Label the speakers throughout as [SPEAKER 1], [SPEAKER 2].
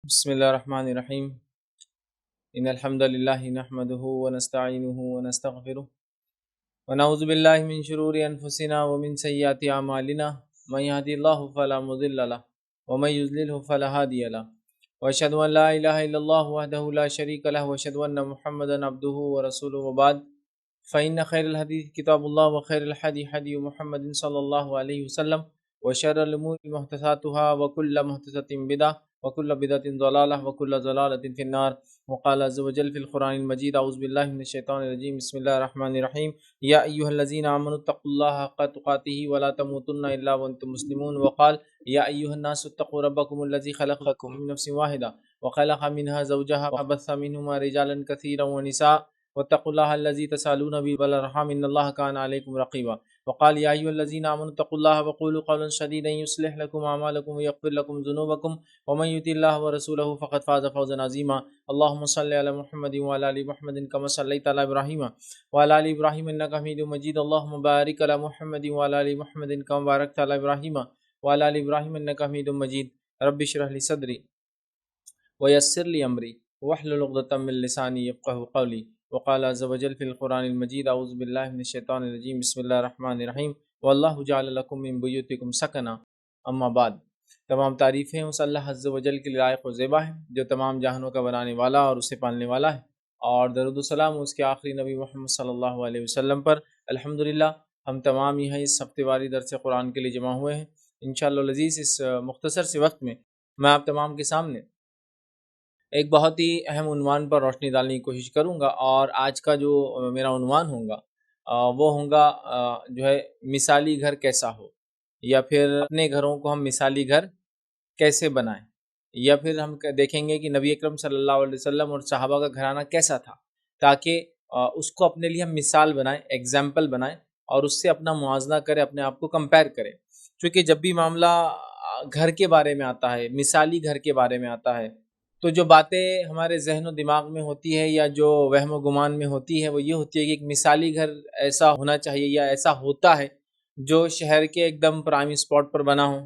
[SPEAKER 1] بسم الله الرحمن الرحيم إن الحمد لله نحمده ونستعينه ونستغفره ونعوذ بالله من شرور أنفسنا ومن سيئات أعمالنا من يهدي الله فلا مضل له ومن يضلله فلا هادي له وأشهد أن لا إله إلا الله وحده لا شريك له وأشهد أن محمدا عبده ورسوله وبعد فإن خير الحديث كتاب الله وخير الحدي حدي محمد صلى الله عليه وسلم وشر الأمور محدثاتها وكل محدثة بدعة وكل بدعة ضلالة وكل ضلالة في النار وقال عز وجل في القرآن المجيد أعوذ بالله من الشيطان الرجيم بسم الله الرحمن الرحيم يا أيها الذين آمنوا اتقوا الله حق تقاته ولا تموتن إلا وأنتم مسلمون وقال يا أيها الناس اتقوا ربكم الذي خلقكم من نفس واحدة وخلق منها زوجها وبث منهما رجالا كثيرا ونساء واتقوا الله الذي تسألون به والأرحام إن الله كان عليكم رقيبا وقال يا أيها الذين آمنوا اتقوا الله وقولوا قولا سديدا يصلح لكم أعمالكم ويغفر لكم ذنوبكم ومن يطع الله ورسوله فقد فاز فوزا عظيما اللهم صل على محمد وعلى آل محمد كما صليت على إبراهيم وعلى آل إبراهيم إنك حميد مجيد اللهم بارك على محمد وعلى آل محمد كما باركت على إبراهيم وعلى آل إبراهيم إنك حميد مجيد رب اشرح لي صدري ويسر لي أمري واحلل عقدة من لساني يفقهوا قولي وقال عز وجل في القرآن المجيد أعوذ بالله من الشيطان الرجيم بسم الله الرحمن الرحيم والله جعل لكم من بيوتكم سكنا اما بعد تمام تعریفیں اس اللہ عز و جل کے لیے لائق و زیبا ہے جو تمام جہانوں کا بنانے والا اور اسے پالنے والا ہے، اور درود و سلام اس کے آخری نبی محمد صلی اللہ علیہ وسلم پر۔ الحمدللہ ہم تمام یہاں اس ہفتے واری درس قرآن کے لیے جمع ہوئے ہیں۔ انشاءاللہ العزیز اس مختصر سے وقت میں آپ تمام کے سامنے ایک بہت ہی اہم عنوان پر روشنی ڈالنے کی کوشش کروں گا، اور آج کا جو میرا عنوان ہوگا وہ ہوگا جو ہے مثالی گھر کیسا ہو، یا پھر اپنے گھروں کو ہم مثالی گھر کیسے بنائیں، یا پھر ہم دیکھیں گے کہ نبی اکرم صلی اللہ علیہ وسلم اور صحابہ کا گھرانہ کیسا تھا، تاکہ اس کو اپنے لیے ہم مثال بنائیں، ایگزامپل بنائیں، اور اس سے اپنا موازنہ کریں، اپنے آپ کو کمپیئر کریں۔ چونکہ جب بھی معاملہ گھر کے بارے میں آتا ہے، مثالی گھر کے بارے میں آتا ہے، تو جو باتیں ہمارے ذہن و دماغ میں ہوتی ہے یا جو وہم و گمان میں ہوتی ہے وہ یہ ہوتی ہے کہ ایک مثالی گھر ایسا ہونا چاہیے یا ایسا ہوتا ہے جو شہر کے ایک دم پرائم اسپاٹ پر بنا ہو،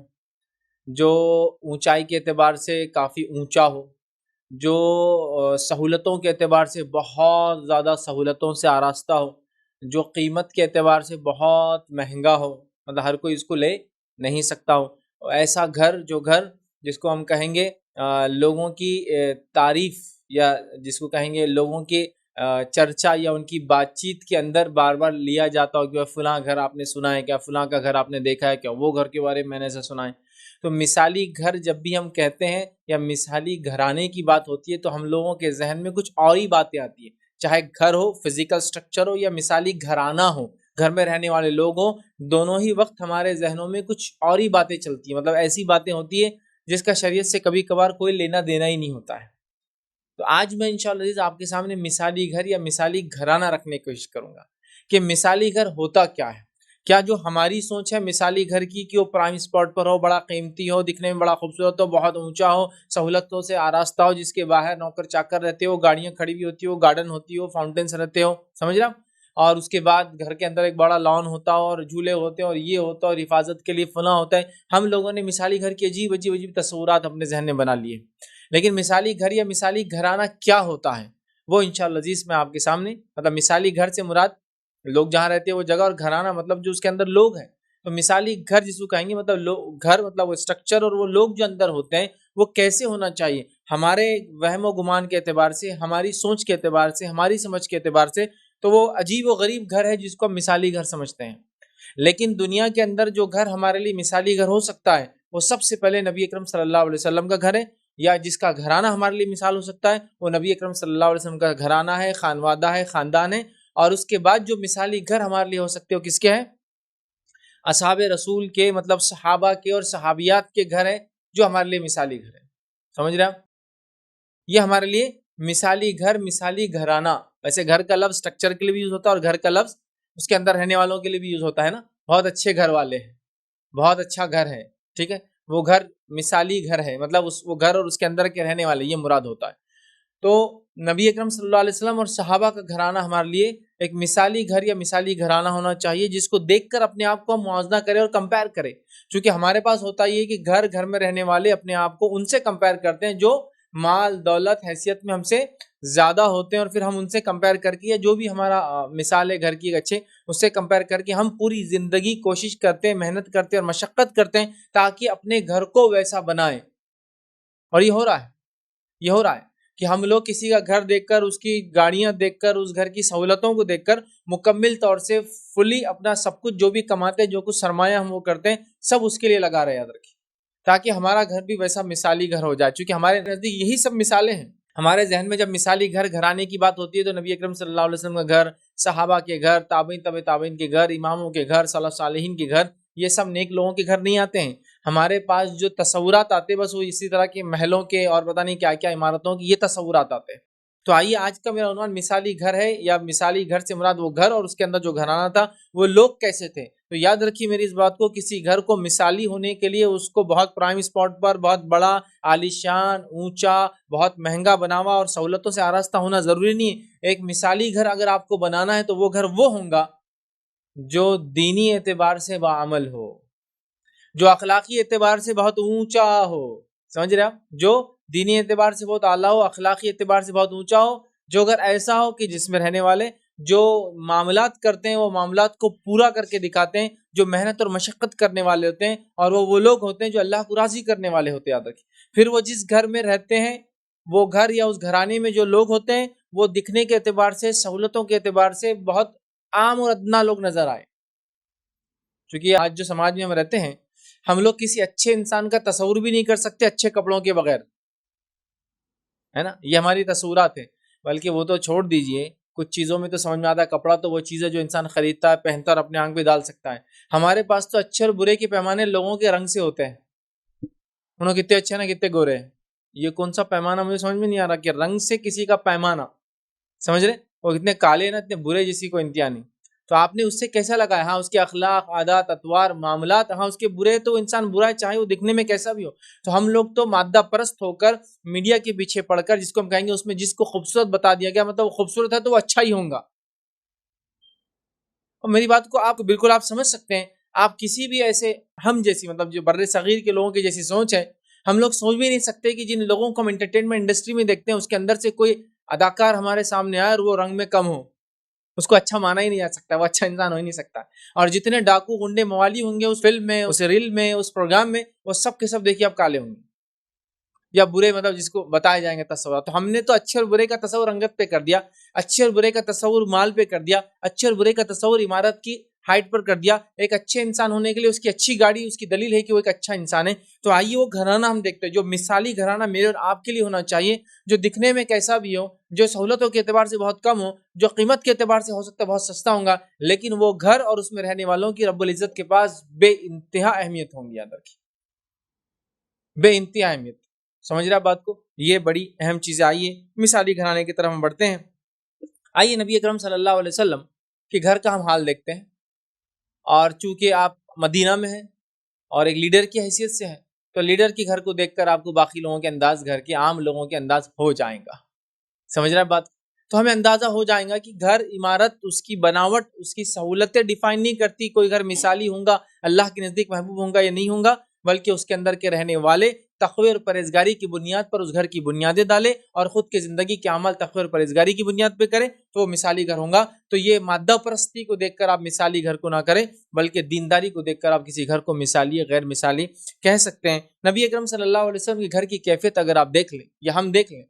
[SPEAKER 1] جو اونچائی کے اعتبار سے کافی اونچا ہو، جو سہولتوں کے اعتبار سے بہت زیادہ سہولتوں سے آراستہ ہو، جو قیمت کے اعتبار سے بہت مہنگا ہو، مطلب ہر کوئی اس کو لے نہیں سکتا ہو۔ ایسا گھر جس کو ہم کہیں گے لوگوں کی تعریف، یا جس کو کہیں گے لوگوں کی چرچا یا ان کی بات چیت کے اندر بار بار لیا جاتا ہو کہ فلاں گھر آپ نے سنا ہے کیا، فلاں کا گھر آپ نے دیکھا ہے کیا، وہ گھر کے بارے میں نے ایسا سنا ہے۔ تو مثالی گھر جب بھی ہم کہتے ہیں یا مثالی گھرانے کی بات ہوتی ہے تو ہم لوگوں کے ذہن میں کچھ اور ہی باتیں آتی ہیں، چاہے گھر ہو، فزیکل سٹرکچر ہو، یا مثالی گھرانہ ہو، گھر میں رہنے والے لوگ ہوں، دونوں ہی وقت ہمارے ذہنوں میں کچھ اور ہی باتیں چلتی ہیں، مطلب ایسی باتیں ہوتی ہیں جس کا شریعت سے کبھی کبھار کوئی لینا دینا ہی نہیں ہوتا ہے۔ تو آج میں انشاءاللہ آپ کے سامنے مثالی گھر یا مثالی گھرانہ رکھنے کی کوشش کروں گا کہ مثالی گھر ہوتا کیا ہے۔ کیا جو ہماری سوچ ہے مثالی گھر کی کہ وہ پرائم اسپاٹ پر ہو، بڑا قیمتی ہو، دکھنے میں بڑا خوبصورت ہو، بہت اونچا ہو، سہولتوں سے آراستہ ہو، جس کے باہر نوکر چاکر رہتے ہو، گاڑیاں کھڑی ہوئی ہوتی ہو، گارڈن ہوتی ہو، فاؤنٹینس رہتے ہو، سمجھ رہا، اور اس کے بعد گھر کے اندر ایک بڑا لان ہوتا ہو اور جھولے ہوتے ہیں اور یہ ہوتا ہے اور حفاظت کے لیے فلاں ہوتا ہے۔ ہم لوگوں نے مثالی گھر کی عجیب عجیب تصورات اپنے ذہن میں بنا لیے، لیکن مثالی گھر یا مثالی گھرانہ کیا ہوتا ہے وہ انشاءاللہ عزیز میں آپ کے سامنے، مطلب مثالی گھر سے مراد لوگ جہاں رہتے ہیں وہ جگہ، اور گھرانہ مطلب جو اس کے اندر لوگ ہیں۔ تو مثالی گھر جس کو کہیں گے مطلب گھر مطلب وہ اسٹرکچر اور وہ لوگ جو اندر ہوتے ہیں وہ کیسے ہونا چاہیے، ہمارے وہم و گمان کے اعتبار سے، ہماری سوچ کے اعتبار سے، ہماری سمجھ کے اعتبار سے تو وہ عجیب و غریب گھر ہے جس کو ہم مثالی گھر سمجھتے ہیں۔ لیکن دنیا کے اندر جو گھر ہمارے لیے مثالی گھر ہو سکتا ہے وہ سب سے پہلے نبی اکرم صلی اللہ علیہ وسلم کا گھر ہے، یا جس کا گھرانہ ہمارے لیے مثال ہو سکتا ہے وہ نبی اکرم صلی اللہ علیہ وسلم کا گھرانہ ہے، خانوادہ ہے، خاندان ہے۔ اور اس کے بعد جو مثالی گھر ہمارے لیے ہو سکتے ہو کس کے ہیں؟ اصحاب رسول کے، مطلب صحابہ کے اور صحابیات کے گھر ہیں جو ہمارے لیے مثالی گھر ہے، سمجھ رہے ہیں؟ یہ ہمارے لیے مثالی گھر، مثالی گھرانہ، ویسے گھر کا لفظ اسٹرکچر کے لیے بھی یوز ہوتا ہے اور گھر کا لفظ اس کے اندر رہنے والوں کے لیے بھی یوز ہوتا ہے نا، بہت اچھے گھر والے ہیں، بہت اچھا گھر ہے، ٹھیک ہے، وہ گھر مثالی گھر ہے، مطلب وہ گھر اور اس کے اندر کے رہنے والے، یہ مراد ہوتا ہے۔ تو نبی اکرم صلی اللہ علیہ وسلم اور صحابہ کا گھرانہ ہمارے لیے ایک مثالی گھر یا مثالی گھرانہ ہونا چاہیے جس کو دیکھ کر اپنے آپ کو موازنہ کرے اور کمپیئر کرے، چونکہ ہمارے پاس ہوتا یہ کہ گھر میں رہنے والے اپنے آپ کو ان سے کمپیئر کرتے ہیں جو مال دولت حیثیت میں ہم سے زیادہ ہوتے ہیں، اور پھر ہم ان سے کمپیئر کر کے، یا جو بھی ہمارا مثال ہے گھر کی اچھے، اس سے کمپیئر کر کے ہم پوری زندگی کوشش کرتے ہیں، محنت کرتے ہیں اور مشقت کرتے ہیں تاکہ اپنے گھر کو ویسا بنائیں. اور یہ ہو رہا ہے کہ ہم لوگ کسی کا گھر دیکھ کر، اس کی گاڑیاں دیکھ کر، اس گھر کی سہولتوں کو دیکھ کر مکمل طور سے فلی اپنا سب کچھ جو بھی کماتے ہیں، جو کچھ سرمایہ ہم وہ کرتے ہیں، سب اس کے لیے لگا رہے. یاد رکھیے، تاکہ ہمارا گھر بھی ویسا مثالی گھر ہو جائے. چونکہ ہمارے نزدیک یہی سب مثالیں ہیں. ہمارے ذہن میں جب مثالی گھر گھرانے کی بات ہوتی ہے تو نبی اکرم صلی اللہ علیہ وسلم کا گھر، صحابہ کے گھر، تابعین طبع تابعین کے گھر، اماموں کے گھر، صالح صالحین کے گھر، یہ سب نیک لوگوں کے گھر نہیں آتے ہیں. ہمارے پاس جو تصورات آتے ہیں بس وہ اسی طرح کے محلوں کے اور پتہ نہیں کیا کیا عمارتوں کی یہ تصورات آتے ہیں. تو آئیے آج کا میرا عنوان مثالی گھر ہے، یا مثالی گھر سے مراد وہ گھر اور اس کے اندر جو گھرانہ تھا وہ لوگ کیسے تھے. تو یاد رکھیے میری اس بات کو، کسی گھر کو مثالی ہونے کے لیے اس کو بہت پرائم اسپاٹ پر، بہت بڑا، عالیشان، اونچا، بہت مہنگا بناوا اور سہولتوں سے آراستہ ہونا ضروری نہیں ہے. ایک مثالی گھر اگر آپ کو بنانا ہے تو وہ گھر وہ ہوگا جو دینی اعتبار سے باعمل ہو، جو اخلاقی اعتبار سے بہت اونچا ہو. سمجھ رہے آپ؟ جو دینی اعتبار سے بہت اعلیٰ ہو، اخلاقی اعتبار سے بہت اونچا ہو. جو اگر ایسا ہو کہ جس میں رہنے والے جو معاملات کرتے ہیں وہ معاملات کو پورا کر کے دکھاتے ہیں، جو محنت اور مشقت کرنے والے ہوتے ہیں، اور وہ لوگ ہوتے ہیں جو اللہ کو راضی کرنے والے ہوتے ہیں. یاد رکھیں، پھر وہ جس گھر میں رہتے ہیں، وہ گھر یا اس گھرانے میں جو لوگ ہوتے ہیں وہ دکھنے کے اعتبار سے، سہولتوں کے اعتبار سے بہت عام اور ادنا لوگ نظر آئے. کیونکہ آج جو سماج میں ہم رہتے ہیں، ہم لوگ کسی اچھے انسان کا تصور بھی نہیں کر سکتے اچھے کپڑوں کے بغیر، ہے نا؟ یہ ہماری تصورات ہیں. بلکہ وہ تو چھوڑ دیجئے، کچھ چیزوں میں تو سمجھ میں آتا ہے. کپڑا تو وہ چیز ہے جو انسان خریدتا ہے، پہنتا اور اپنے آنکھ پہ ڈال سکتا ہے. ہمارے پاس تو اچھے اور برے کے پیمانے لوگوں کے رنگ سے ہوتے ہیں. انہوں کتنے اچھے ہیں نا، کتنے گورے ہیں. یہ کون سا پیمانہ مجھے سمجھ میں نہیں آ رہا کہ رنگ سے کسی کا پیمانہ، سمجھ رہے؟ وہ اتنے کالے ہیں نا، اتنے برے جسی کو انتہا نہیں. تو آپ نے اس سے کیسا لگا ہے؟ ہاں اس کے اخلاق، عادات، اطوار، معاملات، ہاں اس کے برے تو انسان برا ہے چاہے وہ دکھنے میں کیسا بھی ہو. تو ہم لوگ تو مادہ پرست ہو کر، میڈیا کے پیچھے پڑھ کر، جس کو ہم کہیں گے اس میں جس کو خوبصورت بتا دیا گیا، مطلب وہ خوبصورت ہے تو وہ اچھا ہی ہوگا. اور میری بات کو آپ بالکل آپ سمجھ سکتے ہیں. آپ کسی بھی ایسے ہم جیسی، مطلب جو بر صغیر کے لوگوں کی جیسی سوچ ہے، ہم لوگ سوچ بھی نہیں سکتے کہ جن لوگوں کو ہم انٹرٹینمنٹ انڈسٹری میں دیکھتے ہیں اس کے اندر سے کوئی اداکار ہمارے سامنے آئے اور وہ رنگ میں کم ہو، اس کو اچھا مانا ہی نہیں جا سکتا، وہ اچھا انسان ہو ہی نہیں سکتا. اور جتنے ڈاکو گنڈے موالی ہوں گے اس فلم میں، اس ریل میں، اس پروگرام میں، وہ سب کے سب دیکھیے اب کالے ہوں گے یا برے، مطلب جس کو بتائے جائیں گے تصور. تو ہم نے تو اچھے اور برے کا تصور رنگت پہ کر دیا، اچھے اور برے کا تصور مال پہ کر دیا، اچھے اور برے کا تصور عمارت کی ہائٹ پر کر دیا. ایک اچھے انسان ہونے کے لیے اس کی اچھی گاڑی اس کی دلیل ہے کہ وہ ایک اچھا انسان ہے. تو آئیے وہ گھرانہ ہم دیکھتے ہیں جو مثالی گھرانہ میرے اور آپ کے لیے ہونا چاہیے، جو دکھنے میں کیسا بھی ہو، جو سہولتوں کے اعتبار سے بہت کم ہو، جو قیمت کے اعتبار سے ہو سکتا ہے بہت سستا ہوگا، لیکن وہ گھر اور اس میں رہنے والوں کی رب العزت کے پاس بے انتہا اہمیت ہوں گی. یاد رکھیے، بے انتہا اہمیت. سمجھ رہا بات کو؟ یہ بڑی اہم چیزیں. آئیے مثالی گھرانے کی طرف ہم بڑھتے ہیں. آئیے نبی اکرم صلی اللہ علیہ وسلم کے گھر کا ہم حال دیکھتے ہیں. اور چونکہ آپ مدینہ میں ہیں اور ایک لیڈر کی حیثیت سے ہیں، تو لیڈر کے گھر کو دیکھ کر آپ کو باقی لوگوں کے انداز، گھر کے عام لوگوں کے انداز ہو جائیں گا. سمجھ رہے بات؟ تو ہمیں اندازہ ہو جائیں گا کہ گھر، عمارت، اس کی بناوٹ، اس کی سہولتیں ڈیفائن نہیں کرتی کوئی گھر مثالی ہوگا، اللہ کے نزدیک محبوب ہوگا یا نہیں ہوگا، بلکہ اس کے اندر کے رہنے والے تقوی اور پرہیزگاری کی بنیاد پر اس گھر کی بنیادیں ڈالے اور خود کے زندگی کے عمل تقوی اور پرہیزگاری کی بنیاد پہ کرے تو وہ مثالی گھر ہوگا. تو یہ مادہ پرستی کو دیکھ کر آپ مثالی گھر کو نہ کریں، بلکہ دینداری کو دیکھ کر آپ کسی گھر کو مثالی غیر مثالی کہہ سکتے ہیں. نبی اکرم صلی اللہ علیہ وسلم کے گھر کی کیفیت اگر آپ دیکھ لیں یا ہم دیکھ لیں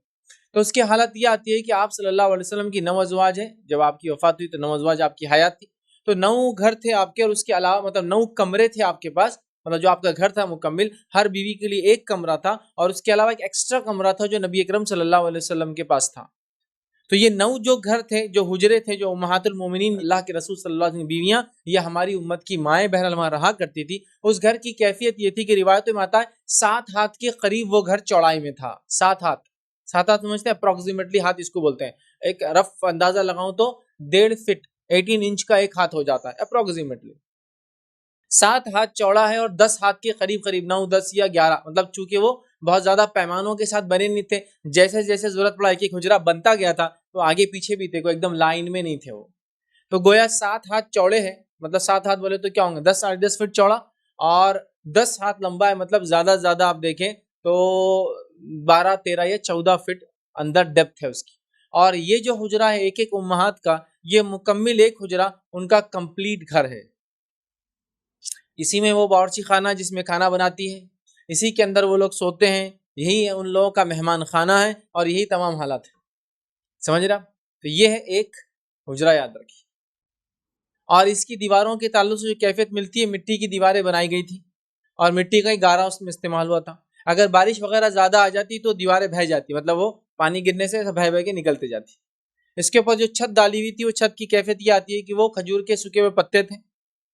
[SPEAKER 1] تو اس کی حالت یہ آتی ہے کہ آپ صلی اللہ علیہ وسلم کی 9 ازواج ہیں. جب آپ کی وفات ہوئی تو 9 ازواج آپ کی حیات تھی. تو 9 گھر تھے آپ کے، اور اس کے علاوہ مطلب 9 کمرے تھے آپ کے پاس. مطلب جو آپ کا گھر تھا مکمل، ہر بیوی کے لیے ایک کمرہ تھا، اور اس کے علاوہ ایک ایکسٹرا کمرہ تھا جو نبی اکرم صلی اللہ علیہ وسلم کے پاس تھا. تو یہ 9 جو گھر تھے، جو حجرے تھے، جو امہات المومنین اللہ کے رسول صلی اللہ علیہ وسلم بیویاں یا ہماری امت کی مائیں بہرحال وہاں رہا کرتی تھی. اس گھر کی کیفیت یہ تھی کہ روایتوں میں آتا ہے 7 ہاتھ کے قریب وہ گھر چوڑائی میں تھا. 7 ہاتھ، 7 ہاتھ سمجھتے ہیں؟ اپروکسیمیٹلی ہاتھ اس کو بولتے ہیں. ایک رف اندازہ لگاؤں تو 1.5 فٹ 18 انچ کا ایک ہاتھ ہو جاتا ہے اپروکسیمیٹلی. 7 ہاتھ چوڑا ہے اور 10 ہاتھ کے قریب قریب 9 10 یا 11، مطلب چونکہ وہ بہت زیادہ پیمانوں کے ساتھ بنے نہیں تھے، جیسے جیسے ضرورت پڑا ایک حجرہ بنتا گیا تھا تو آگے پیچھے بھی تھے، کوئی ایک دم لائن میں نہیں تھے وہ. تو گویا 7 ہاتھ چوڑے ہیں، مطلب 7 ہاتھ بولے تو کیا ہوں گے 10 10.5 فٹ چوڑا اور 10 ہاتھ لمبا ہے. مطلب زیادہ سے زیادہ آپ دیکھیں تو 12, 13 یا 14 فٹ اندر ڈیپتھ ہے اس کی. اور یہ جو حجرہ ہے ایک ایک امہات کا، یہ مکمل ایک حجرہ ان کا کمپلیٹ گھر ہے. اسی میں وہ باورچی خانہ جس میں کھانا بناتی ہے، اسی کے اندر وہ لوگ سوتے ہیں، یہی ان لوگوں کا مہمان خانہ ہے، اور یہی تمام حالات ہیں. سمجھ رہا؟ تو یہ ہے ایک حجرہ، یاد رکھیے. اور اس کی دیواروں کے تعلق سے جو کیفیت ملتی ہے، مٹی کی دیواریں بنائی گئی تھی اور مٹی کا ہی گارا اس میں استعمال ہوا تھا. اگر بارش وغیرہ زیادہ آ جاتی تو دیواریں بہہ جاتی، مطلب وہ پانی گرنے سے بہہ بہہ کے نکلتے جاتی. اس کے اوپر جو چھت ڈالی ہوئی تھی، وہ چھت کی کیفیت یہ آتی ہے کہ وہ کھجور کے سوکھے ہوئے پتے تھے.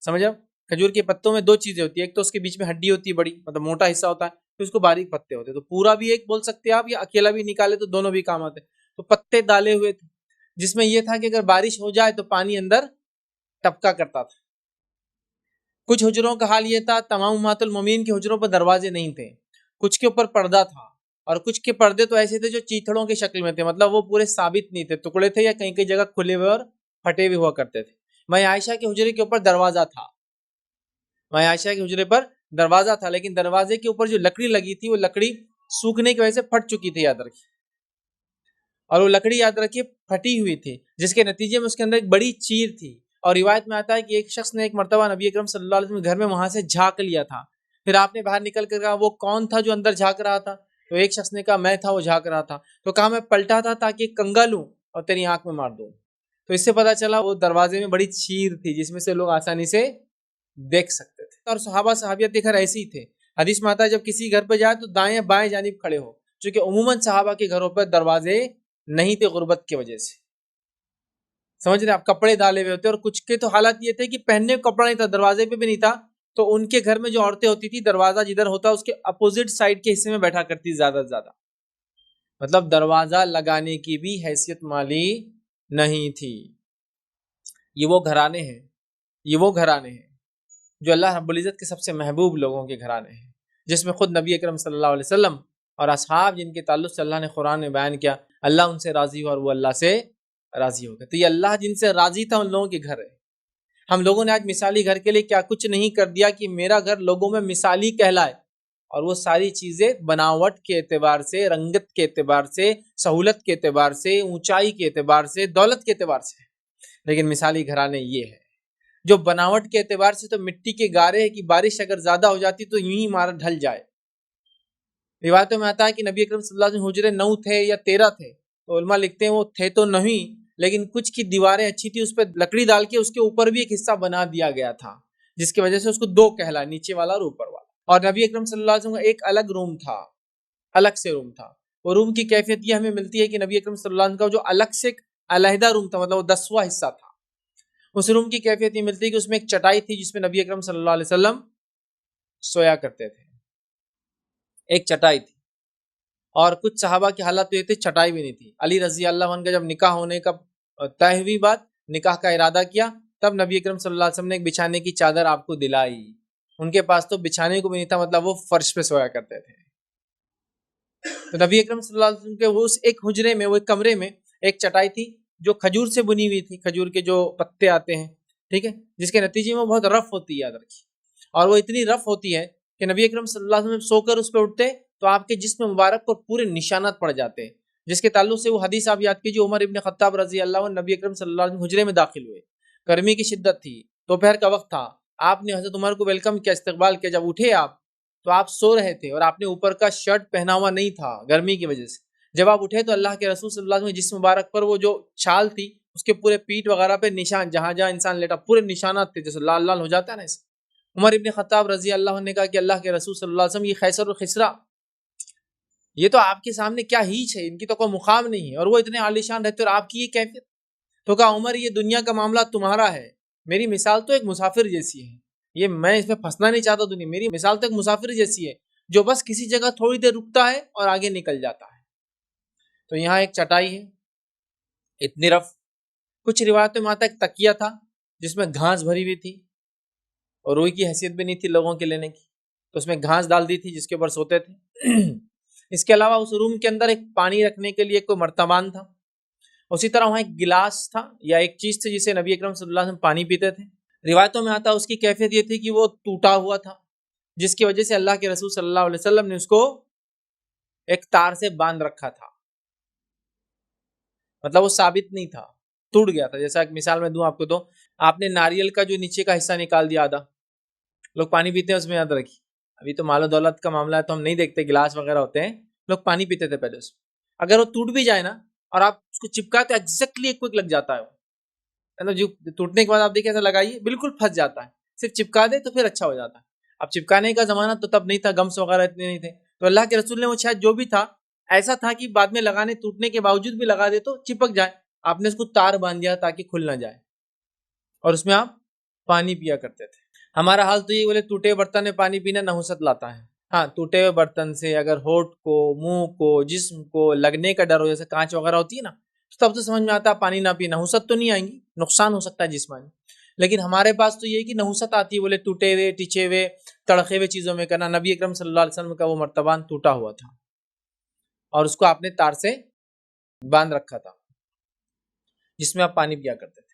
[SPEAKER 1] سمجھا؟ کھجور کے پتوں میں دو چیزیں ہوتی ہیں، ایک تو اس کے بیچ میں ہڈی ہوتی ہے بڑی، مطلب موٹا حصہ ہوتا ہے، پھر اس کو باریک پتے ہوتے ہیں. تو پورا بھی ایک بول سکتے ہیں آپ، یا اکیلا بھی نکالے تو دونوں بھی کام آتے ہیں. تو پتے ڈالے ہوئے تھے، جس میں یہ تھا کہ اگر بارش ہو جائے تو پانی اندر ٹپکا کرتا تھا. کچھ حجروں کا حال یہ تھا، تمام امہات المومنین کے حجروں پر دروازے نہیں تھے، کچھ کے اوپر پردہ تھا، اور کچھ کے پردے تو ایسے تھے جو چیتڑوں کی شکل میں تھے، مطلب وہ پورے ثابت نہیں تھے، ٹکڑے تھے یا کہیں کہیں جگہ کھلے ہوئے اور پھٹے ہوئے ہوا کرتے تھے. میں عائشہ کے حجرے کے اوپر دروازہ تھا، میں عائشہ کے حجرے پر دروازہ تھا، لیکن دروازے کے اوپر جو لکڑی لگی تھی وہ لکڑی سوکھنے کی وجہ سے پھٹ چکی تھی، یاد رکھیے. اور وہ لکڑی یاد رکھیے پھٹی ہوئی تھی، جس کے نتیجے میں اس کے اندر ایک بڑی چیر تھی. اور روایت میں آتا ہے کہ ایک شخص نے ایک مرتبہ نبی اکرم صلی اللہ علیہ وسلم گھر میں وہاں سے جھانک لیا تھا. پھر آپ نے باہر نکل کر کہا وہ کون تھا جو اندر جھانک رہا تھا؟ تو ایک شخص نے کہا میں تھا وہ جھانک رہا تھا. تو کہا میں پلٹا تھا تاکہ کنگا لوں اور تیری آنکھ میں مار دوں. تو اس سے پتا چلا وہ دروازے میں بڑی چیر تھی جس میں سے لوگ آسانی سے دیکھ سکتے تھے. اور صحابہ صحابیت کے گھر ایسے ہی تھے. حدیث میں آتا ہے جب کسی گھر پہ جائے تو دائیں بائیں جانب کھڑے ہو، چونکہ عموماً صحابہ کے گھروں پر دروازے نہیں تھے غربت کی وجہ سے. سمجھ رہے آپ؟ کپڑے ڈالے ہوئے ہوتے، اور کچھ کے تو حالات یہ تھے کہ پہننے کو کپڑا نہیں تھا، دروازے پہ بھی نہیں تھا. تو ان کے گھر میں جو عورتیں ہوتی تھی، دروازہ جدھر ہوتا اس کے اپوزٹ سائڈ کے حصے میں بیٹھا کرتی زیادہ سے زیادہ. مطلب دروازہ لگانے کی بھی حیثیت مالی نہیں تھی. یہ وہ گھرانے ہیں، یہ وہ گھرانے ہیں جو اللہ رب العزت کے سب سے محبوب لوگوں کے گھرانے ہیں، جس میں خود نبی اکرم صلی اللہ علیہ وسلم اور اصحاب جن کے تعلق سے اللہ نے قرآن میں بیان کیا، اللہ ان سے راضی ہو اور وہ اللہ سے راضی ہو گئے. تو یہ اللہ جن سے راضی تھا ان لوگوں کے گھر ہے. ہم لوگوں نے آج مثالی گھر کے لیے کیا کچھ نہیں کر دیا کہ میرا گھر لوگوں میں مثالی کہلائے. اور وہ ساری چیزیں بناوٹ کے اعتبار سے، رنگت کے اعتبار سے، سہولت کے اعتبار سے، اونچائی کے اعتبار سے، دولت کے اعتبار سے. لیکن مثالی گھرانے یہ ہے جو بناوٹ کے اعتبار سے تو مٹی کے گارے ہے کہ بارش اگر زیادہ ہو جاتی تو یوں ہی عمارت ڈھل جائے. روایتوں میں آتا ہے کہ نبی اکرم صلی اللہ علیہ وسلم حجرے 9 تھے یا 13 تھے. تو علماء لکھتے ہیں وہ تھے تو نہیں، لیکن کچھ کی دیواریں اچھی تھی، اس پہ لکڑی ڈال کے اس کے اوپر بھی ایک حصہ بنا دیا گیا تھا، جس کی وجہ سے اس کو 2 کہلا، نیچے والا اور اوپر والا. اور نبی اکرم صلی اللہ علیہ وسلم کا ایک الگ روم تھا، الگ سے روم تھا. وہ روم کی کیفیت یہ ہمیں ملتی ہے کہ نبی اکرم صلی اللہ علیہ وسلم کا جو الگ سے علیحدہ روم تھا، مطلب وہ 10واں حصہ تھا. اس روم کی کیفیت یہ ملتی ہے کہ اس میں ایک چٹائی تھی جس میں نبی اکرم صلی اللہ علیہ وسلم سویا کرتے تھے. ایک چٹائی تھی. اور کچھ صحابہ کی حالت تو یہ تھی چٹائی بھی نہیں تھی. علی رضی اللہ عنہ کا جب نکاح ہونے کا طے ہوئی بات، نکاح کا ارادہ کیا، تب نبی اکرم صلی اللہ علیہ وسلم نے ایک بچھانے کی چادر آپ کو دلائی. ان کے پاس تو بچھانے کو بھی نہیں تھا، مطلب وہ فرش پہ سویا کرتے تھے. تو نبی اکرم صلی اللہ علیہ وسلم کے وہ اس ایک حجرے میں، وہ ایک کمرے میں ایک چٹائی تھی جو کھجور سے بنی ہوئی تھی، کھجور کے جو پتے آتے ہیں، ٹھیک ہے، جس کے نتیجے میں بہت رف ہوتی ہے، یاد رکھیے. اور وہ اتنی رف ہوتی ہے کہ نبی اکرم صلی اللہ علیہ وسلم سو کر اس پہ اٹھتے تو آپ کے جسم مبارک پر پورے نشانات پڑ جاتے ہیں، جس کے تعلق سے وہ حدیث آپ یاد کیجیے. عمر ابن خطاب رضی اللہ عنہ نبی اکرم صلی اللہ علیہ وسلم حجرے میں داخل ہوئے، گرمی کی شدت تھی، دوپہر کا وقت تھا. آپ نے حضرت عمر کو ویلکم کیا، استقبال کیا. جب اٹھے آپ تو آپ سو رہے تھے اور آپ نے اوپر کا شرٹ پہنا ہوا نہیں تھا گرمی کی وجہ سے. جب آپ اٹھے تو اللہ کے رسول صلی اللہ علیہ وسلم جسم مبارک پر وہ جو چھال تھی اس کے پورے پیٹ وغیرہ پہ نشان، جہاں جہاں انسان لیٹا پورے نشانات تھے، جیسے لال لال ہو جاتا ہے نا. عمر ابن خطاب رضی اللہ عنہ نے کہا کہ اللہ کے رسول صلی اللہ علیہ وسلم یہ خیسر اور خسرا یہ تو آپ کے سامنے کیا ہیچ ہے، ان کی تو کوئی مقام نہیں ہے، اور وہ اتنے عالیشان رہتے اور آپ کی یہ کیفیت. تو کہا عمر یہ دنیا کا معاملہ تمہارا ہے، میری مثال تو ایک مسافر جیسی ہے. یہ میں اس میں پھنسنا نہیں چاہتا دنیا، میری مثال تو ایک مسافر جیسی ہے جو بس کسی جگہ تھوڑی دیر رکتا ہے اور آگے نکل جاتا ہے. تو یہاں ایک چٹائی ہے اتنی رف. کچھ روایتوں میں آتا ایک تکیہ تھا جس میں گھاس بھری ہوئی تھی اور روئی کی حیثیت بھی نہیں تھی لوگوں کے لینے کی، تو اس میں گھاس ڈال دی تھی جس کے اوپر سوتے تھے. اس کے علاوہ اس روم کے اندر ایک پانی رکھنے کے لیے کوئی مرتبان تھا. اسی طرح وہاں ایک گلاس تھا یا ایک چیز تھی جسے نبی اکرم صلی اللہ علیہ وسلم پانی پیتے تھے. روایتوں میں آتا اس کی کیفیت یہ تھی کہ وہ ٹوٹا ہوا تھا، جس کی وجہ سے اللہ کے رسول صلی اللہ علیہ وسلم نے اس کو ایک تار سے باندھ رکھا تھا، مطلب وہ ثابت نہیں تھا، ٹوٹ گیا تھا. جیسا ایک مثال میں دوں آپ کو، تو آپ نے ناریل کا جو نیچے کا حصہ نکال دیا آدھا، لوگ پانی پیتے ہیں اس میں یاد رکھی. ابھی تو مال و دولت کا معاملہ ہے تو ہم نہیں دیکھتے، گلاس وغیرہ ہوتے ہیں، لوگ پانی پیتے تھے پہلے اس میں. اگر وہ ٹوٹ بھی جائے نا اور آپ اس کو چپکا تو ایگزیکٹلی ایک لگ جاتا ہے، مطلب جو ٹوٹنے کے بعد آپ دیکھیں ایسا لگائیے بالکل پھنس جاتا ہے، صرف چپکا دے تو پھر اچھا ہو جاتا ہے. اب چپکانے کا زمانہ تو تب نہیں تھا، گمس وغیرہ اتنے نہیں تھے، تو اللہ کے رسول نے وہ شاید جو بھی تھا ایسا تھا کہ بعد میں لگانے ٹوٹنے کے باوجود بھی لگا دے تو چپک جائے. آپ نے اس کو تار باندھ دیا تاکہ کھل نہ جائے، اور اس میں آپ پانی پیا کرتے تھے. ہمارا حال تو یہ بولے ٹوٹے برتن میں پانی پینا نحوست لاتا ہے. ہاں، ٹوٹے ہوئے برتن سے اگر ہونٹ کو، منہ کو، جسم کو لگنے کا ڈر ہو، جیسے کانچ وغیرہ ہوتی ہے نا، تب تو سمجھ میں آتا ہے پانی نہ پی، نحوست تو نہیں آئیں گی، نقصان ہو سکتا ہے جسمانی. لیکن ہمارے پاس تو یہ کہ نحوست آتی ہے، بولے ٹوٹے ہوئے، ٹچے ہوئے، تڑخے ہوئے چیزوں میں کرنا. نبی اکرم صلی اللہ علیہ وسلم کا وہ مرتبان ٹوٹا ہوا تھا اور اس کو آپ نے تار سے باندھ رکھا تھا جس میں آپ پانی پیا کرتے تھے.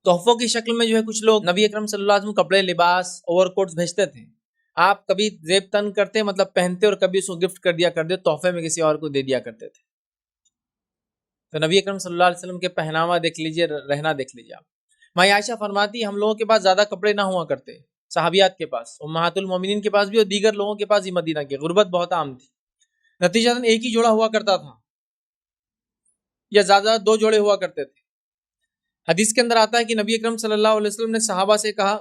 [SPEAKER 1] تحفوں کی شکل میں جو ہے کچھ لوگ نبی اکرم صلی اللہ علیہ وسلم کپڑے، لباس، اوور کوٹس بھیجتے تھے. آپ کبھی زیب تن کرتے، مطلب پہنتے، اور کبھی اس کو گفٹ کر دیا کرتے، تحفے میں کسی اور کو دے دیا کرتے تھے. تو نبی اکرم صلی اللہ علیہ وسلم کے پہناوا دیکھ لیجئے، رہنا دیکھ لیجئے آپ. ماں عائشہ فرماتی ہم لوگوں کے پاس زیادہ کپڑے نہ ہوا کرتے، صحابیات کے پاس، امہات المومنین کے پاس بھی اور دیگر لوگوں کے پاس ہی مدینہ کے، غربت بہت عام تھی. نتیجہ ایک ہی جوڑا ہوا کرتا تھا یا زیادہ دو جوڑے ہوا کرتے تھے. حدیث کے اندر آتا ہے کہ نبی اکرم صلی اللہ علیہ وسلم نے صحابہ سے کہا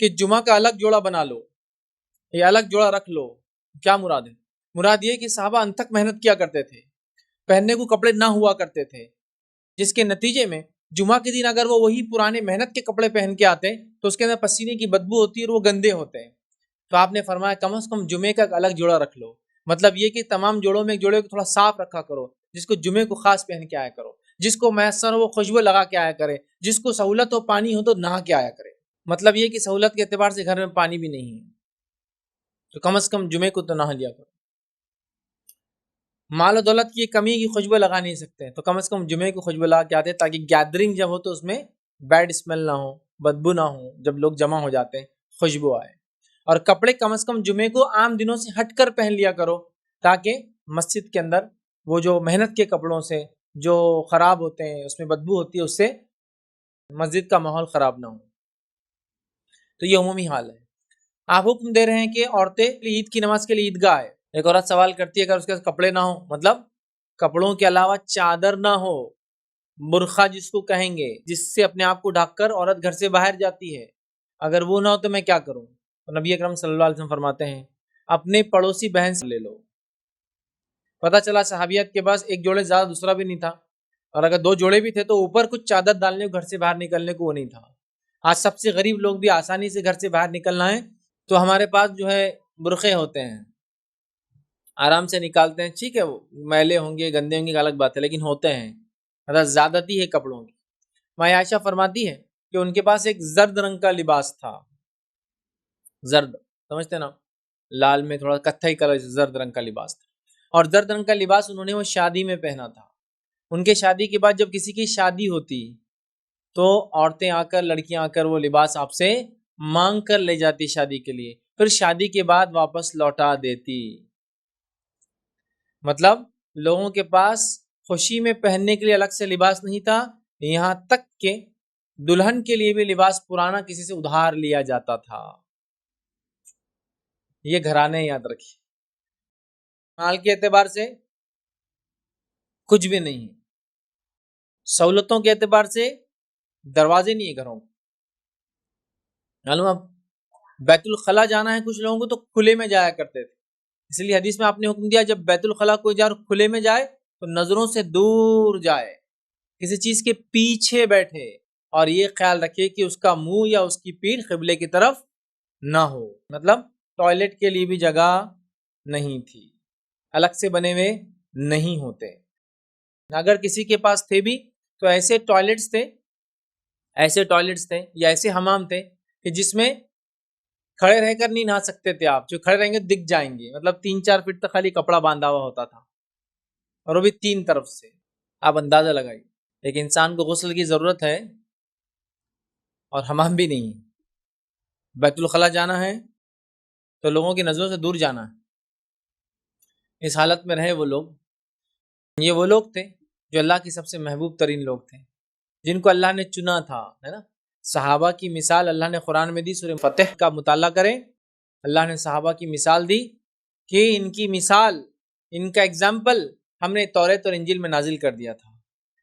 [SPEAKER 1] کہ جمعہ کا الگ جوڑا بنا لو، یہ الگ جوڑا رکھ لو. کیا مراد ہے؟ مراد یہ کہ صحابہ انتھک محنت کیا کرتے تھے، پہننے کو کپڑے نہ ہوا کرتے تھے، جس کے نتیجے میں جمعہ کے دن اگر وہ وہی پرانے محنت کے کپڑے پہن کے آتے تو اس کے اندر پسینے کی بدبو ہوتی ہے اور وہ گندے ہوتے ہیں. تو آپ نے فرمایا کم از کم جمعے کا الگ جوڑا رکھ لو. مطلب یہ کہ تمام جوڑوں میں ایک جوڑے کو تھوڑا صاف رکھا کرو، جس کو جمعے کو خاص پہن کے آیا کرو، جس کو میسر ہو خوشبو لگا کے آیا کرے، جس کو سہولت ہو پانی ہو تو نہا کے آیا کرے. مطلب یہ کہ سہولت کے اعتبار سے گھر میں پانی بھی نہیں ہے تو کم از کم جمعے کو تو نہا لیا کرو. مال و دولت کی کمی کی خوشبو لگا نہیں سکتے تو کم از کم جمعے کو خوشبو لگا کے آتے تاکہ گیدرنگ جب ہو تو اس میں بیڈ اسمیل نہ ہو، بدبو نہ ہو، جب لوگ جمع ہو جاتے ہیں خوشبو آئے. اور کپڑے کم از کم جمعے کو عام دنوں سے ہٹ کر پہن لیا کرو تاکہ مسجد کے اندر وہ جو محنت کے کپڑوں سے جو خراب ہوتے ہیں، اس میں بدبو ہوتی ہے، اس سے مسجد کا ماحول خراب نہ ہو. تو یہ عمومی حال ہے. آپ حکم دے رہے ہیں کہ عورتیں عید کی نماز کے لیے عیدگاہ آئے. ایک عورت سوال کرتی ہے اگر اس کے پاس کپڑے نہ ہو، مطلب کپڑوں کے علاوہ چادر نہ ہو، برقع جس کو کہیں گے، جس سے اپنے آپ کو ڈھک کر عورت گھر سے باہر جاتی ہے، اگر وہ نہ ہو تو میں کیا کروں؟ تو نبی اکرم صلی اللہ علیہ وسلم فرماتے ہیں اپنے پڑوسی بہن سے لے لو. پتہ چلا صحابیات کے پاس ایک جوڑے زیادہ دوسرا بھی نہیں تھا، اور اگر دو جوڑے بھی تھے تو اوپر کچھ چادر ڈالنے کو، گھر سے باہر نکلنے کو وہ نہیں تھا. آج سب سے غریب لوگ بھی آسانی سے گھر سے باہر نکلنا ہے تو ہمارے پاس جو ہے برقعے ہوتے ہیں، آرام سے نکالتے ہیں. ٹھیک ہے وہ میلے ہوں گے، گندے ہوں گے، الگ بات ہے، لیکن ہوتے ہیں. مطلب زیادتی ہے کپڑوں کی. ماں عائشہ فرماتی ہے کہ ان کے پاس ایک زرد رنگ کا لباس تھا. زرد سمجھتے نا، لال میں تھوڑا کتھئی کلر، زرد رنگ کا لباس تھا. اور زرد رنگ کا لباس انہوں نے وہ شادی میں پہنا تھا. ان کے شادی کے بعد جب کسی کی شادی ہوتی تو عورتیں آ کر، لڑکیاں آ کر وہ لباس آپ سے مانگ کر لے جاتی شادی کے لیے، پھر شادی کے بعد واپس لوٹا دیتی. مطلب لوگوں کے پاس خوشی میں پہننے کے لیے الگ سے لباس نہیں تھا، یہاں تک کہ دلہن کے لیے بھی لباس پرانا کسی سے ادھار لیا جاتا تھا. یہ گھرانے یاد رکھیے. مال کے اعتبار سے کچھ بھی نہیں، سہولتوں کے اعتبار سے دروازے نہیں ہے گھروں کو. معلوم اب بیت الخلا جانا ہے کچھ لوگوں کو تو کھلے میں جایا کرتے تھے، اس لیے حدیث میں آپ نے حکم دیا جب بیت الخلا کوئی جائے اور کھلے میں جائے تو نظروں سے دور جائے، کسی چیز کے پیچھے بیٹھے، اور یہ خیال رکھے کہ اس کا منہ یا اس کی پیٹھ قبلے کی طرف نہ ہو. مطلب ٹوائلٹ کے لیے بھی جگہ نہیں تھی، الگ سے بنے ہوئے نہیں ہوتے. اگر کسی کے پاس تھے بھی تو ایسے ٹوائلٹس تھے یا ایسے حمام تھے کہ جس میں کھڑے رہ کر نہیں نہا سکتے تھے آپ، جو کھڑے رہیں گے دکھ جائیں گے. مطلب 3-4 فٹ تک خالی کپڑا باندھا ہوا ہوتا تھا، اور وہ بھی 3 طرف سے. آپ اندازہ لگائیے ایک انسان کو غسل کی ضرورت ہے اور حمام بھی نہیں، بیت الخلا جانا ہے تو لوگوں کی نظروں سے دور جانا ہے. اس حالت میں رہے وہ لوگ، یہ وہ لوگ تھے جو اللہ کی سب سے محبوب ترین لوگ تھے، جن کو اللہ نے چنا تھا، ہے نا۔ صحابہ کی مثال اللہ نے قرآن میں دی، سورہ فتح کا مطالعہ کریں، اللہ نے صحابہ کی مثال دی کہ ان کی مثال، ان کا ایگزامپل ہم نے توریت اور انجیل میں نازل کر دیا تھا۔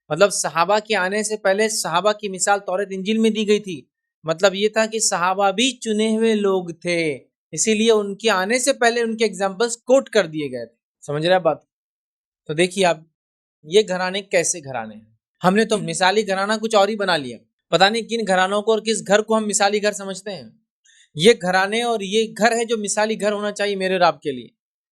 [SPEAKER 1] مطلب صحابہ کے آنے سے پہلے صحابہ کی مثال توریت انجیل میں دی گئی تھی۔ مطلب یہ تھا کہ صحابہ بھی چنے ہوئے لوگ تھے، اسی لیے ان کے آنے سے پہلے ان کے ایگزامپلس کوٹ کر دیے گئے تھے۔ سمجھ رہے بات؟ تو دیکھیے آپ، یہ گھرانے کیسے گھرانے ہیں؟ ہم نے تو مثالی گھرانہ کچھ اور ہی بنا لیا، پتہ نہیں کن گھرانوں کو اور کس گھر کو ہم مثالی گھر سمجھتے ہیں۔ یہ گھرانے اور یہ گھر ہے جو مثالی گھر ہونا چاہیے میرے اور آپ کے لیے،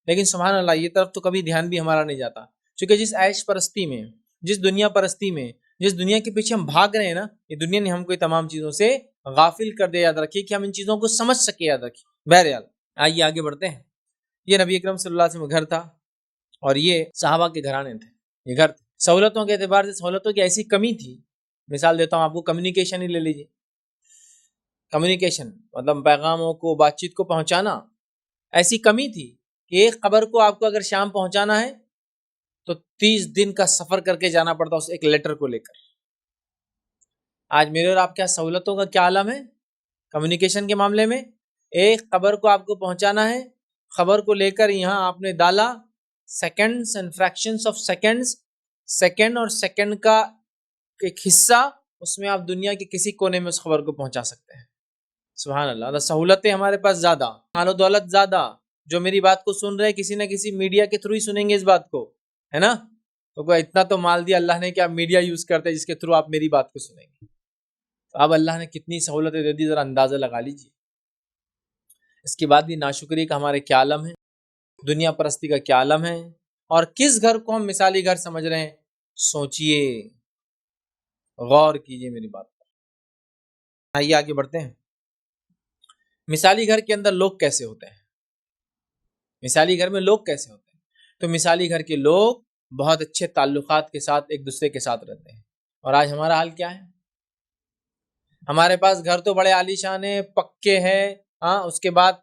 [SPEAKER 1] لیکن سبحان اللہ یہ طرف تو کبھی دھیان بھی ہمارا نہیں جاتا، چونکہ جس عیش پرستی میں، جس دنیا پرستی میں، جس دنیا کے پیچھے ہم بھاگ رہے ہیں نا، یہ دنیا نے ہم کو تمام چیزوں سے غافل کر دیا۔ یاد رکھیے کہ ہم ان چیزوں کو سمجھ سکے، یاد رکھیے۔ بہرحال آئیے آگے بڑھتے ہیں۔ یہ نبی اکرم صلی اللہ علیہ وسلم کا گھر تھا اور یہ صحابہ کے گھرانے تھے، یہ گھر تھے۔ سہولتوں کے اعتبار سے سہولتوں کی ایسی کمی تھی، مثال دیتا ہوں آپ کو، کمیونیکیشن ہی لے لیجیے۔ کمیونیکیشن مطلب پیغاموں کو، بات چیت کو پہنچانا، ایسی کمی تھی کہ ایک خبر کو آپ کو اگر شام پہنچانا ہے تو 30 دن کا سفر کر کے جانا پڑتا اس ایک لیٹر کو لے کر۔ آج میرے اور آپ کیا سہولتوں کا کیا عالم ہے کمیونیکیشن کے معاملے میں؟ ایک خبر کو آپ کو پہنچانا ہے، خبر کو لے کر یہاں آپ نے ڈالا، seconds and fractions of seconds, second اور سیکنڈ کا ایک حصہ، اس میں آپ دنیا کے کسی کونے میں اس خبر کو پہنچا سکتے ہیں۔ سبحان اللہ، سہولتیں ہمارے پاس زیادہ، مال و دولت زیادہ، جو میری بات کو سن رہے کسی نہ کسی میڈیا کے تھرو ہی سنیں گے اس بات کو، ہے نا۔ تو اتنا تو مال دیا اللہ نے کہ آپ میڈیا یوز کرتے جس کے تھرو آپ میری بات کو سنیں گے۔ تو اب اللہ نے کتنی سہولتیں دے دی، ذرا اندازہ لگا لیجیے۔ اس کے بعد بھی ناشکری کا ہمارے کیا عالم ہے، دنیا پرستی کا کیا عالم ہے، اور کس گھر کو ہم مثالی گھر سمجھ رہے ہیں؟ سوچئے، غور کیجئے میری بات پر۔ آئیے آگے بڑھتے ہیں۔ مثالی گھر کے اندر لوگ کیسے ہوتے ہیں؟ مثالی گھر میں لوگ کیسے ہوتے ہیں؟ تو مثالی گھر کے لوگ بہت اچھے تعلقات کے ساتھ ایک دوسرے کے ساتھ رہتے ہیں۔ اور آج ہمارا حال کیا ہے؟ ہمارے پاس گھر تو بڑے عالیشان ہیں، پکے ہیں، ہاں، اس کے بعد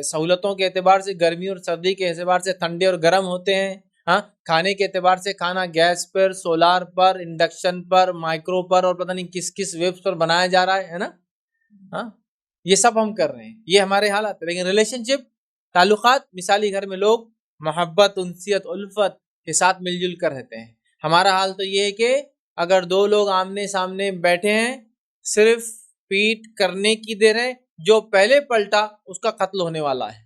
[SPEAKER 1] سہولتوں کے اعتبار سے گرمی اور سردی کے اعتبار سے ٹھنڈے اور گرم ہوتے ہیں، ہاں، کھانے کے اعتبار سے کھانا گیس پر، سولار پر، انڈکشن پر، مائکرو پر، اور پتہ نہیں کس کس ویبس پر بنایا جا رہا ہے نا، ہاں، یہ سب ہم کر رہے ہیں، یہ ہمارے حالات۔ لیکن ریلیشن شپ، تعلقات، مثالی گھر میں لوگ محبت، انسیت، الفت کے ساتھ مل جل کر رہتے ہیں۔ ہمارا حال تو یہ ہے کہ اگر دو لوگ آمنے سامنے بیٹھے ہیں، صرف پیٹ کرنے کی دیر ہے، جو پہلے پلٹا اس کا قتل ہونے والا ہے،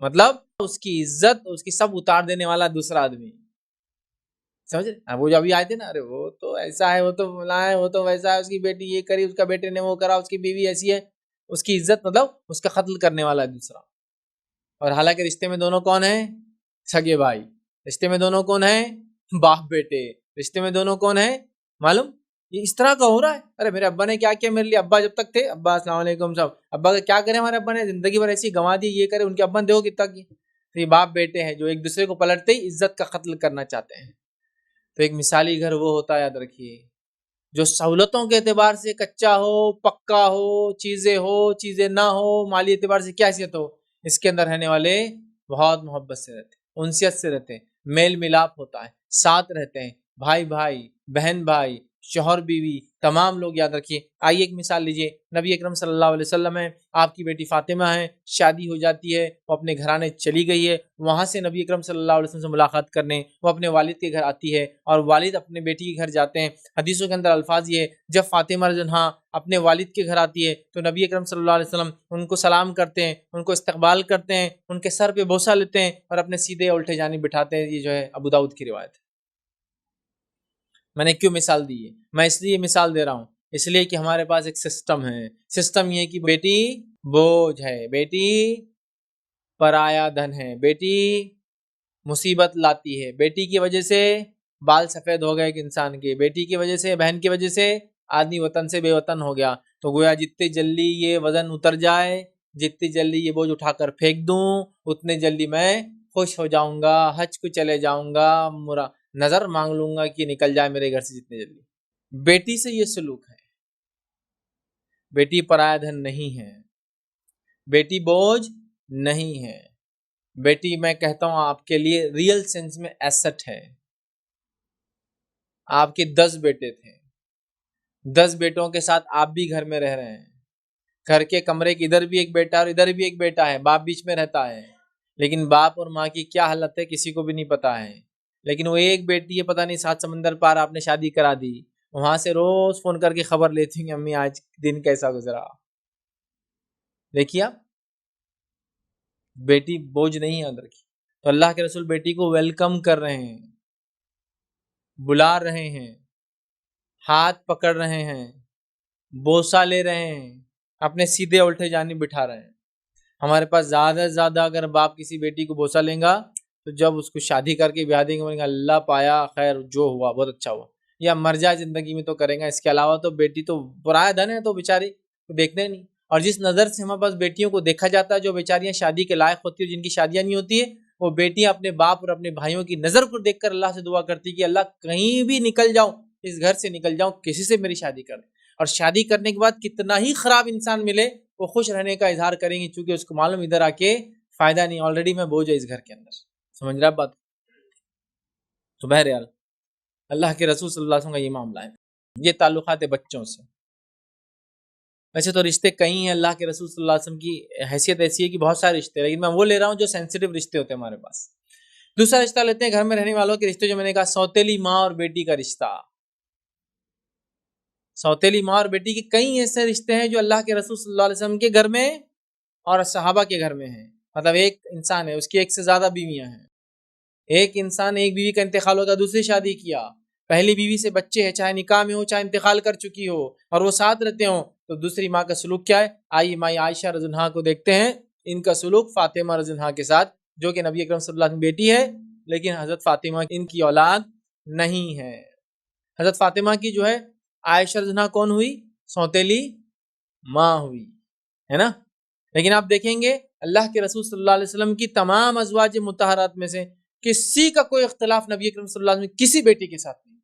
[SPEAKER 1] مطلب اس کی عزت، اس کی سب اتار دینے والا دوسرا آدمی، سمجھے؟ وہ جو ابھی آئے تھے نا، ارے وہ تو ایسا ہے، وہ تو فلاں ہے، وہ تو ویسا ہے، اس کی بیٹی یہ کری، اس کا بیٹے نے وہ کرا، اس کی بیوی ایسی ہے، اس کی عزت، مطلب اس کا قتل کرنے والا ہے دوسرا۔ اور حالانکہ رشتے میں دونوں کون ہیں؟ سگے بھائی۔ رشتے میں دونوں کون ہیں؟ باپ بیٹے۔ رشتے میں دونوں کون ہیں؟ معلوم؟ یہ اس طرح کا ہو رہا ہے۔ ارے میرے ابا نے کیا کیا میرے لیے، ابا جب تک تھے، ابا السلام علیکم صاحب، ابا کا کیا کرے ہمارے ابا نے، زندگی بھر ایسی گنوا دی، یہ کرے، ان کے ابا نے دیکھو کتنا کی۔ تو یہ باپ بیٹے ہیں جو ایک دوسرے کو پلٹتے ہی عزت کا قتل کرنا چاہتے ہیں۔ تو ایک مثالی گھر وہ ہوتا ہے، یاد رکھیے، جو سہولتوں کے اعتبار سے کچا ہو، پکا ہو، چیزیں نہ ہو، مالی اعتبار سے کیا حیثیت ہو، اس کے اندر رہنے والے بہت محبت سے رہتے ہیں، انسیت سے رہتے ہیں، میل ملاپ ہوتا ہے، ساتھ رہتے ہیں، بھائی بھائی، بہن بھائی، شوہر بیوی، تمام لوگ، یاد رکھیے۔ آئیے ایک مثال لیجئے، نبی اکرم صلی اللہ علیہ وسلم ہے، آپ کی بیٹی فاطمہ ہے، شادی ہو جاتی ہے، وہ اپنے گھرانے چلی گئی ہے، وہاں سے نبی اکرم صلی اللہ علیہ وسلم سے ملاقات کرنے وہ اپنے والد کے گھر آتی ہے، اور والد اپنے بیٹی کے گھر جاتے ہیں۔ حدیثوں کے اندر الفاظ یہ ہے، جب فاطمہ رضی اللہ عنہا اپنے والد کے گھر آتی ہے تو نبی اکرم صلی اللہ علیہ وسلم ان کو سلام کرتے ہیں، ان کو استقبال کرتے ہیں، ان کے سر پہ بوسہ لیتے ہیں اور اپنے سیدھے الٹے جانب بٹھاتے ہیں۔ یہ جو ہے ابو داؤد کی روایت ہے۔ میں نے کیوں مثال دی ہے؟ میں اس لیے مثال دے رہا ہوں، اس لیے کہ ہمارے پاس ایک سسٹم ہے۔ سسٹم یہ کہ بیٹی بوجھ ہے، بیٹی پرایا دھن ہے، بیٹی مصیبت لاتی ہے، بیٹی کی وجہ سے بال سفید ہو گئے ایک انسان کے، بیٹی کی وجہ سے، بہن کی وجہ سے آدمی وطن سے بے وطن ہو گیا۔ تو گویا جتنی جلدی یہ وزن اتر جائے، جتنی جلدی یہ بوجھ اٹھا کر پھینک دوں، اتنے جلدی میں خوش ہو جاؤں گا، حج کو چلے جاؤں گا، نظر مانگ لوں گا کہ نکل جائے میرے گھر سے جتنے جلدی۔ بیٹی سے یہ سلوک ہے۔ بیٹی پرایا دھن نہیں ہے، بیٹی بوجھ نہیں ہے، بیٹی میں کہتا ہوں آپ کے لیے ریئل سینس میں ایسٹ ہے. آپ کے 10 بیٹے تھے، 10 بیٹوں کے ساتھ آپ بھی گھر میں رہ رہے ہیں. گھر کے کمرے کی ادھر بھی ایک بیٹا اور ادھر بھی ایک بیٹا ہے، باپ بیچ میں رہتا ہے. لیکن باپ اور ماں کی کیا حالت ہے کسی کو بھی نہیں پتا ہے. لیکن وہ ایک بیٹی ہے، پتہ نہیں 7 سمندر پار آپ نے شادی کرا دی، وہاں سے روز فون کر کے خبر لیتی ہیں امی آج دن کیسا گزرا. دیکھیے آپ، بیٹی بوجھ نہیں ہے اندر کی. تو اللہ کے رسول بیٹی کو ویلکم کر رہے ہیں، بلا رہے ہیں، ہاتھ پکڑ رہے ہیں، بوسہ لے رہے ہیں، اپنے سیدھے الٹے جانب بٹھا رہے ہیں. ہمارے پاس زیادہ سے زیادہ اگر باپ کسی بیٹی کو بوسہ لیں گا تو جب اس کو شادی کر کے بیاہ دیں گے بولیں گے اللہ پایا خیر، جو ہوا بہت اچھا ہوا، یا مر جائے زندگی میں تو کریں گا. اس کے علاوہ تو بیٹی تو پرایا دھن ہے، تو بیچاری دیکھتے نہیں. اور جس نظر سے ہمارے پاس بیٹیوں کو دیکھا جاتا ہے، جو بیچاریاں شادی کے لائق ہوتی ہے، جن کی شادیاں نہیں ہوتی ہے، وہ بیٹیاں اپنے باپ اور اپنے بھائیوں کی نظر کو دیکھ کر اللہ سے دعا کرتی کہ اللہ کہیں بھی نکل جاؤں، اس گھر سے نکل جاؤں، کسی سے میری شادی کر دے. اور شادی کرنے کے بعد کتنا ہی خراب انسان ملے وہ خوش رہنے کا اظہار کریں گی، چونکہ اس کو معلوم ادھر آ کے فائدہ نہیں، آلریڈی میں بوجھ ہے اس گھر کے اندر. سمجھ رہا بات؟ تو بہرحال اللہ کے رسول صلی اللہ علیہ وسلم کا یہ معاملہ ہے. یہ تعلقات بچوں سے. ویسے تو رشتے کئی ہیں، اللہ کے رسول صلی اللہ علیہ وسلم کی حیثیت ایسی ہے کہ بہت سارے رشتے، لیکن میں وہ لے رہا ہوں جو سینسیٹیو رشتے ہوتے ہیں ہمارے پاس. دوسرا رشتہ لیتے ہیں گھر میں رہنے والوں کے رشتے، جو میں نے کہا سوتیلی ماں اور بیٹی کا رشتہ. سوتیلی ماں اور بیٹی کے کئی ایسے رشتے ہیں جو اللہ کے رسول صلی اللہ علیہ وسلم کے گھر میں اور صحابہ کے گھر میں ہیں. مطلب ایک انسان ہے، اس کی ایک سے زیادہ بیویاں ہیں. ایک انسان، ایک بیوی کا انتقال ہوتا، دوسری شادی کیا، پہلی بیوی سے بچے ہیں، چاہے نکاح میں ہو چاہے انتقال کر چکی ہو، اور وہ ساتھ رہتے ہوں، تو دوسری ماں کا سلوک کیا ہے؟ آئیے ماں عائشہ رضی اللہ عنہا کو دیکھتے ہیں. ان کا سلوک فاطمہ رضی اللہ عنہا کے ساتھ، جو کہ نبی اکرم صلی اللہ علیہ وسلم کی بیٹی ہے، لیکن حضرت فاطمہ ان کی اولاد نہیں ہے. حضرت فاطمہ کی جو ہے عائشہ رضی اللہ عنہا کون ہوئی؟ سوتیلی ماں ہوئی، ہے نا. لیکن آپ دیکھیں گے اللہ کے رسول صلی اللہ علیہ وسلم کی تمام ازواج مطہرات میں سے کسی کا کوئی اختلاف نبی اکرم صلی اللہ علیہ وسلم کسی بیٹی کے ساتھ نہیں.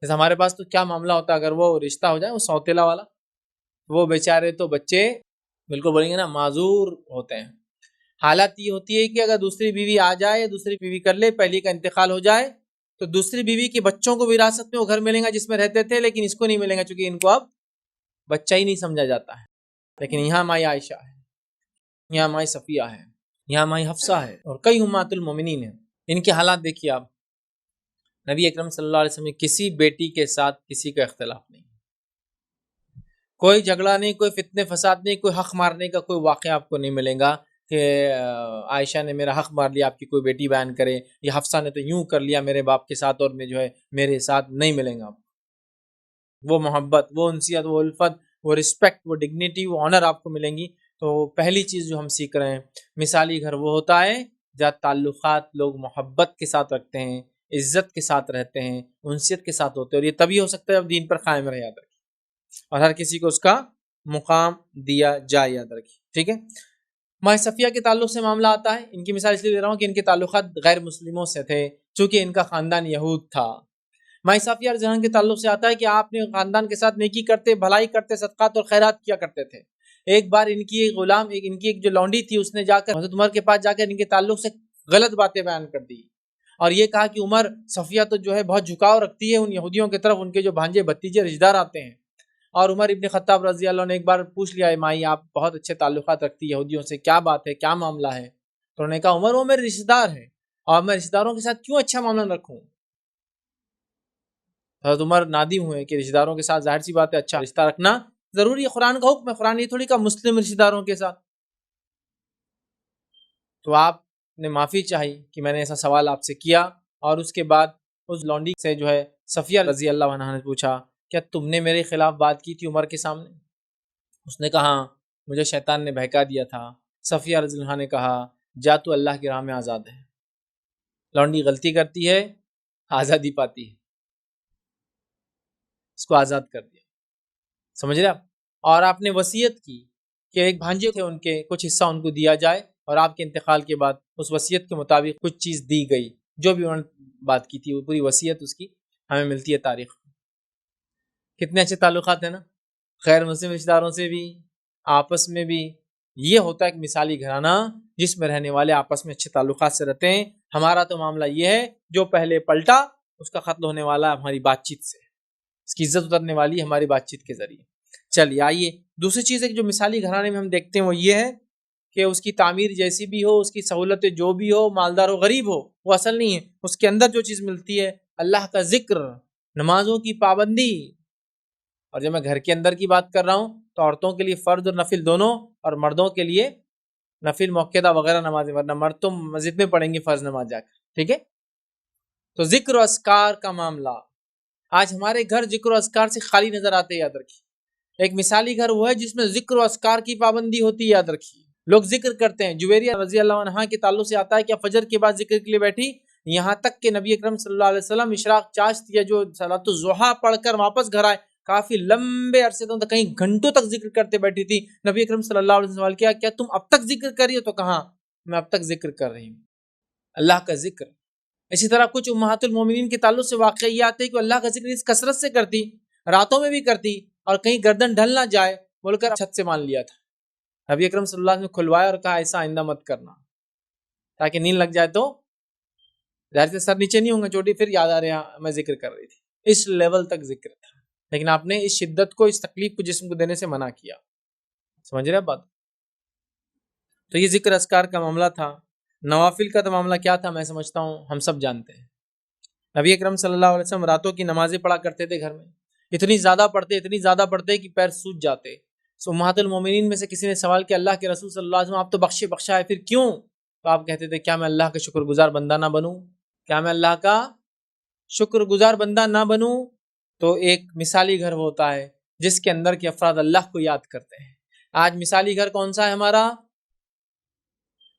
[SPEAKER 1] جیسے ہمارے پاس تو کیا معاملہ ہوتا ہے، اگر وہ رشتہ ہو جائے وہ سوتیلا والا، وہ بیچارے تو بچے بالکل بولیں گے نا معذور ہوتے ہیں. حالت یہ ہوتی ہے کہ اگر دوسری بیوی آ جائے، دوسری بیوی کر لے، پہلی کا انتقال ہو جائے، تو دوسری بیوی کے بچوں کو وراثت میں وہ گھر ملیں گا جس میں رہتے تھے، لیکن اس کو نہیں ملیں گا چونکہ ان کو اب بچہ ہی نہیں سمجھا جاتا ہے. لیکن یہاں مائی عائشہ ہے، یہاں مائی صفیہ ہے، یہاں مائی حفصہ ہے، اور کئی امہات المومنین ہیں. ان کے حالات دیکھیے آپ. نبی اکرم صلی اللہ علیہ وسلم کسی بیٹی کے ساتھ کسی کا اختلاف نہیں، کوئی جھگڑا نہیں، کوئی فتنے فساد نہیں، کوئی حق مارنے کا کوئی واقعہ آپ کو نہیں ملے گا کہ عائشہ نے میرا حق مار لیا، آپ کی کوئی بیٹی بیان کرے، یا حفصہ نے تو یوں کر لیا میرے باپ کے ساتھ اور میں جو ہے میرے ساتھ، نہیں ملیں گا. وہ محبت، وہ انسیت، وہ الفت، وہ رسپیکٹ، وہ ڈگنیٹی، وہ آنر آپ کو ملیں گی. تو پہلی چیز جو ہم سیکھ رہے ہیں، مثالی گھر وہ ہوتا ہے جہاں تعلقات لوگ محبت کے ساتھ رکھتے ہیں، عزت کے ساتھ رہتے ہیں، انسیت کے ساتھ ہوتے ہیں. اور یہ تبھی ہو سکتا ہے جب دین پر قائم رہے، یاد رکھیں، اور ہر کسی کو اس کا مقام دیا جائے، یاد رکھیں. ٹھیک ہے. ماں صفیہ کے تعلق سے معاملہ آتا ہے. ان کی مثال اس لیے دے رہا ہوں کہ ان کے تعلقات غیر مسلموں سے تھے، چونکہ ان کا خاندان یہود تھا. ماں صفیہ رضی اللہ عنہا کے تعلق سے آتا ہے کہ آپ نے خاندان کے ساتھ نیکی کرتے، بھلائی کرتے، صدقات اور خیرات کیا کرتے تھے. ایک بار ان کی ایک غلام، ان کی ایک جو لونڈی تھی، اس نے جا کر حضرت عمر کے پاس جا کر ان کے تعلق سے غلط باتیں بیان کر دی، اور یہ کہا کہ عمر، صفیہ تو جو ہے بہت جھکاؤ رکھتی ہے ان یہودیوں کی طرف، ان کے جو بھانجے بھتیجے رشتہ دار آتے ہیں. اور عمر ابن خطاب رضی اللہ عنہ نے ایک بار پوچھ لیا، مائی آپ بہت اچھے تعلقات رکھتی یہودیوں سے، کیا بات ہے، کیا معاملہ ہے؟ تو انہوں نے کہا عمر وہ میرے رشتہ دار ہیں، اور میں رشتہ داروں کے ساتھ کیوں اچھا معاملہ رکھوں؟ حضرت عمر نادم ہوئے کہ رشتہ داروں کے ساتھ ظاہر سی بات ہے اچھا رشتہ رکھنا ضروری ہے، قرآن کا حکم ہے. قرآن یہ تھوڑی کا مسلم رشتہ داروں کے ساتھ. تو آپ نے معافی چاہی کہ میں نے ایسا سوال آپ سے کیا. اور اس کے بعد اس لونڈی سے جو ہے صفیہ رضی اللہ عنہا نے پوچھا، کیا تم نے میرے خلاف بات کی تھی عمر کے سامنے؟ اس نے کہا مجھے شیطان نے بہکا دیا تھا. صفیہ رضی اللہ عنہا نے کہا جا تو اللہ کی راہ میں آزاد ہے. لونڈی غلطی کرتی ہے، آزادی پاتی ہے، اس کو آزاد کر دیا. سمجھ رہے آپ؟ اور آپ نے وصیت کی کہ ایک بھانجے تھے ان کے، کچھ حصہ ان کو دیا جائے، اور آپ کے انتقال کے بعد اس وصیت کے مطابق کچھ چیز دی گئی، جو بھی انہوں نے بات کی تھی وہ پوری وصیت اس کی ہمیں ملتی ہے تاریخ. کتنے اچھے تعلقات ہیں نا، غیر مسلم رشتہ داروں سے بھی، آپس میں بھی، یہ ہوتا ہے ایک مثالی گھرانہ جس میں رہنے والے آپس میں اچھے تعلقات سے رہتے ہیں. ہمارا تو معاملہ یہ ہے جو پہلے پلٹا اس کا قتل ہونے والا ہے ہماری بات چیت سے, اس کی عزت اترنے والی ہے ہماری بات چیت کے ذریعے. چلیے آئیے دوسری چیز ہے جو مثالی گھرانے میں ہم دیکھتے ہیں وہ یہ ہے کہ اس کی تعمیر جیسی بھی ہو, اس کی سہولتیں جو بھی ہو, مالدار و غریب ہو, وہ اصل نہیں ہے. اس کے اندر جو چیز ملتی ہے اللہ کا ذکر, نمازوں کی پابندی. اور جب میں گھر کے اندر کی بات کر رہا ہوں تو عورتوں کے لیے فرض اور نفل دونوں, اور مردوں کے لیے نفل موقعہ وغیرہ نمازیں, ورنہ مرد تو مسجد میں پڑھیں گے فرض نماز جا کر. ٹھیک ہے, تو ذکر و اذکار کا معاملہ آج ہمارے گھر ذکر و اذکار سے خالی نظر آتے ہیں, یاد رکھیے. ایک مثالی گھر وہ ہے جس میں ذکر و اذکار کی پابندی ہوتی ہے, یاد رکھیے. لوگ ذکر کرتے ہیں. جویریہ رضی اللہ عنہ کے تعلق سے آتا ہے کہ فجر کے بعد ذکر کے لیے بیٹھی, یہاں تک کہ نبی اکرم صلی اللہ علیہ وسلم اشراق چاشت یا جو صلاۃ الضحیٰ پڑھ کر واپس گھر آئے, کافی لمبے عرصے تک کہیں گھنٹوں تک ذکر کرتے بیٹھی تھی. نبی اکرم صلی اللہ علیہ وسلم سوال کیا, کیا تم اب تک ذکر کر رہی ہو؟ تو کہاں, میں اب تک ذکر کر رہی ہوں, اللہ کا ذکر. اسی طرح کچھ امہات المومنین کے تعلق سے واقعہ یہ آتے ہیں کہ اللہ کا ذکر اس کثرت سے کرتی, راتوں میں بھی کرتی, اور کہیں گردن ڈھل نہ جائے بول کر چھت سے مان لیا تھا. نبی اکرم صلی اللہ علیہ وسلم نے کھلوایا اور کہا ایسا آئندہ مت کرنا, تاکہ نیند لگ جائے تو ظاہر سے سر نیچے نہیں ہوں گا چوٹی, پھر یاد آ رہا میں ذکر کر رہی تھی. اس لیول تک ذکر تھا, لیکن آپ نے اس شدت کو, اس تکلیف کو جسم کو دینے سے منع کیا. سمجھ رہے بات؟ تو یہ ذکر اذکار کا معاملہ تھا. نوافل کا تو معاملہ کیا تھا میں سمجھتا ہوں ہم سب جانتے ہیں. نبی اکرم صلی اللہ علیہ وسلم راتوں کی نمازیں پڑھا کرتے تھے گھر میں, اتنی زیادہ پڑھتے کہ پیر سوج جاتے. امہات المومنین میں سے کسی نے سوال کیا, اللہ کے رسول صلی اللہ علیہ وسلم آپ تو بخشا ہے, پھر کیوں؟ تو آپ کہتے تھے کیا میں اللہ کا شکر گزار بندہ نہ بنوں, کیا میں اللہ کا شکر گزار بندہ نہ بنوں. تو ایک مثالی گھر ہوتا ہے جس کے اندر کے افراد اللہ کو یاد کرتے ہیں. آج مثالی گھر کون سا ہے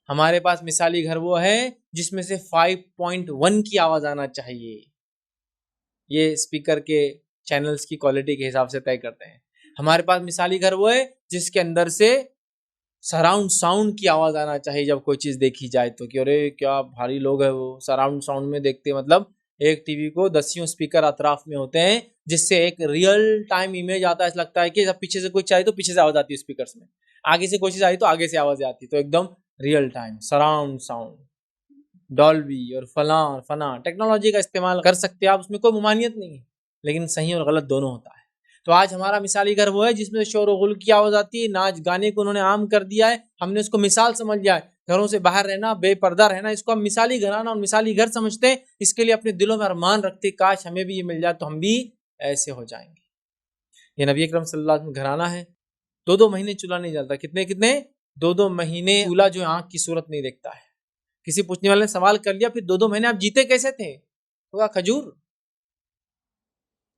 [SPEAKER 1] ہمارے پاس مثالی گھر وہ ہے جس میں سے 5.1 کی آواز آنا چاہیے. یہ اسپیکر کے چینلز کی کوالٹی کے حساب سے طے کرتے ہیں. ہمارے پاس مثالی گھر وہ ہے جس کے اندر سے سراؤنڈ ساؤنڈ کی آواز آنا چاہیے جب کوئی چیز دیکھی جائے تو, کہ ارے کیا بھاری لوگ ہیں وہ سراؤنڈ ساؤنڈ میں دیکھتے, مطلب ایک ٹی وی کو 10 اسپیکر اطراف میں ہوتے ہیں جس سے ایک ریئل ٹائم امیج آتا ہے. ایسا لگتا ہے کہ جب پیچھے سے کوئی چاہے تو پیچھے سے آواز آتی ہے اسپیکرز میں, آگے سے کوئی چیز آئی تو آگے سے آواز آتی, تو ایک دم real time surround sound, Dolby اور فلاں اور فلاں ٹیکنالوجی کا استعمال کر سکتے ہیں آپ, اس میں کوئی ممانعت نہیں ہے, لیکن صحیح اور غلط دونوں ہوتا ہے. تو آج ہمارا مثالی گھر وہ ہے جس میں شور و غل کی آواز آتی ہے, ناچ گانے کو انہوں نے عام کر دیا ہے, ہم نے اس کو مثال سمجھ لیا ہے. گھروں سے باہر رہنا, بے پردہ رہنا, اس کو ہم مثالی گھرانہ اور مثالی گھر سمجھتے ہیں. اس کے لیے اپنے دلوں میں ارمان رکھتے کاش ہمیں بھی یہ مل جائے تو ہم بھی ایسے ہو جائیں گے. یہ نبی اکرم صلی اللہ علیہ وسلم گھرانہ ہے. 2 مہینے چولہا نہیں جلتا. کتنے 2 مہینے چولہا جو آنکھ کی صورت نہیں دیکھتا ہے. کسی پوچھنے والے نے سوال کر لیا پھر 2 مہینے آپ جیتے کیسے تھے؟ تو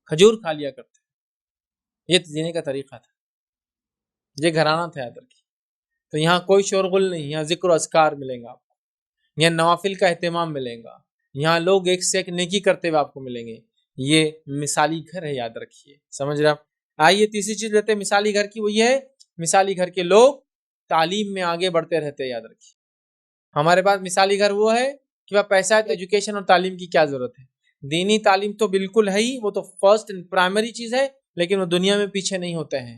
[SPEAKER 1] کھجور کھا لیا کرتے. یہ جینے کا طریقہ تھا, یہ گھرانہ تھا یاد رکھیے. تو یہاں کوئی شور غل نہیں, یہاں ذکر و اذکار ملیں گا آپ کو, یہاں نوافل کا اہتمام ملے گا, یہاں لوگ ایک سے ایک نیکی کرتے ہوئے آپ کو ملیں گے. یہ مثالی گھر ہے, یاد رکھیے. سمجھ رہے آپ؟ آئیے تیسری چیز لیتے ہیں مثالی گھر کی, وہ یہ ہے مثالی گھر کے لوگ تعلیم میں آگے بڑھتے رہتے ہیں. یاد رکھیے ہمارے پاس مثالی گھر وہ ہے کہ پیسہ ہے تو ایجوکیشن اور تعلیم کی کیا ضرورت ہے. دینی تعلیم تو بالکل ہے ہی, وہ تو فرسٹ اینڈ پرائمری چیز ہے, لیکن وہ دنیا میں پیچھے نہیں ہوتے ہیں.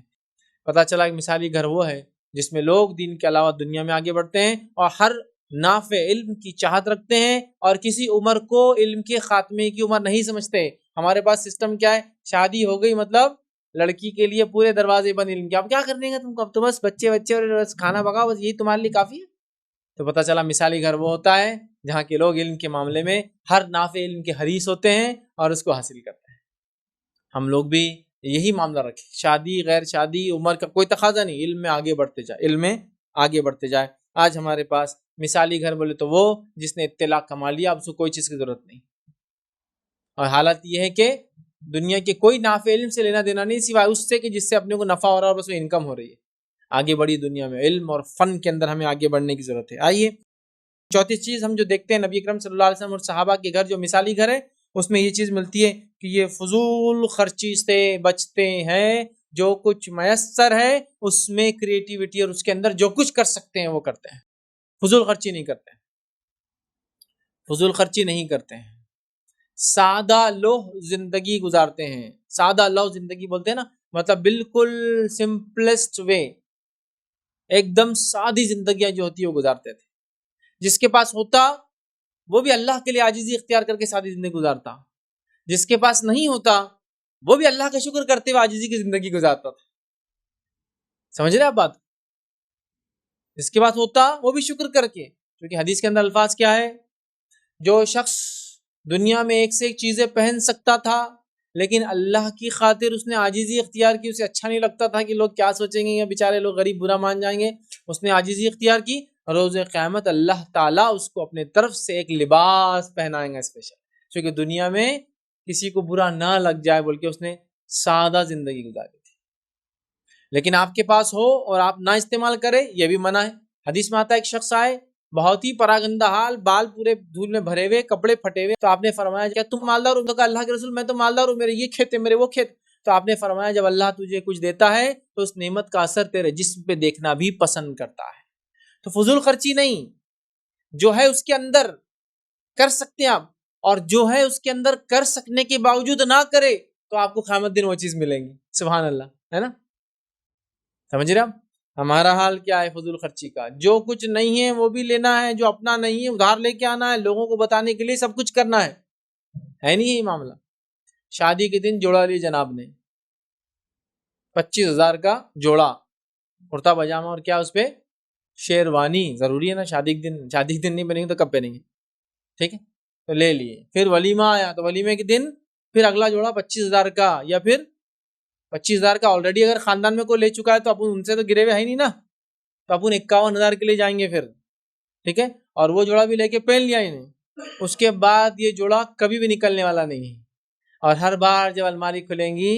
[SPEAKER 1] پتہ چلا کہ مثالی گھر وہ ہے جس میں لوگ دین کے علاوہ دنیا میں آگے بڑھتے ہیں اور ہر نافع علم کی چاہت رکھتے ہیں, اور کسی عمر کو علم کے خاتمے کی عمر نہیں سمجھتے. ہمارے پاس سسٹم کیا ہے, شادی ہو گئی مطلب لڑکی کے لیے پورے دروازے بند علم کے, اب کیا کرنے گا تم کو, اب تو بس بچے اور بس کھانا پکاؤ, بس یہی تمہارے لیے کافی ہے. تو پتہ چلا مثالی گھر وہ ہوتا ہے جہاں کے لوگ علم کے معاملے میں ہر نافع علم کے حریص ہوتے ہیں اور اس کو حاصل کرتے ہیں. ہم لوگ بھی یہی معاملہ رکھیں, شادی غیر شادی عمر کا کوئی تقاضا نہیں, علم میں آگے بڑھتے جائے, علم میں آگے بڑھتے جائے. آج ہمارے پاس مثالی گھر بولے تو وہ جس نے اطلاع کما لیا, اب اس کو کوئی چیز کی ضرورت نہیں. اور حالت یہ ہے کہ دنیا کے کوئی نافع علم سے لینا دینا نہیں سوائے اس سے کہ جس سے اپنے کو نفع ہو رہا ہے اور بس وہ انکم ہو رہی ہے. آگے بڑی دنیا میں علم اور فن کے اندر ہمیں آگے بڑھنے کی ضرورت ہے. آئیے چوتھی چیز ہم جو دیکھتے ہیں نبی اکرم صلی اللہ علیہ وسلم اور صحابہ کے گھر جو مثالی گھر ہے, اس میں یہ چیز ملتی ہے کہ یہ فضول خرچی سے بچتے ہیں. جو کچھ میسر ہے اس میں کریٹیوٹی اور اس کے اندر جو کچھ کر سکتے ہیں وہ کرتے ہیں. فضول خرچی نہیں کرتے ہیں, فضول خرچی نہیں کرتے ہیں. سادہ لوح زندگی گزارتے ہیں. سادہ لوح زندگی بولتے ہیں نا, مطلب بالکل سمپلسٹ وے, ایک دم سادی زندگیاں جو ہوتی ہے وہ گزارتے تھے. جس کے پاس ہوتا وہ بھی اللہ کے لیے عاجزی اختیار کر کے سادی زندگی گزارتا. جس کے پاس نہیں ہوتا وہ بھی اللہ کا شکر کرتے ہوئے عاجزی کی زندگی گزارتا تھا. سمجھ رہے آپ بات؟ جس کے پاس ہوتا وہ بھی شکر کر کے، کیونکہ حدیث کے اندر الفاظ کیا ہے؟ جو شخص دنیا میں ایک سے ایک چیزیں پہن سکتا تھا لیکن اللہ کی خاطر اس نے عاجزی اختیار کی، اسے اچھا نہیں لگتا تھا کہ لوگ کیا سوچیں گے یا بیچارے لوگ غریب برا مان جائیں گے، اس نے عاجزی اختیار کی، روز قیامت اللہ تعالیٰ اس کو اپنے طرف سے ایک لباس پہنائیں گا اسپیشل، کیونکہ دنیا میں کسی کو برا نہ لگ جائے بول کے اس نے سادہ زندگی گزاری تھی. لیکن آپ کے پاس ہو اور آپ نہ استعمال کرے یہ بھی منع ہے. حدیث میں آتا ہے ایک شخص آئے بہت ہی پراگندہ حال، بال پورے دھول میں بھرے ہوئے، کپڑے پھٹے ہوئے، تو آپ نے فرمایا کیا تم مالدار ہو؟ تو کہا اللہ کے رسول میں تو مالدار ہوں، میرے یہ کھیت ہے، میرے وہ کھیت. تو آپ نے فرمایا جب اللہ تجھے کچھ دیتا ہے تو اس نعمت کا اثر تیرے جسم پہ دیکھنا بھی پسند کرتا ہے. تو فضول خرچی نہیں، جو ہے اس کے اندر کر سکتے ہیں آپ، اور جو ہے اس کے اندر کر سکنے کے باوجود نہ کرے تو آپ کو قیامت دن وہ چیز ملیں گی. سبحان اللہ، ہے نا؟ سمجھ رہے آپ؟ ہمارا حال کیا ہے فضول خرچی کا؟ جو کچھ نہیں ہے وہ بھی لینا ہے، جو اپنا نہیں ہے ادھار لے کے آنا ہے، لوگوں کو بتانے کے لیے سب کچھ کرنا ہے نہیں یہ معاملہ؟ شادی کے دن جوڑا لی جناب نے 25,000 کا جوڑا، کرتا پاجامہ اور کیا اس پہ شیروانی، ضروری ہے نا شادی کے دن، شادی کے دن نہیں پہنیں گے تو کب پہنیں گے؟ ٹھیک ہے، تو لے لیے. پھر ولیمہ آیا تو ولیمے کے دن پھر اگلا جوڑا 25,000 کا، یا پھر 25,000 کا آلریڈی اگر خاندان میں کوئی لے چکا ہے تو اپن ان سے تو گرے ہوئے ہے نہیں نا، تو اپن 51,000 کے لیے جائیں گے پھر. ٹھیک ہے، اور وہ جوڑا بھی لے کے پہن لیا انہیں. اس کے بعد یہ جوڑا کبھی بھی نکلنے والا نہیں ہے، اور ہر بار جب الماری کھلیں گی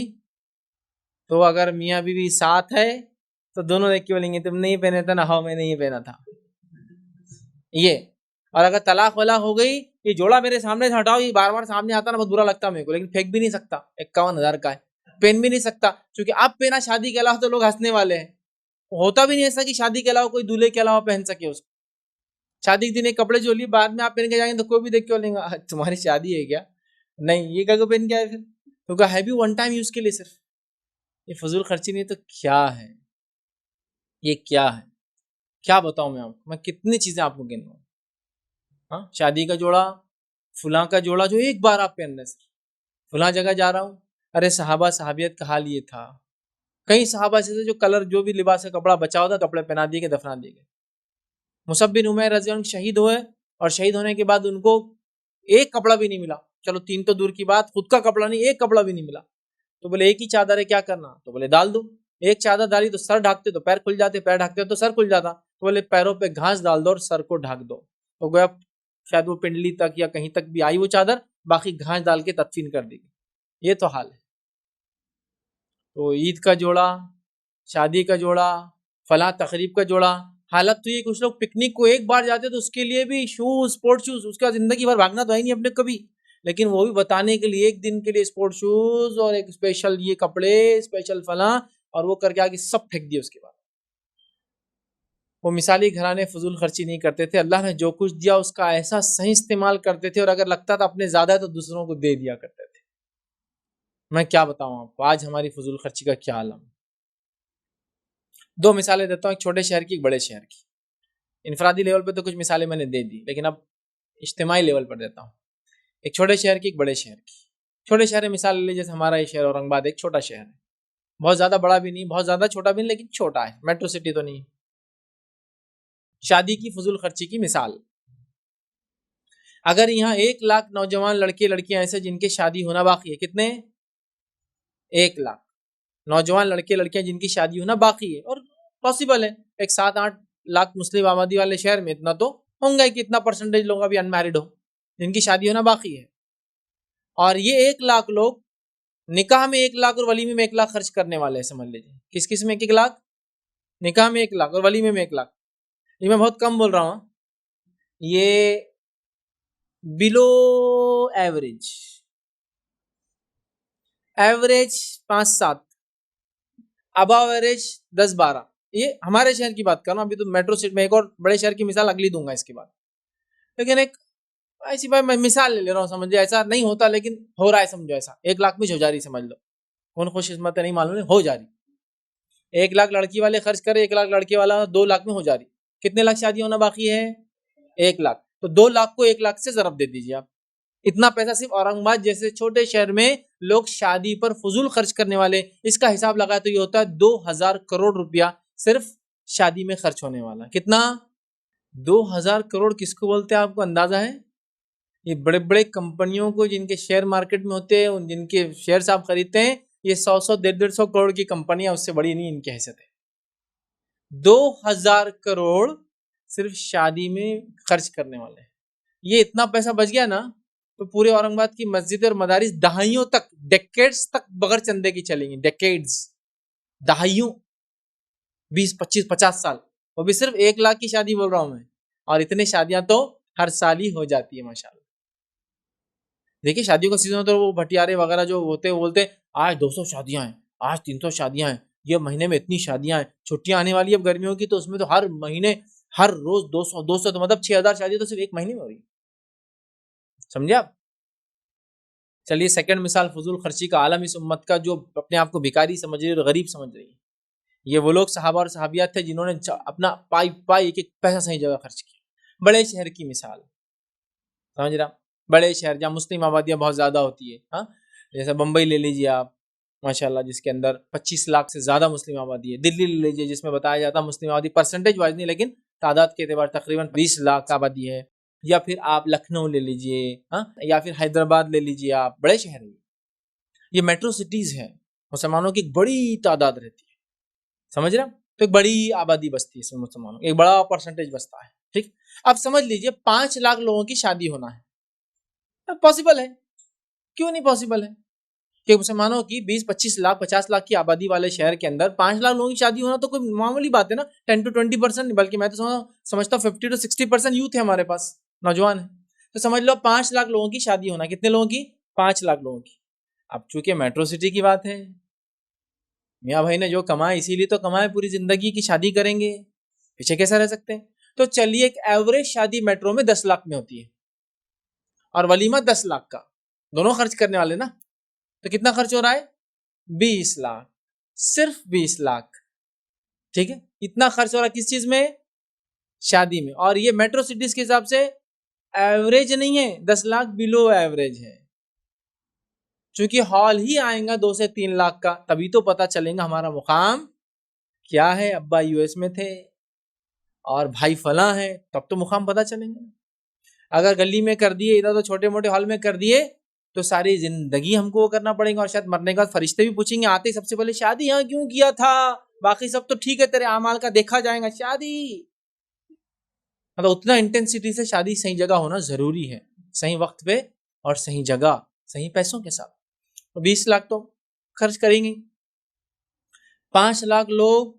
[SPEAKER 1] تو اگر میاں بیوی ساتھ ہے تو دونوں دیکھ کے بولیں گے تم نہیں پہنے تھا نا، ہاں میں نہیں پہنا تھا یہ. اور اگر طلاق ولا ہو گئی، یہ جوڑا میرے سامنے سے ہٹاؤ، یہ بار بار سامنے آتا نا بہت برا لگتا میرے کو، لیکن پھینک بھی نہیں سکتا، 51,000 کا ہے، پہن بھی نہیں سکتا، کیونکہ اب پہنا شادی کے علاوہ تو لوگ ہنسنے والے ہیں. ہوتا بھی نہیں ایسا کہ شادی کے علاوہ کوئی دولہے کے علاوہ پہن سکے اس کو. شادی کے دن ایک کپڑے جو لیے بعد میں آپ پہن کے جائیں گے تو کوئی بھی دیکھ کے بولیں گا تمہاری شادی ہے کیا؟ نہیں، یہ کیا پہن کے آئے پھر؟ کیونکہ ہے بھی ون ٹائم یوز کے لیے صرف. یہ فضول خرچی نہیں تو کیا ہے؟ یہ کیا ہے؟ کیا بتاؤں میں آپ کو؟ میں کتنی چیزیں آپ کو گنواؤں. ہاں، شادی کا جوڑا، فلاں کا جوڑا جو ایک بار آپ پہن رہے سر، فلاں جگہ جا رہا ہوں، ارے صحابہ صحابیت کا حال یہ تھا. کئی صحابہ ایسے تھے جو کلر جو بھی لباس کا کپڑا بچا ہوتا کپڑے پہنا دیے گئے، دفنا دیے گئے. مصعب بن عمیر رضی اللہ عنہ شہید ہوئے، اور شہید ہونے کے بعد ان کو ایک کپڑا بھی نہیں ملا. چلو 3 تو دور کی بات، خود کا کپڑا نہیں، ایک کپڑا بھی نہیں ملا. تو بولے ایک ہی چادر ہے، کیا کرنا؟ تو بولے ڈال دو. ایک چادر ڈالی تو سر ڈھانکتے تو پیر کھل جاتے، پیر ڈھانکتے تو سر کھل جاتا. تو بولے پیروں پہ گھاس ڈال دو اور سر کو ڈھانک دو. تو گویا شاید وہ پنڈلی تک یا کہیں تک بھی آئی وہ چادر، باقی گھاس ڈال کے تدفین کر دی گئی. یہ تو حال ہے. تو عید کا جوڑا، شادی کا جوڑا، فلاں تقریب کا جوڑا. حالت تو یہ کچھ لوگ پکنک کو ایک بار جاتے تو اس کے لیے بھی شوز، اسپورٹ شوز، اس کا زندگی بھر بھاگنا تو ہے نہیں اپنے کبھی، لیکن وہ بھی بتانے کے لیے ایک دن کے لیے اسپورٹ شوز اور ایک اسپیشل یہ کپڑے، اسپیشل فلاں، اور وہ کر کے آگے سب پھینک دیے. اس کے بعد وہ مثالی گھرانے فضول خرچی نہیں کرتے تھے. اللہ نے جو کچھ دیا اس کا ایسا صحیح استعمال کرتے تھے، اور اگر لگتا تھا اپنے زیادہ ہے تو دوسروں کو دے دیا کرتے تھے. میں کیا بتاؤں آپ کو آج ہماری فضول خرچی کا کیا عالم. 2 مثالیں دیتا ہوں، ایک چھوٹے شہر کی، ایک بڑے شہر کی. انفرادی لیول پہ تو کچھ مثالیں میں نے دے دی، لیکن اب اجتماعی لیول پر دیتا ہوں. ایک چھوٹے شہر کی، ایک بڑے شہر کی. چھوٹے شہر مثال لے لیجیے، جیسے ہمارا یہ شہر اورنگ آباد ایک چھوٹا شہر ہے، بہت زیادہ بڑا بھی نہیں، بہت زیادہ چھوٹا بھی نہیں، لیکن چھوٹا ہے، میٹرو سٹی تو نہیں. شادی کی فضول خرچی کی مثال، اگر یہاں 1 لاکھ نوجوان لڑکے لڑکیاں ایسے جن کے شادی ہونا باقی ہے، کتنے؟ 1 لاکھ نوجوان لڑکے لڑکیاں جن کی شادی ہونا باقی ہے، اور پاسبل ہے ایک 7-8 لاکھ مسلم آبادی والے شہر میں اتنا تو ہوں گا کہ اتنا پرسنٹیج لوگ ابھی انمیرڈ ہو جن کی شادی ہونا باقی ہے. اور یہ 1 لاکھ لوگ نکاح میں 1 لاکھ اور ولیمے میں 1 لاکھ خرچ کرنے والے ہیں. سمجھ لیجیے کس کس میں 1 لاکھ؟ نکاح میں 1 لاکھ اور ولیمے میں 1 لاکھ. یہ میں بہت کم بول رہا ہوں، یہ بلو ایوریج 5-7، اباو ایوریج 10-12. یہ ہمارے شہر کی بات کر رہا ہوں، ابھی تو میٹرو سٹی میں ایک اور بڑے شہر کی مثال اگلی دوں گا اس کے بعد. لیکن ایک ایسی بھائی میں مثال لے رہا ہوں، سمجھے ایسا نہیں ہوتا لیکن ہو رہا ہے، سمجھو ایسا 1 لاکھ میں ہو جا رہی، سمجھ لو کون خوش قسمت ہے نہیں معلوم، ہو جا رہی. 1 لاکھ لڑکی والے خرچ کرے, 1 لاکھ لڑکے والا 2 لاکھ میں ہو جا رہی. کتنے لاکھ شادی ہونا باقی ہے؟ 1 لاکھ. تو 2 لاکھ کو 1 لاکھ سے ضرب دے دیجیے آپ. اتنا پیسہ صرف اورنگ آباد جیسے چھوٹے شہر میں لوگ شادی پر فضول خرچ کرنے والے, اس کا حساب لگائے تو یہ ہوتا ہے 2000 کروڑ روپیہ صرف شادی میں خرچ ہونے والا. کتنا؟ 2000 کروڑ. کس کو بولتے ہیں آپ کو اندازہ ہے؟ یہ بڑے بڑے کمپنیوں کو جن کے شیئر مارکیٹ میں ہوتے ہیں, جن کے شیئرز آپ خریدتے ہیں, یہ 100 150 کروڑ کی کمپنیاں, اس سے بڑی نہیں ان کی حیثیت ہے. 2000 کروڑ صرف شادی میں خرچ کرنے والے. یہ اتنا پیسہ بچ گیا نا تو پورے اورنگ آباد کی مسجد اور مدارس دہائیوں تک, ڈیکیڈز تک بغیر چندے کی چلیں گی. ڈیکیڈز, دہائیوں, 20 25 50 سال. وہ بھی صرف 1 لاکھ کی شادی بول رہا ہوں میں, اور اتنے شادیاں تو ہر سال ہی ہو جاتی ہے ماشاءاللہ. دیکھیے شادیوں کا سیزن ہوتا ہے, وہ بھٹیارے وغیرہ جو ہوتے ہیں وہ بولتے ہیں آج 200 شادیاں ہیں, آج 300 شادیاں ہیں, یہ مہینے میں اتنی شادیاں ہیں, چھٹیاں آنے والی اب گرمیوں کی, تو اس میں تو ہر مہینے ہر روز 200 تو مطلب 6000 شادی تو صرف ایک مہینے میں ہو رہی. سمجھے آپ؟ چلیے سیکنڈ مثال فضول خرچی کا عالم اس امت کا جو اپنے آپ کو بھکاری سمجھ رہی اور غریب سمجھ رہی ہے. یہ وہ لوگ صحابہ اور صحابیات تھے جنہوں نے اپنا پائی ایک ایک پیسہ صحیح جگہ خرچ کیا. بڑے شہر کی مثال, سمجھ رہا, بڑے شہر جہاں مسلم آبادیاں بہت زیادہ ہوتی ہے, ہاں, جیسے بمبئی لے لیجیے آپ ماشاءاللہ, جس کے اندر 25 لاکھ سے زیادہ مسلم آبادی ہے. دلی لے لیجیے جس میں بتایا جاتا ہے مسلم آبادی پرسنٹیج وائز نہیں لیکن تعداد کے اعتبار تقریباً 20 لاکھ آبادی ہے. یا پھر آپ لکھنؤ لے لیجیے, ہاں, یا پھر حیدرآباد لے لیجیے آپ, بڑے شہر ہیں. یہ میٹرو سٹیز ہیں, مسلمانوں کی ایک بڑی تعداد رہتی ہے, سمجھ رہے, تو ایک بڑی آبادی بستی ہے اس میں, مسلمانوں ایک بڑا پرسنٹیج بستا ہے. ٹھیک, اب سمجھ لیجیے 5 لاکھ لوگوں کی شادی ہونا ہے. پاسبل ہے, کیوں نہیں پاسبل ہے کہ مسلمانوں کی 20 25 لاکھ 50 لاکھ کی آبادی والے شہر کے اندر 5 لاکھ لوگوں کی شادی ہونا تو کوئی معمولی بات ہے نا. 10 to 20%, بلکہ میں تو سمجھتا ہوں 50 to 60% یوتھ ہے ہمارے پاس, نوجوان ہے. تو سمجھ لو 5 لاکھ لوگوں کی شادی ہونا. کتنے لوگوں کی؟ 5 لاکھ لوگوں کی. اب چونکہ میٹرو سٹی کی بات ہے, میاں بھائی نے جو کمائے اسی لیے تو کمائے, پوری زندگی کی شادی کریں گے, پیچھے کیسا رہ سکتے ہیں. تو چلیے ایک ایوریج شادی میٹرو میں 10 لاکھ میں ہوتی ہے, اور ولیمہ 10 لاکھ کا, دونوں خرچ کرنے والے نا, تو کتنا خرچ ہو رہا ہے؟ 20 لاکھ, صرف 20 لاکھ. ٹھیک ہے, اتنا خرچ ہو رہا ہے کس چیز میں؟ شادی میں. اور یہ میٹرو سٹیز کے حساب سے ایوریج نہیں ہے, 10 لاکھ بلو ایوریج ہے. چونکہ ہال ہی آئیں گا 2 سے 3 لاکھ کا, تبھی تو پتا چلے گا ہمارا مقام کیا ہے. ابا یو ایس میں تھے اور بھائی فلاں ہے, تب تو مقام پتا چلیں گے. اگر گلی میں کر دیے, ادھر تو چھوٹے موٹے ہال میں کر دیے, تو ساری زندگی ہم کو وہ کرنا پڑے گا. اور شاید مرنے کے بعد فرشتے بھی پوچھیں گے آتے ہی سب سے پہلے, شادی ہاں کیوں کیا تھا, باقی سب تو ٹھیک ہے, تیرے اعمال کا دیکھا جائے گا, شادی. مطلب اتنا انٹینسٹی سے شادی صحیح جگہ ہونا ضروری ہے, صحیح وقت پہ اور صحیح جگہ, صحیح پیسوں کے ساتھ. 20 لاکھ تو خرچ کریں گے. 5 لاکھ لوگ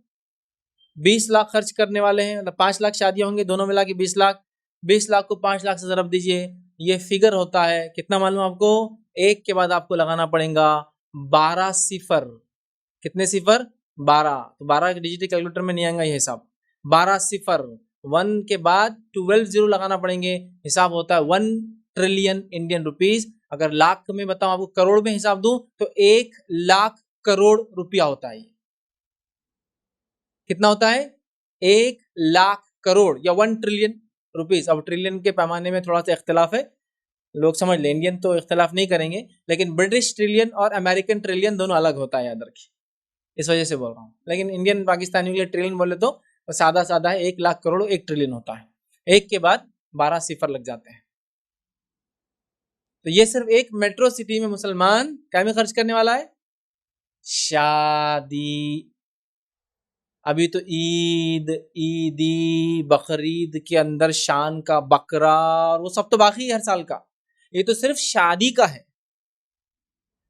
[SPEAKER 1] 20 لاکھ خرچ کرنے والے ہیں, مطلب 5 لاکھ شادیاں ہوں گے, دونوں ملا کے 20 لاکھ. 20 لاکھ کو 5 لاکھ سے ضرب دیجئے, یہ فگر ہوتا ہے کتنا معلوم آپ کو؟ ایک کے بعد آپ کو لگانا پڑے گا 12 صفر. کتنے صفر؟ 12. تو 12 ڈیجیٹل کیلکولیٹر میں نہیں آئے گا یہ حساب. 12 صفر, 1 کے بعد 12 زیرو لگانا پڑیں گے. حساب ہوتا ہے 1 ٹریلین انڈین روپیز. اگر لاکھ میں بتاؤں آپ کو, کروڑ میں حساب دوں تو 1 لاکھ کروڑ روپیہ ہوتا ہے. کتنا ہوتا ہے؟ 1 لاکھ کروڑ یا 1 ٹریلین روپیز. اب ٹریلین کے پیمانے میں تھوڑا سا اختلاف ہے, لوگ سمجھ لیں, انڈین تو اختلاف نہیں کریں گے, لیکن برٹش ٹریلین اور امریکن ٹریلین دونوں الگ ہوتا ہے, یاد رکھیے, اس وجہ سے بول رہا ہوں. لیکن انڈین پاکستانیوں کے لیے ٹریلین بولے تو سادہ سادہ ہے, 1 لاکھ کروڑ 1 ٹریلین ہوتا ہے. 1 کے بعد 12 صفر لگ جاتے ہیں. تو یہ صرف ایک میٹرو سٹی میں مسلمان کیا میں خرچ کرنے والا ہے؟ شادی. ابھی تو عیدی بقرعید کے اندر شان کا بکرا اور وہ سب تو باقی ہے ہر سال کا, یہ تو صرف شادی کا ہے.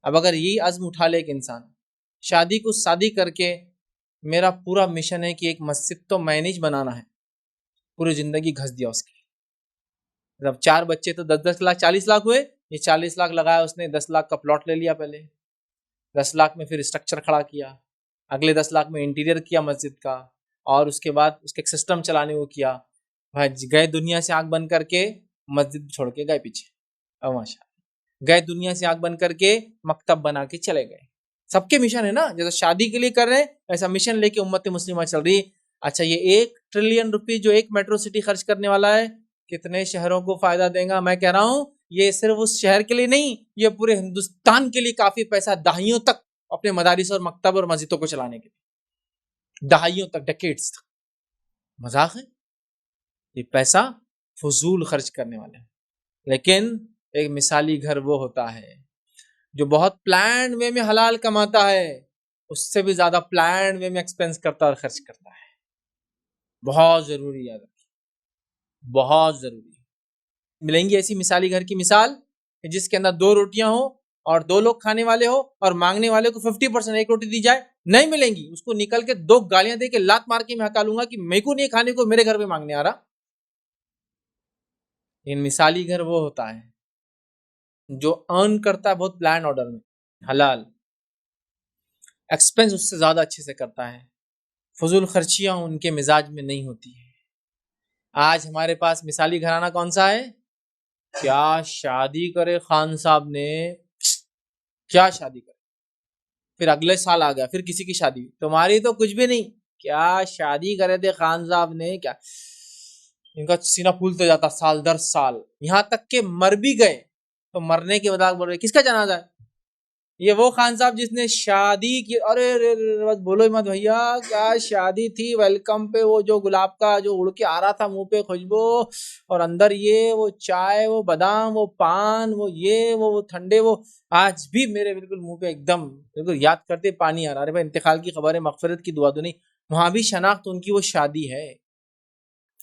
[SPEAKER 1] اب اگر یہ عزم اٹھا لے ایک انسان, شادی کو شادی کر کے میرا پورا مشن ہے کہ ایک مسجد تو مینیج بنانا ہے, پوری زندگی گھس دیا اس کی. جب 4 بچے تو 10 لاکھ 40 لاکھ ہوئے, یہ 40 لاکھ لگایا اس نے, 10 لاکھ کا پلاٹ لے لیا پہلے, 10 لاکھ میں پھر اسٹرکچر کھڑا کیا, اگلے 10 لاکھ میں انٹیریئر کیا مسجد کا, اور اس کے بعد اس کے ایک سسٹم چلانے کو کیا. گئے دنیا سے آنکھ بند کر کے, مسجد چھوڑ کے گئے پیچھے, ماشاء اللہ, گئے دنیا سے آنکھ بند کر کے مکتب بنا کے چلے گئے. سب کے مشن ہے نا، جیسے شادی کے لیے کر رہے ہیں ایسا مشن لے کے امت مسلمہ چل رہی ہے. اچھا یہ 1 ٹریلین روپی جو ایک میٹرو سٹی خرچ کرنے والا ہے کتنے شہروں کو فائدہ دے گا؟ میں کہہ رہا ہوں یہ صرف اس شہر کے لیے نہیں، یہ پورے ہندوستان کے لیے کافی پیسہ، دہائیوں تک اپنے مدارس اور مکتب اور مسجدوں کو چلانے کے لیے، دہائیوں تک، ڈیکیڈز تک. مذاق ہے؟ یہ پیسہ فضول خرچ کرنے والے ہیں. لیکن ایک مثالی گھر وہ ہوتا ہے جو بہت پلانڈ وے میں حلال کماتا ہے، اس سے بھی زیادہ پلانڈ وے میں ایکسپینس کرتا اور خرچ کرتا ہے. بہت ضروری یاد رکھیں، بہت ضروری. ملیں گی ایسی مثالی گھر کی مثال کہ جس کے اندر 2 روٹیاں ہوں اور 2 لوگ کھانے والے ہو اور مانگنے والے کو 50% 1 روٹی دی جائے؟ نہیں ملیں گی. اس کو نکل کے 2 گالیاں دے کے لات مار کے میں ہکالوں گا کہ میرے کو نہیں کھانے کو، میرے گھر پہ مانگنے آ رہا. ان مثالی گھر وہ ہوتا ہے جو ارن کرتا ہے بہت پلان آرڈر میں، حلال، ایکسپینس اس سے زیادہ اچھے سے کرتا ہے، فضول خرچیاں ان کے مزاج میں نہیں ہوتی ہیں. آج ہمارے پاس مثالی گھرانہ کون سا ہے؟ کیا شادی کرے خان صاحب نے، کیا شادی کرے، پھر اگلے سال آ گیا پھر کسی کی شادی، تمہاری تو کچھ بھی نہیں. کیا شادی کرے تھے خان صاحب نے، کیا ان کا سینہ پھولتے جاتا سال در سال، یہاں تک کہ مر بھی گئے تو مرنے کے بعد بول رہے کس کا جنازہ ہے؟ یہ وہ خان صاحب جس نے شادی کی، ارے بس بولو مت بھیا، کیا شادی تھی، ویلکم پہ وہ جو گلاب کا جو اڑ کے آ رہا تھا منہ پہ خوشبو، اور اندر یہ وہ چائے، وہ بادام، وہ پان، وہ یہ وہ ٹھنڈے، وہ آج بھی میرے بالکل منہ پہ ایک دم بالکل یاد کرتے پانی آ رہا ہے. بھائی انتقال کی خبر ہے، مغفرت کی دعا تو نہیں، وہاں بھی شناخت ان کی وہ شادی ہے.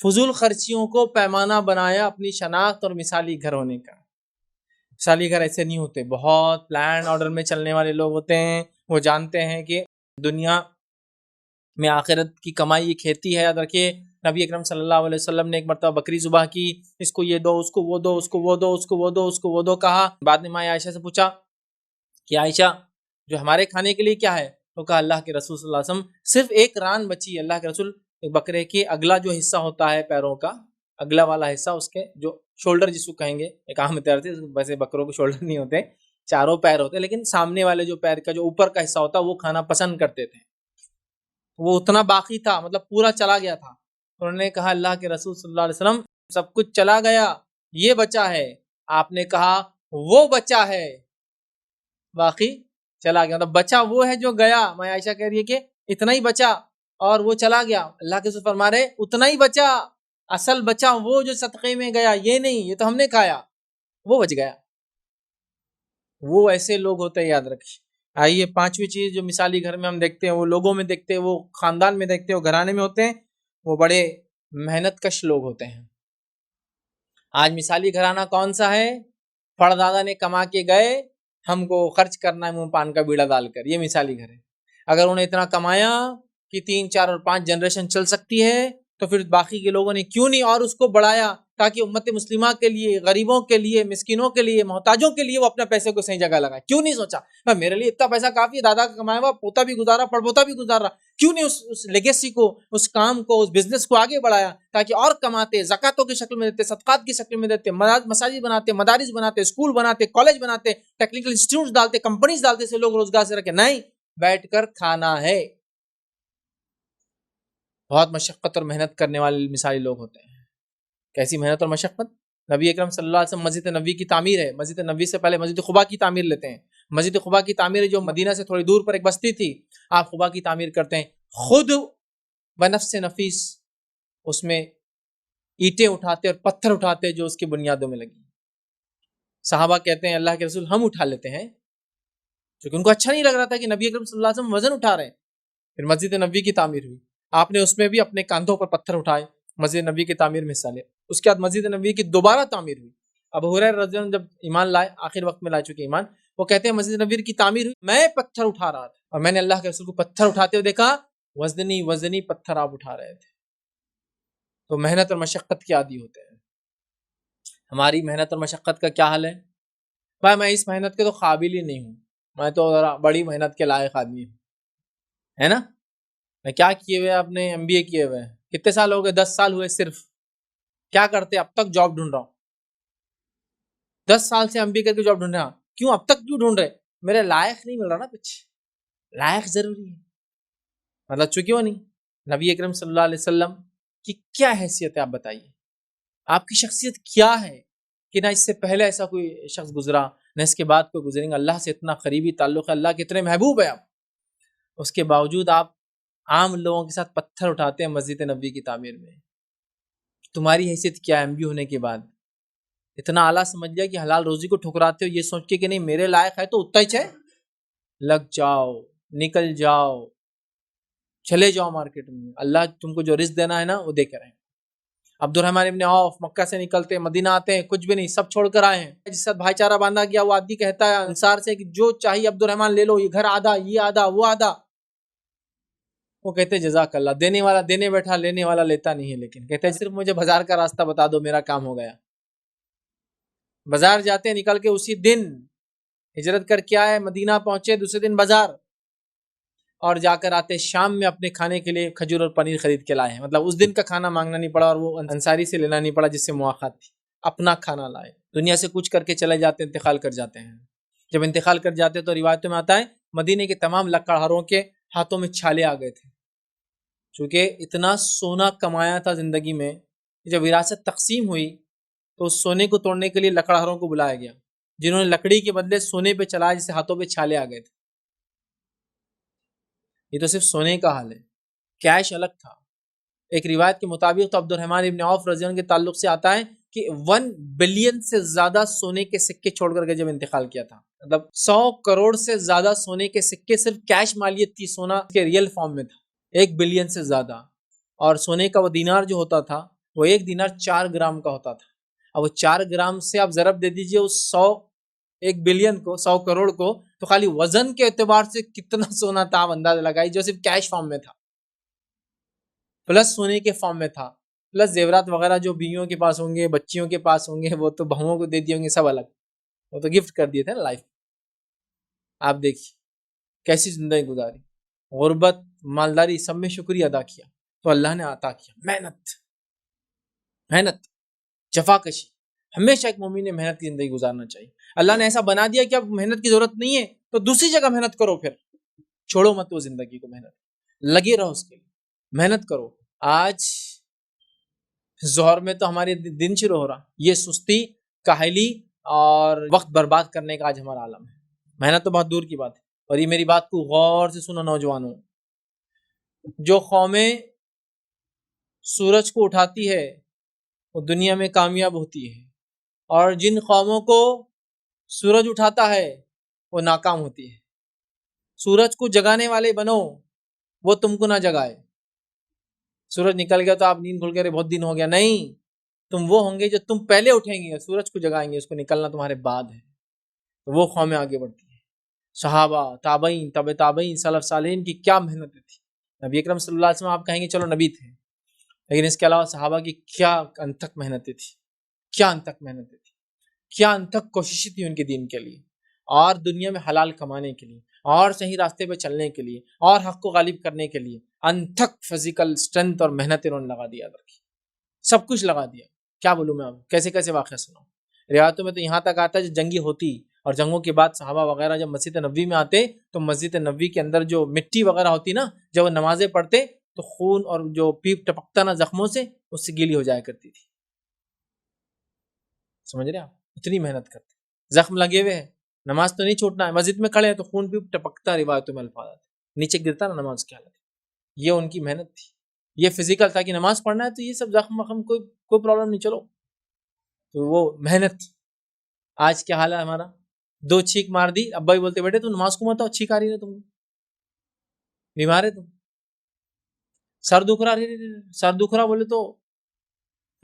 [SPEAKER 1] فضول خرچیوں کو پیمانہ بنایا اپنی شناخت اور مثالی گھر ہونے کا. مثالی گھر ایسے نہیں ہوتے، بہت پلان آرڈر میں چلنے والے لوگ ہوتے ہیں. وہ جانتے ہیں کہ دنیا میں آخرت کی کمائی یہ کھیتی ہے. یاد رکھیے نبی اکرم صلی اللہ علیہ وسلم نے ایک مرتبہ بکری ذبح کی، اس کو یہ دو، اس کو وہ دو، اس کو وہ دو، اس کو وہ دو، اس کو وہ دو کہا. بعد میں ماں عائشہ سے پوچھا کہ عائشہ جو ہمارے کھانے کے لیے کیا ہے؟ تو کہا اللہ کے رسول صلی اللہ علیہ وسلم صرف ایک ران بچی ہے. اللہ کے رسول ایک بکرے کے اگلا جو حصہ ہوتا ہے پیروں کا، اگلا والا حصہ، اس کے جو شولڈر جس کو کہیں گے، ایک عام طرح سے، ویسے بکروں کو شولڈر نہیں ہوتے، چاروں پیر ہوتے، لیکن سامنے والے جو پیر کا جو اوپر کا حصہ ہوتا وہ کھانا پسند کرتے تھے. وہ اتنا باقی تھا، مطلب پورا چلا گیا تھا. انہوں نے کہا اللہ کے رسول صلی اللہ علیہ وسلم سب کچھ چلا گیا، یہ بچا ہے. آپ نے کہا وہ بچا ہے، باقی چلا گیا. مطلب بچا وہ ہے جو گیا. میں عائشہ کہہ رہی ہے کہ اتنا ہی بچا اور وہ چلا گیا. اللہ کے رسول فرما رہے اتنا ہی بچا، اصل بچا وہ جو صدقے میں گیا، یہ نہیں یہ تو ہم نے کھایا، وہ بچ گیا. وہ ایسے لوگ ہوتے ہیں، یاد رکھیں. آئیے 5ویں چیز جو مثالی گھر میں ہم دیکھتے ہیں، وہ لوگوں میں دیکھتے ہیں، وہ خاندان میں دیکھتے ہیں، وہ گھرانے میں ہوتے ہیں، وہ بڑے محنت کش لوگ ہوتے ہیں. آج مثالی گھرانہ کون سا ہے؟ پردادا نے کما کے گئے، ہم کو خرچ کرنا ہے منہ پان کا بیڑا ڈال کر. یہ مثالی گھر ہے. اگر انہیں اتنا کمایا کہ 3 4 اور 5 جنریشن چل سکتی ہے تو پھر باقی کے لوگوں نے کیوں نہیں اور اس کو بڑھایا تاکہ امت مسلمہ کے لیے، غریبوں کے لیے، مسکینوں کے لیے، محتاجوں کے لیے وہ اپنے پیسے کو صحیح جگہ لگائے. کیوں نہیں سوچا میرے لیے اتنا پیسہ کافی ہے، دادا کا کمایا ہوا پوتا بھی گزارا، پڑپوتا بھی گزار رہا، کیوں نہیں اس لیگیسی کو، اس کام کو، اس بزنس کو آگے بڑھایا تاکہ اور کماتے، زکاتوں کی شکل میں دیتے، صدقات کی شکل میں دیتے، مساجد بناتے، مدارس بناتے، اسکول بناتے، کالج بناتے، ٹیکنیکل انسٹیٹیوٹ ڈالتے، کمپنیز ڈالتے سے لوگ روزگار سے رکھے. نہیں، بیٹھ کر کھانا ہے. بہت مشقت اور محنت کرنے والے مثالی لوگ ہوتے ہیں. کیسی محنت اور مشقت؟ نبی اکرم صلی اللہ علیہ وسلم مسجد نبوی کی تعمیر ہے، مسجد نبوی سے پہلے مسجد قباء کی تعمیر لیتے ہیں. مسجد قباء کی تعمیر جو مدینہ سے تھوڑی دور پر ایک بستی تھی، آپ قباء کی تعمیر کرتے ہیں، خود بنفس نفیس اس میں اینٹیں اٹھاتے اور پتھر اٹھاتے جو اس کی بنیادوں میں لگی. صحابہ کہتے ہیں اللہ کے رسول ہم اٹھا لیتے ہیں، کیونکہ ان کو اچھا نہیں لگ رہا تھا کہ نبی اکرم صلی اللہ علیہ وسلم وزن اٹھا رہے ہیں. پھر مسجد نبوی کی تعمیر ہوئی، آپ نے اس میں بھی اپنے کاندھوں پر پتھر اٹھائے، مسجد نبوی کی تعمیر میں حصہ لیا. اس کے بعد مسجد نبوی کی دوبارہ تعمیر ہوئی. ابو ہریرہ رضی اللہ عنہ جب ایمان لائے، آخر وقت میں لا چکے ایمان، وہ کہتے ہیں مسجد نبوی کی تعمیر ہوئی، میں پتھر اٹھا رہا تھا اور میں نے اللہ کے رسول کو پتھر اٹھاتے ہوئے دیکھا، وزنی پتھر آپ اٹھا رہے تھے. تو محنت اور مشقت کے عادی ہوتے ہیں. ہماری محنت اور مشقت کا کیا حال ہے؟ بھائی میں اس محنت کے تو قابل ہی نہیں ہوں، میں تو بڑی محنت کے لائق آدمی ہوں، ہے نا. میں کیا کیے ہوئے؟ آپ نے MBA کیے ہوئے، کتنے سال ہو گئے؟ 10 سال ہوئے. صرف کیا کرتے؟ اب تک جاب ڈھونڈ رہا ہوں. 10 سال سے MBA کر کے جاب ڈھونڈ رہا. کیوں اب تک کیوں ڈھونڈ رہے؟ میرے لائق نہیں مل رہا نا کچھ. لائق ضروری ہے. مطلب چونکہ وہ نہیں. نبی اکرم صلی اللہ علیہ وسلم کی کیا حیثیت ہے آپ بتائیے, آپ کی شخصیت کیا ہے کہ نہ اس سے پہلے ایسا کوئی شخص گزرا نہ اس کے بعد کوئی گزریں گا. اللہ سے اتنا قریبی تعلق ہے, اللہ کے اتنے محبوب ہے آپ, اس کے باوجود آپ عام لوگوں کے ساتھ پتھر اٹھاتے ہیں مسجد نبوی کی تعمیر میں. تمہاری حیثیت کیا ہے ایم بی ہونے کے بعد؟ اتنا اعلیٰ سمجھ لیا کہ حلال روزی کو ٹھکراتے ہو یہ سوچ کے کہ نہیں میرے لائق ہے تو اتنا ہی چاہے, لگ جاؤ, نکل جاؤ, چلے جاؤ مارکیٹ میں, اللہ تم کو جو رزق دینا ہے نا وہ دے کے رہے. عبد الرحمن ابن عوف مکہ سے نکلتے مدینہ آتے ہیں, کچھ بھی نہیں, سب چھوڑ کر آئے ہیں. جس سے بھائی چارہ باندھا گیا وہ آدمی کہتا ہے انصار سے کہ جو چاہیے عبد الرحمن لے لو, یہ گھر آدھا, یہ آدھا, وہ آدھا. وہ کہتے جزاک اللہ, دینے والا دینے بیٹھا, لینے والا لیتا نہیں ہے. لیکن کہتے صرف مجھے بازار کا راستہ بتا دو, میرا کام ہو گیا. بازار جاتے ہیں, نکل کے اسی دن ہجرت کر کے آئے, مدینہ پہنچے, دوسرے دن بازار, اور جا کر آتے شام میں اپنے کھانے کے لیے کھجور اور پنیر خرید کے لائے ہیں. مطلب اس دن کا کھانا مانگنا نہیں پڑا اور وہ انصاری سے لینا نہیں پڑا جس سے مواقعات تھی, اپنا کھانا لائے. دنیا سے کچھ کر کے چلے جاتے, انتقال کر جاتے ہیں. جب انتقال کر جاتے تو روایتوں میں آتا ہے مدینے کے تمام لکڑہاروں کے ہاتھوں میں چھالے آ گئے تھے, چونکہ اتنا سونا کمایا تھا زندگی میں. جب وراثت تقسیم ہوئی تو اس سونے کو توڑنے کے لیے لکڑہاروں کو بلایا گیا, جنہوں نے لکڑی کے بدلے سونے پہ چلایا, جس سے ہاتھوں پہ چھالے آ گئے تھے. یہ تو صرف سونے کا حال ہے, کیش الگ تھا. ایک روایت کے مطابق تو عبد الرحمن ابن عوف رضی اللہ عنہ کے تعلق سے آتا ہے کہ 1 بلین سے زیادہ سونے کے سکے چھوڑ کر کے جب انتقال کیا تھا, مطلب 100 کروڑ سے زیادہ سونے کے سکے صرف کیش مالیت تھی, سونا کے ریئل فارم میں تھا 1 بلین سے زیادہ. اور سونے کا وہ دینار جو ہوتا تھا وہ 1 دینار 4 گرام کا ہوتا تھا. اب وہ 4 گرام سے آپ ضرب دے دیجئے اس 1 بلین کو, 100 کروڑ کو, تو خالی وزن کے اعتبار سے کتنا سونا تھا آپ اندازہ لگائی, جو صرف کیش فارم میں تھا, پلس سونے کے فارم میں تھا, پلس زیورات وغیرہ جو بیویوں کے پاس ہوں گے, بچیوں کے پاس ہوں گے, وہ تو بہوؤں کو دے دیے ہوں گے, سب الگ, وہ تو گفٹ کر دیے تھے نا لائف. آپ دیکھیے کیسی زندگی گزاری, غربت, مالداری, سب میں شکریہ ادا کیا تو اللہ نے عطا کیا. محنت, جفا کشی, ہمیشہ ایک مومن نے محنت کی زندگی گزارنا چاہیے. اللہ نے ایسا بنا دیا کہ اب محنت کی ضرورت نہیں ہے تو دوسری جگہ محنت کرو, پھر چھوڑو مت وہ زندگی کو, محنت لگے رہو اس کے لیے, محنت کرو. آج ظہر میں تو ہمارے دن شروع ہو رہا, یہ سستی, کاہلی اور وقت برباد کرنے کا آج ہمارا عالم ہے. محنت تو بہت دور کی بات ہے. اور یہ میری بات کو غور سے سنو نوجوانوں, جو قومیں سورج کو اٹھاتی ہے وہ دنیا میں کامیاب ہوتی ہے, اور جن قوموں کو سورج اٹھاتا ہے وہ ناکام ہوتی ہے. سورج کو جگانے والے بنو, وہ تم کو نہ جگائے. سورج نکل گیا تو آپ نیند کھل کے بہت دن ہو گیا, نہیں, تم وہ ہوں گے جو تم پہلے اٹھیں گے, سورج کو جگائیں گے, اس کو نکلنا تمہارے بعد ہے. تو وہ قومیں آگے بڑھتی ہیں. صحابہ, تابعین, تبع تابعین, سلف صالحین کی کیا محنت تھی. نبی اکرم صلی اللہ علیہ وسلم آپ کہیں گے چلو نبی تھے, لیکن اس کے علاوہ صحابہ کی کیا انتھک محنتیں تھی, کیا انتھک محنتیں تھی, کیا انتھک کوششیں تھی ان کے دین کے لیے, اور دنیا میں حلال کمانے کے لیے, اور صحیح راستے پہ چلنے کے لیے, اور حق کو غالب کرنے کے لیے. انتھک فزیکل اسٹرینتھ اور محنت انہوں نے لگا دیا, سب کچھ لگا دیا. کیا بولوں میں آپ, کیسے کیسے واقعہ سناؤں. روایتوں میں تو یہاں تک آتا ہے جو جنگی ہوتی اور جنگوں کے بعد صحابہ وغیرہ جب مسجد نبوی میں آتے تو مسجد نبوی کے اندر جو مٹی وغیرہ ہوتی نا, جب وہ نمازیں پڑھتے تو خون اور جو پیپ ٹپکتا نا زخموں سے, اس سے گیلی ہو جایا کرتی تھی. سمجھ رہے آپ, اتنی محنت کرتے, زخم لگے ہوئے ہیں, نماز تو نہیں چھوٹنا ہے, مسجد میں کھڑے ہیں تو خون پیپ ٹپکتا, روایتوں میں الفاظ آتے, نیچے گرتا نا نماز کی حالت. یہ ان کی محنت تھی, یہ فزیکل تھا کہ نماز پڑھنا ہے تو یہ سب زخم وخم کوئی پرابلم نہیں, چلو. تو وہ محنت. آج کیا حال ہے ہمارا, 2 چھینک مار دی, ابا بھی بولتے بیٹے تم نماز کو مت آؤ, چھینک آ رہی ہے تم, بیمار ہے تم, سر دکھ رہا بولے تو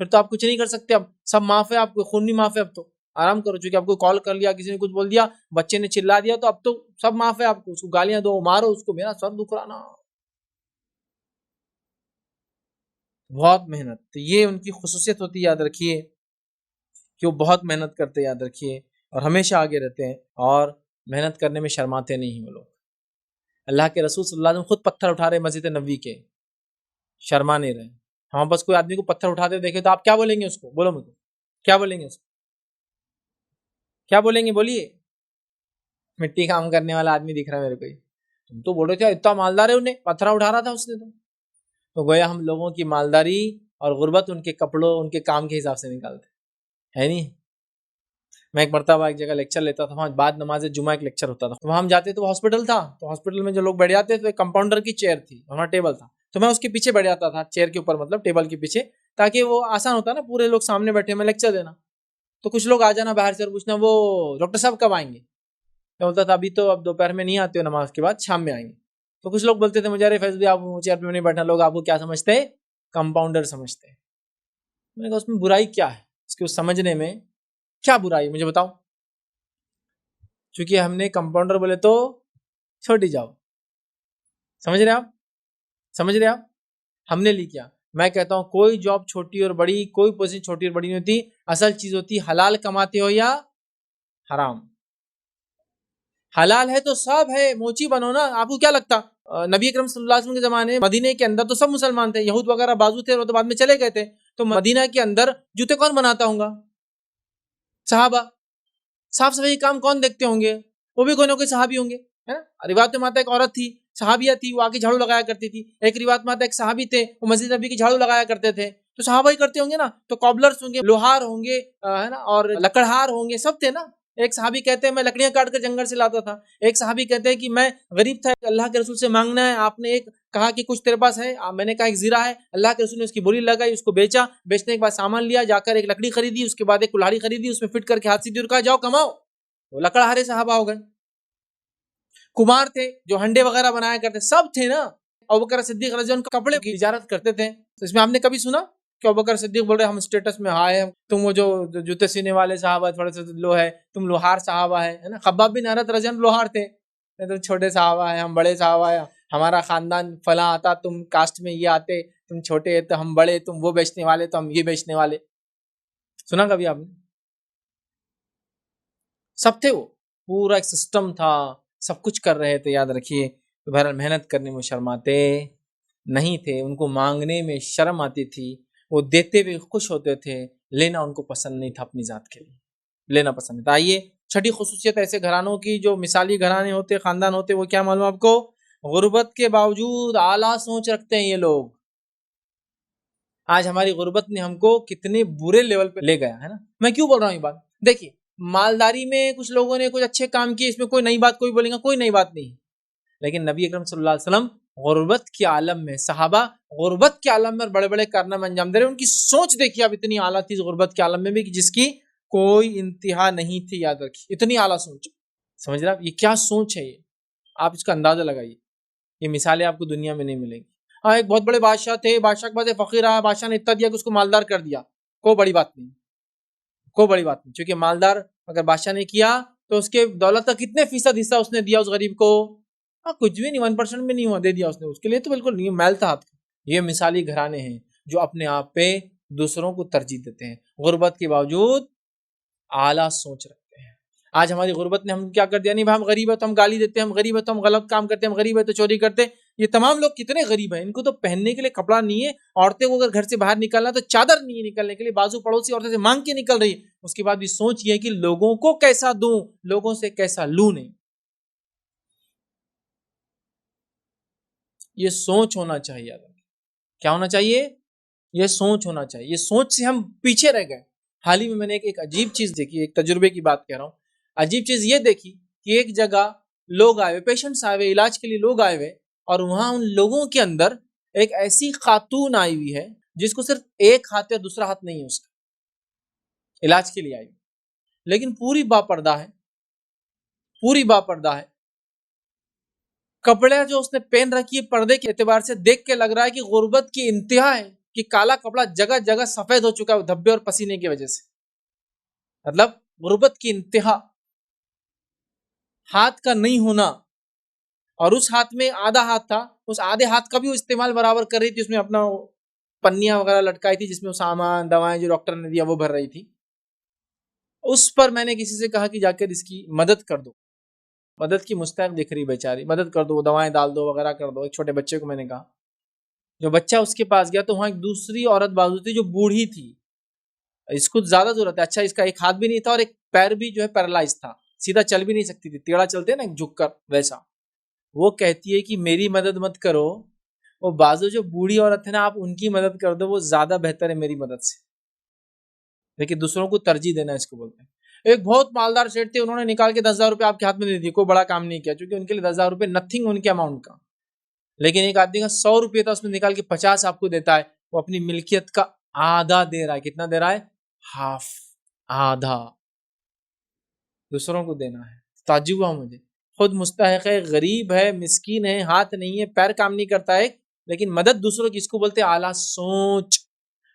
[SPEAKER 1] پھر تو آپ کچھ نہیں کر سکتے. اب سب معاف ہے, آپ کو خون نہیں معاف ہے, اب تو آرام کرو. چونکہ آپ کو کال کر لیا, کسی نے کچھ بول دیا, بچے نے چلا دیا, تو اب تو سب معاف ہے آپ کو, اس کو گالیاں دو, مارو اس کو, میرا سر دکھ رہا نا. بہت محنت. تو یہ ان کی خصوصیت ہوتی ہے, یاد رکھیے کہ وہ بہت محنت کرتے, یاد رکھیے, اور ہمیشہ آگے رہتے ہیں, اور محنت کرنے میں شرماتے نہیں وہ لوگ. اللہ کے رسول صلی اللہ علیہ وسلم خود پتھر اٹھا رہے مسجد نبوی کے, شرما نہیں رہے. ہم بس کوئی آدمی کو پتھر اٹھاتے دیکھے تو آپ کیا بولیں گے اس کو, بولو مجھے کیا بولیں گے اس کو, کیا بولیں گے, بولیے. مٹی کام کرنے والا آدمی دکھ رہا ہے میرے کو, تم تو بول رہے تھے اتنا مالدار ہے, انہیں پتھرا اٹھا رہا تھا اس نے. تو گویا ہم لوگوں کی مالداری اور غربت ان کے کپڑوں, ان کے کام کے حساب سے نکالتے ہے نہیں. میں ایک مرتبہ ایک جگہ لیکچر لیتا تھا, وہاں بعد نماز جمعہ ایک لیکچر ہوتا تھا, تو وہاں ہم جاتے تو ہاسپٹل تھا, تو ہاسپٹل میں جو لوگ بیٹھ جاتے تو ایک کمپاؤنڈر کی چیئر تھی, وہاں ٹیبل تھا, تو میں اس کے پیچھے بیٹھ جاتا تھا, چیئر کے اوپر مطلب ٹیبل کے پیچھے, تاکہ وہ آسان ہوتا نا, پورے لوگ سامنے بیٹھے میں لیکچر دینا. تو کچھ لوگ آ جانا باہر سے اور پوچھنا وہ ڈاکٹر صاحب کب آئیں گے. میں بولتا تھا ابھی تو اب دوپہر میں نہیں آتے ہو, نماز کے بعد شام میں آئیں گے. تو کچھ لوگ بولتے تھے مجھے ارے فیض بھی آپ چیئر پہ نہیں بیٹھنا, لوگ آپ کو کیا سمجھتے ہیں, کمپاؤنڈر سمجھتے ہیں. میں نے کہا اس میں برائی کیا ہے, اس کو سمجھنے میں کیا برائی مجھے بتاؤ. چونکہ ہم نے کمپاؤنڈر بولے تو چھوٹی جاؤ, سمجھ رہے آپ, ہم نے لی کیا. میں کہتا ہوں کوئی جاب چھوٹی اور بڑی, کوئی پوزیشن چھوٹی اور بڑی نہیں ہوتی, اصل چیز ہوتی حلال کماتے ہو یا حرام. حلال ہے تو سب ہے, موچی بنو نا. آپ کو کیا لگتا نبی اکرم صلی اللہ علیہ وسلم کے زمانے مدینے کے اندر تو سب مسلمان تھے, یہود وغیرہ بازو تھے, وہ تو بعد میں چلے گئے تھے, تو مدینہ کے اندر جوتے کون بناتا ہوں گا, صحابہ. صاف صفائی کام کون دیکھتے ہوں گے, وہ بھی کوئی نہ کوئی صحابی ہوں گے, ہے نا. روایت میں آتا ایک عورت تھی, صحابیہ تھی, وہ آگے جھاڑو لگایا کرتی تھی. ایک روایت میں آتا ایک صحابی تھے, وہ مسجد نبی کی جھاڑو لگایا کرتے تھے. تو صحابہ ہی کرتے ہوں گے نا, تو کابلرز ہوں گے, لوہار ہوں گے, ہے نا, اور لکڑہار ہوں گے, سب تھے نا. ایک صحابی کہتے ہیں میں لکڑیاں کاٹ کر جنگل سے لاتا تھا. ایک صحابی کہتے ہیں کہ میں غریب تھا, اللہ کے رسول سے مانگنا ہے, آپ نے ایک کہا کہ کچھ تیرے پاس ہے, میں نے کہا ایک زیرہ ہے, اللہ کے رسول نے اس کی بولی لگائی, اس کو بیچا, بیچنے کے بعد سامان لیا, جا کر ایک لکڑی خریدی, اس کے بعد ایک کلاڑی خریدی, اس میں فٹ کر کے ہاتھ سے دور کہا جاؤ کماؤ. وہ لکڑہارے صحابہ ہو گئے. کمار تھے جو ہنڈے وغیرہ بنایا کرتے, سب تھے نا. ابوبکر صدیق رضی اللہ عنہ کپڑے کی تجارت کرتے تھے. تو اس میں آپ نے کبھی سنا کہ ابوبکر صدیق بول رہے ہم اسٹیٹس میں ہائے, تم وہ جو جوتے سینے والے صحابہ تھوڑے سے لو ہے, تم لوہار صحابہ ہے نا. خباب بن ارت رضی اللہ عنہ لوہار تھے, تم چھوٹے صحابہ ہیں, ہم بڑے صحابہ ہیں, ہمارا خاندان فلاں آتا, تم کاسٹ میں یہ آتے, تم چھوٹے تو ہم بڑے, تم وہ بیچنے والے تو ہم یہ بیچنے والے. سنا کبھی آپ نے؟ سب تھے, وہ پورا ایک سسٹم تھا, سب کچھ کر رہے تھے. یاد رکھیے, بہرحال محنت کرنے میں شرماتے نہیں تھے, ان کو مانگنے میں شرم آتی تھی, وہ دیتے ہوئے خوش ہوتے تھے, لینا ان کو پسند نہیں تھا, اپنی ذات کے لیے لینا پسند تھا. آئیے چھٹی خصوصیت ایسے گھرانوں کی جو مثالی گھرانے ہوتے, خاندان ہوتے, وہ کیا معلوم آپ کو, غربت کے باوجود اعلیٰ سوچ رکھتے ہیں یہ لوگ. آج ہماری غربت نے ہم کو کتنے برے لیول پہ لے گیا ہے نا. میں کیوں بول رہا ہوں یہ بات, دیکھیے مالداری میں کچھ لوگوں نے کچھ اچھے کام کیے, اس میں کوئی نئی بات کوئی بولے گا, کوئی نئی بات نہیں, لیکن نبی اکرم صلی اللہ علیہ وسلم غربت کے عالم میں, صحابہ غربت کے عالم میں بڑے بڑے کارنامے انجام دے رہے. ان کی سوچ دیکھیے اب اتنی اعلیٰ تھی غربت کے عالم میں بھی, جس کی کوئی انتہا نہیں تھی. یاد رکھیے اتنی اعلیٰ سوچ, سمجھ رہے آپ, یہ کیا سوچ ہے, یہ آپ اس کا اندازہ لگائیے. یہ مثالیں آپ کو دنیا میں نہیں ملیں گی. ہاں ایک بہت بڑے بادشاہ تھے, بادشاہ کے بعد فقیر آیا, بادشاہ نے اتنا دیا کہ اس کو مالدار کر دیا, کوئی بڑی بات نہیں, کوئی بڑی بات نہیں. چونکہ مالدار اگر بادشاہ نے کیا تو اس کے دولت کا کتنے فیصد حصہ اس نے دیا اس غریب کو, کچھ بھی نہیں, 1% بھی نہیں ہوا, دے دیا اس نے, اس کے لیے تو بالکل نہیں, میل تھا ہاتھ کا. یہ مثالی گھرانے ہیں جو اپنے آپ پہ دوسروں کو ترجیح دیتے ہیں, غربت کے باوجود اعلیٰ سوچ رکھتے ہیں. آج ہماری غربت نے ہم کیا کر دیا, نہیں بھائی ہم غریب ہے تو ہم گالی دیتے ہیں, ہم غریب ہے تو ہم غلط کام کرتے ہیں, ہم غریب ہے تو چوری کرتے ہیں. یہ تمام لوگ کتنے غریب ہیں, ان کو تو پہننے کے لیے کپڑا نہیں ہے. عورتیں کو اگر گھر سے باہر نکلنا تو چادر نہیں ہے نکلنے کے لیے, بازو پڑوسی عورتیں سے مانگ کے نکل رہی ہے. اس کے بعد بھی سوچ یہ ہے کہ لوگوں کو کیسا دوں, لوگوں سے کیسا لوں نہیں. یہ سوچ ہونا چاہیے. کیا ہونا چاہیے, یہ سوچ ہونا چاہیے. یہ سوچ سے ہم پیچھے رہ گئے. حال ہی میں نے ایک عجیب چیز دیکھی, ایک تجربے کی بات کہہ رہا ہوں. عجیب چیز یہ دیکھی کہ ایک جگہ لوگ آئے ہوئے, پیشنٹس آئے ہوئے, علاج کے لیے لوگ آئے ہوئے, اور وہاں ان لوگوں کے اندر ایک ایسی خاتون آئی ہوئی ہے جس کو صرف ایک ہاتھ ہے, دوسرا ہاتھ نہیں ہے اس کا, علاج کے لیے آئی, لیکن پوری باپردہ ہے, پوری باپردہ ہے. کپڑے جو اس نے پہن رکھی ہے پردے کے اعتبار سے دیکھ کے لگ رہا ہے کہ غربت کی انتہا ہے, کہ کالا کپڑا جگہ جگہ سفید ہو چکا ہے دھبے اور پسینے کی وجہ سے. مطلب غربت کی انتہا, ہاتھ کا نہیں ہونا, اور اس ہاتھ میں آدھا ہاتھ تھا, اس آدھے ہاتھ کا بھی وہ استعمال برابر کر رہی تھی, اس میں اپنا پنیاں وغیرہ لٹکائی تھی جس میں سامان دوائیں جو ڈاکٹر نے دیا وہ بھر رہی تھی. اس پر میں نے کسی سے کہا کہ جا کر اس کی مدد کر دو, مدد کی مستحق دکھ رہی بیچاری, مدد کر دو, دوائیں ڈال دو وغیرہ کر دو. ایک چھوٹے بچے کو میں نے کہا, جو بچہ اس کے پاس گیا تو وہاں ایک دوسری عورت بازو تھی جو بوڑھی تھی, اس کو زیادہ ضرورت ہے. اچھا اس کا ایک ہاتھ بھی نہیں تھا اور ایک پیر بھی جو ہے پیرالائز تھا, سیدھا چل بھی نہیں سکتی تھی, ٹیڑھا چلتے نا جھک کر ویسا. وہ کہتی ہے کہ میری مدد مت کرو، وہ بازو جو بوڑھی عورت ہے نا، آپ ان کی مدد کر دو، وہ زیادہ بہتر ہے میری مدد سے. لیکن دوسروں کو ترجیح دینا اس کو بولتے ہیں. ایک بہت مالدار سیٹ تھے، انہوں نے نکال کے 10,000 روپے آپ کے ہاتھ میں دے دیے، کوئی بڑا کام نہیں کیا، کیونکہ ان کے لیے 10,000 روپے نتھنگ ان کے اماؤنٹ کا. لیکن ایک آدمی کا 100 روپے تھا، اس میں نکال کے 50 آپ کو دیتا ہے، وہ اپنی ملکیت کا آدھا دے رہا ہے. کتنا دے رہا ہے؟ ہاف، آدھا دوسروں کو دینا ہے. تعجب ہوا مجھے. خود مستحق ہے، غریب ہے، مسکین ہے، ہاتھ نہیں ہے، پیر کام نہیں کرتا ہے، لیکن مدد دوسروں کی، اس کو بولتے ہیں اعلیٰ سوچ.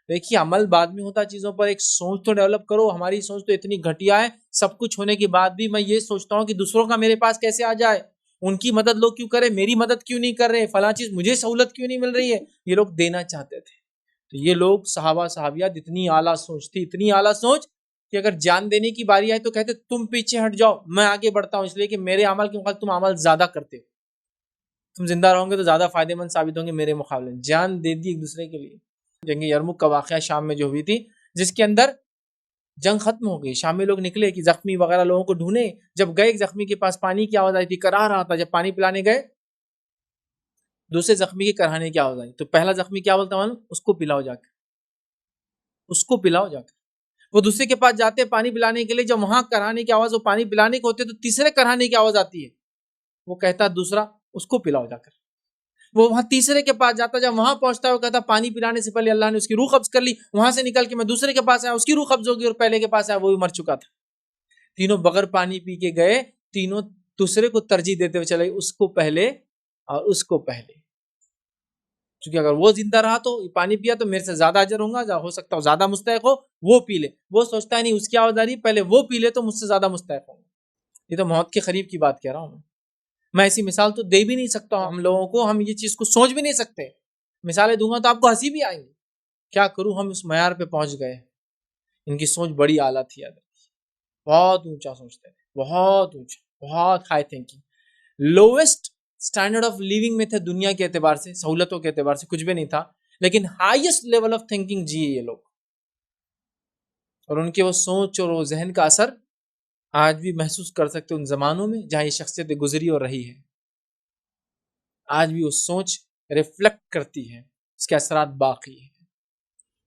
[SPEAKER 1] دیکھیے عمل بعد میں ہوتا چیزوں پر، ایک سوچ تو ڈیولپ کرو. ہماری سوچ تو اتنی گھٹیا ہے، سب کچھ ہونے کے بعد بھی میں یہ سوچتا ہوں کہ دوسروں کا میرے پاس کیسے آ جائے، ان کی مدد لوگ کیوں کرے، میری مدد کیوں نہیں کر رہے، فلاں چیز مجھے سہولت کیوں نہیں مل رہی ہے. یہ لوگ دینا چاہتے تھے. تو یہ لوگ صحابہ صحابیات اتنی اعلیٰ سوچ تھی، اتنی اعلیٰ سوچ کہ اگر جان دینے کی باری آئے تو کہتے تم پیچھے ہٹ جاؤ، میں آگے بڑھتا ہوں، اس لیے کہ میرے عمل کے مقابلے تم عمل زیادہ کرتے ہو، تم زندہ رہو گے تو زیادہ فائدے مند ثابت ہوں گے میرے مقابلے. جان دے دی ایک دوسرے کے لیے. جنگ یرموک کا واقعہ شام میں جو ہوئی تھی، جس کے اندر جنگ ختم ہو گئی، شام میں لوگ نکلے کہ زخمی وغیرہ لوگوں کو ڈھونڈے. جب گئے ایک زخمی کے پاس پانی کی آواز آئی تھی، کرا رہا تھا. جب پانی پلانے گئے دوسرے زخمی کے کرانے کی آواز آئی، تو پہلا زخمی کیا بولتا معلوم؟ اس کو پلاؤ جا کر، اس کو پلاؤ جا کر. وہ دوسرے کے پاس جاتے پانی پلانے کے لیے، جب وہاں کرانے کی آواز، وہ پانی پلانے کے ہوتے تو تیسرے کرانے کی آواز آتی ہے، وہ کہتا دوسرا اس کو پلاؤ جا کر. وہ وہاں تیسرے کے پاس جاتا، جب وہاں پہنچتا ہے وہ کہتا پانی پلانے سے پہلے اللہ نے اس کی روح قبض کر لی. وہاں سے نکل کے میں دوسرے کے پاس آیا، اس کی روح قبض ہوگی، اور پہلے کے پاس آیا وہ بھی مر چکا تھا. تینوں بغیر پانی پی کے گئے، تینوں دوسرے کو ترجیح دیتے ہوئے چلے، اس کو پہلے اور اس کو پہلے. کیونکہ اگر وہ زندہ رہا تو پانی پیا تو میرے سے زیادہ اجر ہوگا، ہو سکتا ہو زیادہ مستحق ہو، وہ پی لے. وہ سوچتا ہے نہیں، اس کی آواز آ رہی پہلے وہ پی لے تو مجھ سے زیادہ مستحق ہوں. یہ تو موت کے قریب کی بات کہہ رہا ہوں میں ایسی مثال تو دے بھی نہیں سکتا ہوں ہم لوگوں کو، ہم یہ چیز کو سوچ بھی نہیں سکتے. مثالیں دوں گا تو آپ کو ہنسی بھی آئیں گی. کیا کروں، ہم اس معیار پہ پہنچ گئے. ان کی سوچ بڑی اعلیٰ تھی، بہت اونچا سوچتے تھے، بہت اونچا، بہت high thinking. Lowest standard of living میں تھے دنیا کے اعتبار سے، سہولتوں کے اعتبار سے کچھ بھی نہیں تھا، لیکن ہائیسٹ لیول آف تھنکنگ جیے یہ لوگ. اور ان کے وہ سوچ اور وہ ذہن کا اثر آج بھی محسوس کر سکتے ان زمانوں میں جہاں یہ شخصیت گزری اور رہی ہے. آج بھی وہ سوچ ریفلیکٹ کرتی ہے، اس کے اثرات باقی ہیں،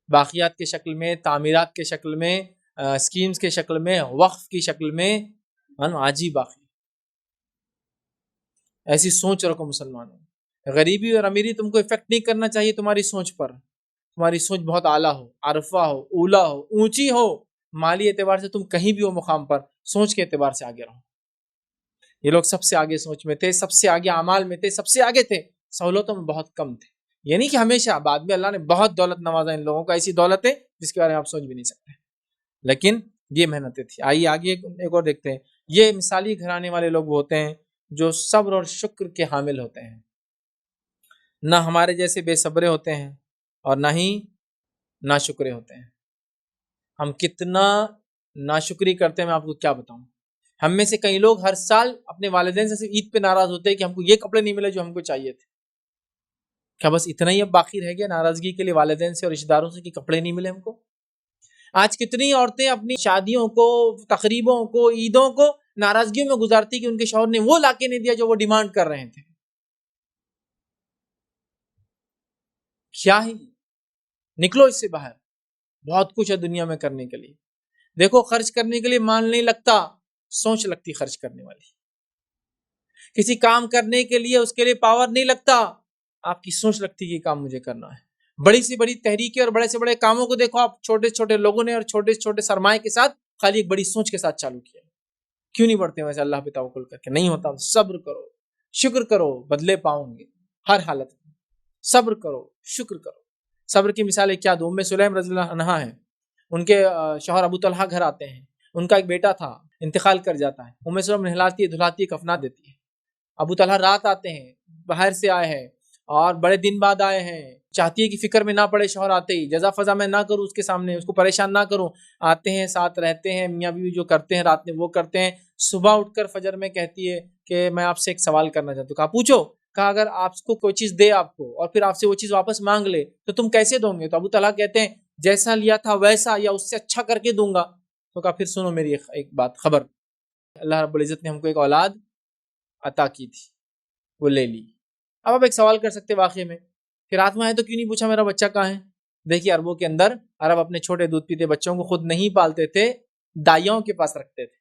[SPEAKER 1] باقیات کے شکل میں، تعمیرات کے شکل میں، اسکیمز کے شکل میں، وقف کی شکل میں، آج ہی باقی. ایسی سوچ رکھو مسلمانوں. غریبی اور امیری تم کو افیکٹ نہیں کرنا چاہیے تمہاری سوچ پر. تمہاری سوچ بہت اعلیٰ ہو، عرفہ ہو، اولا ہو، اونچی ہو. مالی اعتبار سے تم کہیں بھی ہو مقام پر، سوچ کے اعتبار سے آگے رہو. یہ لوگ سب سے آگے سوچ میں تھے، سب سے آگے اعمال میں تھے، سب سے آگے تھے. سہولتوں میں بہت کم تھے. یہ نہیں کہ ہمیشہ، بعد میں اللہ نے بہت دولت نوازا ان لوگوں کو، ایسی دولت ہے جس کے بارے میں آپ سوچ بھی نہیں سکتے، لیکن یہ محنتیں تھی. آئیے آگے ایک اور دیکھتے ہیں. یہ مثالی گھرانے والے لوگ ہوتے ہیں جو صبر اور شکر کے حامل ہوتے ہیں. نہ ہمارے جیسے بے صبرے ہوتے ہیں اور نہ ہی ناشکرے ہوتے ہیں. ہم کتنا ناشکری کرتے ہیں میں آپ کو کیا بتاؤں. ہم میں سے کئی لوگ ہر سال اپنے والدین سے صرف عید پہ ناراض ہوتے ہیں کہ ہم کو یہ کپڑے نہیں ملے جو ہم کو چاہیے تھے. کیا بس اتنا ہی اب باقی رہ گیا ناراضگی کے لیے والدین سے اور رشتہ داروں سے کہ کپڑے نہیں ملے ہم کو؟ آج کتنی عورتیں اپنی شادیوں کو، تقریبوں کو، عیدوں کو ناراضگیوں میں گزارتی کہ ان کے شوہر نے وہ لا کے نہیں دیا جو وہ ڈیمانڈ کر رہے تھے. کیا ہی، نکلو اس سے باہر. بہت کچھ ہے دنیا میں کرنے کے لیے. دیکھو خرچ کرنے کے لیے مال نہیں لگتا، سوچ لگتی خرچ کرنے والی. کسی کام کرنے کے لیے اس کے لیے پاور نہیں لگتا، آپ کی سوچ لگتی کہ یہ کام مجھے کرنا ہے. بڑی سے بڑی تحریکیں اور بڑے سے بڑے کاموں کو دیکھو آپ، چھوٹے سے چھوٹے لوگوں نے اور چھوٹے سے چھوٹے سرمایہ کے ساتھ خالی ایک بڑی سوچ کے ساتھ چالو کیا. کیوں نہیں بڑھتے ویسے اللہ پہ توکل کر کے؟ نہیں ہوتا. صبر کرو، شکر کرو، بدلے پاؤں گے ہر حالت میں. صبر کرو، شکر کرو. صبر کی مثالیں کیا دوں؟ ام سلیم رضی اللہ عنہا ہیں، ان کے شوہر ابو طلحہ گھر آتے ہیں. ان کا ایک بیٹا تھا، انتقال کر جاتا ہے. ام سلیم نہلاتی ہے، دھلاتی ہے، کفنا دیتی ہے. ابو طلحہ رات آتے ہیں، باہر سے آئے ہیں اور بڑے دن بعد آئے ہیں. چاہتی ہے کہ فکر میں نہ پڑے شوہر آتے ہی، جزا فضا میں نہ کروں اس کے سامنے، اس کو پریشان نہ کروں. آتے ہیں، ساتھ رہتے ہیں، میاں بیوی جو کرتے ہیں رات میں وہ کرتے ہیں. صبح اٹھ کر فجر میں کہتی ہے کہ میں آپ سے ایک سوال کرنا چاہتی ہوں. کہا پوچھو. کہا اگر آپ کو کوئی چیز دے آپ کو اور پھر آپ سے وہ چیز واپس مانگ لے تو تم کیسے دو گے؟ تو ابو طلحہ کہتے ہیں جیسا لیا تھا ویسا یا اس سے اچھا کر کے دوں گا. تو کہا پھر سنو میری ایک بات، خبر. اللہ رب العزت نے ہم کو ایک اولاد عطا کی تھی، وہ لے لی. اب آپ ایک سوال کر سکتے واقعے میں کہ رات میں آئے تو کیوں نہیں پوچھا میرا بچہ کہاں ہے؟ دیکھیے عربوں کے اندر عرب اپنے چھوٹے دودھ پیتے بچوں کو خود نہیں پالتے تھے, دائیاؤں کے پاس رکھتے تھے.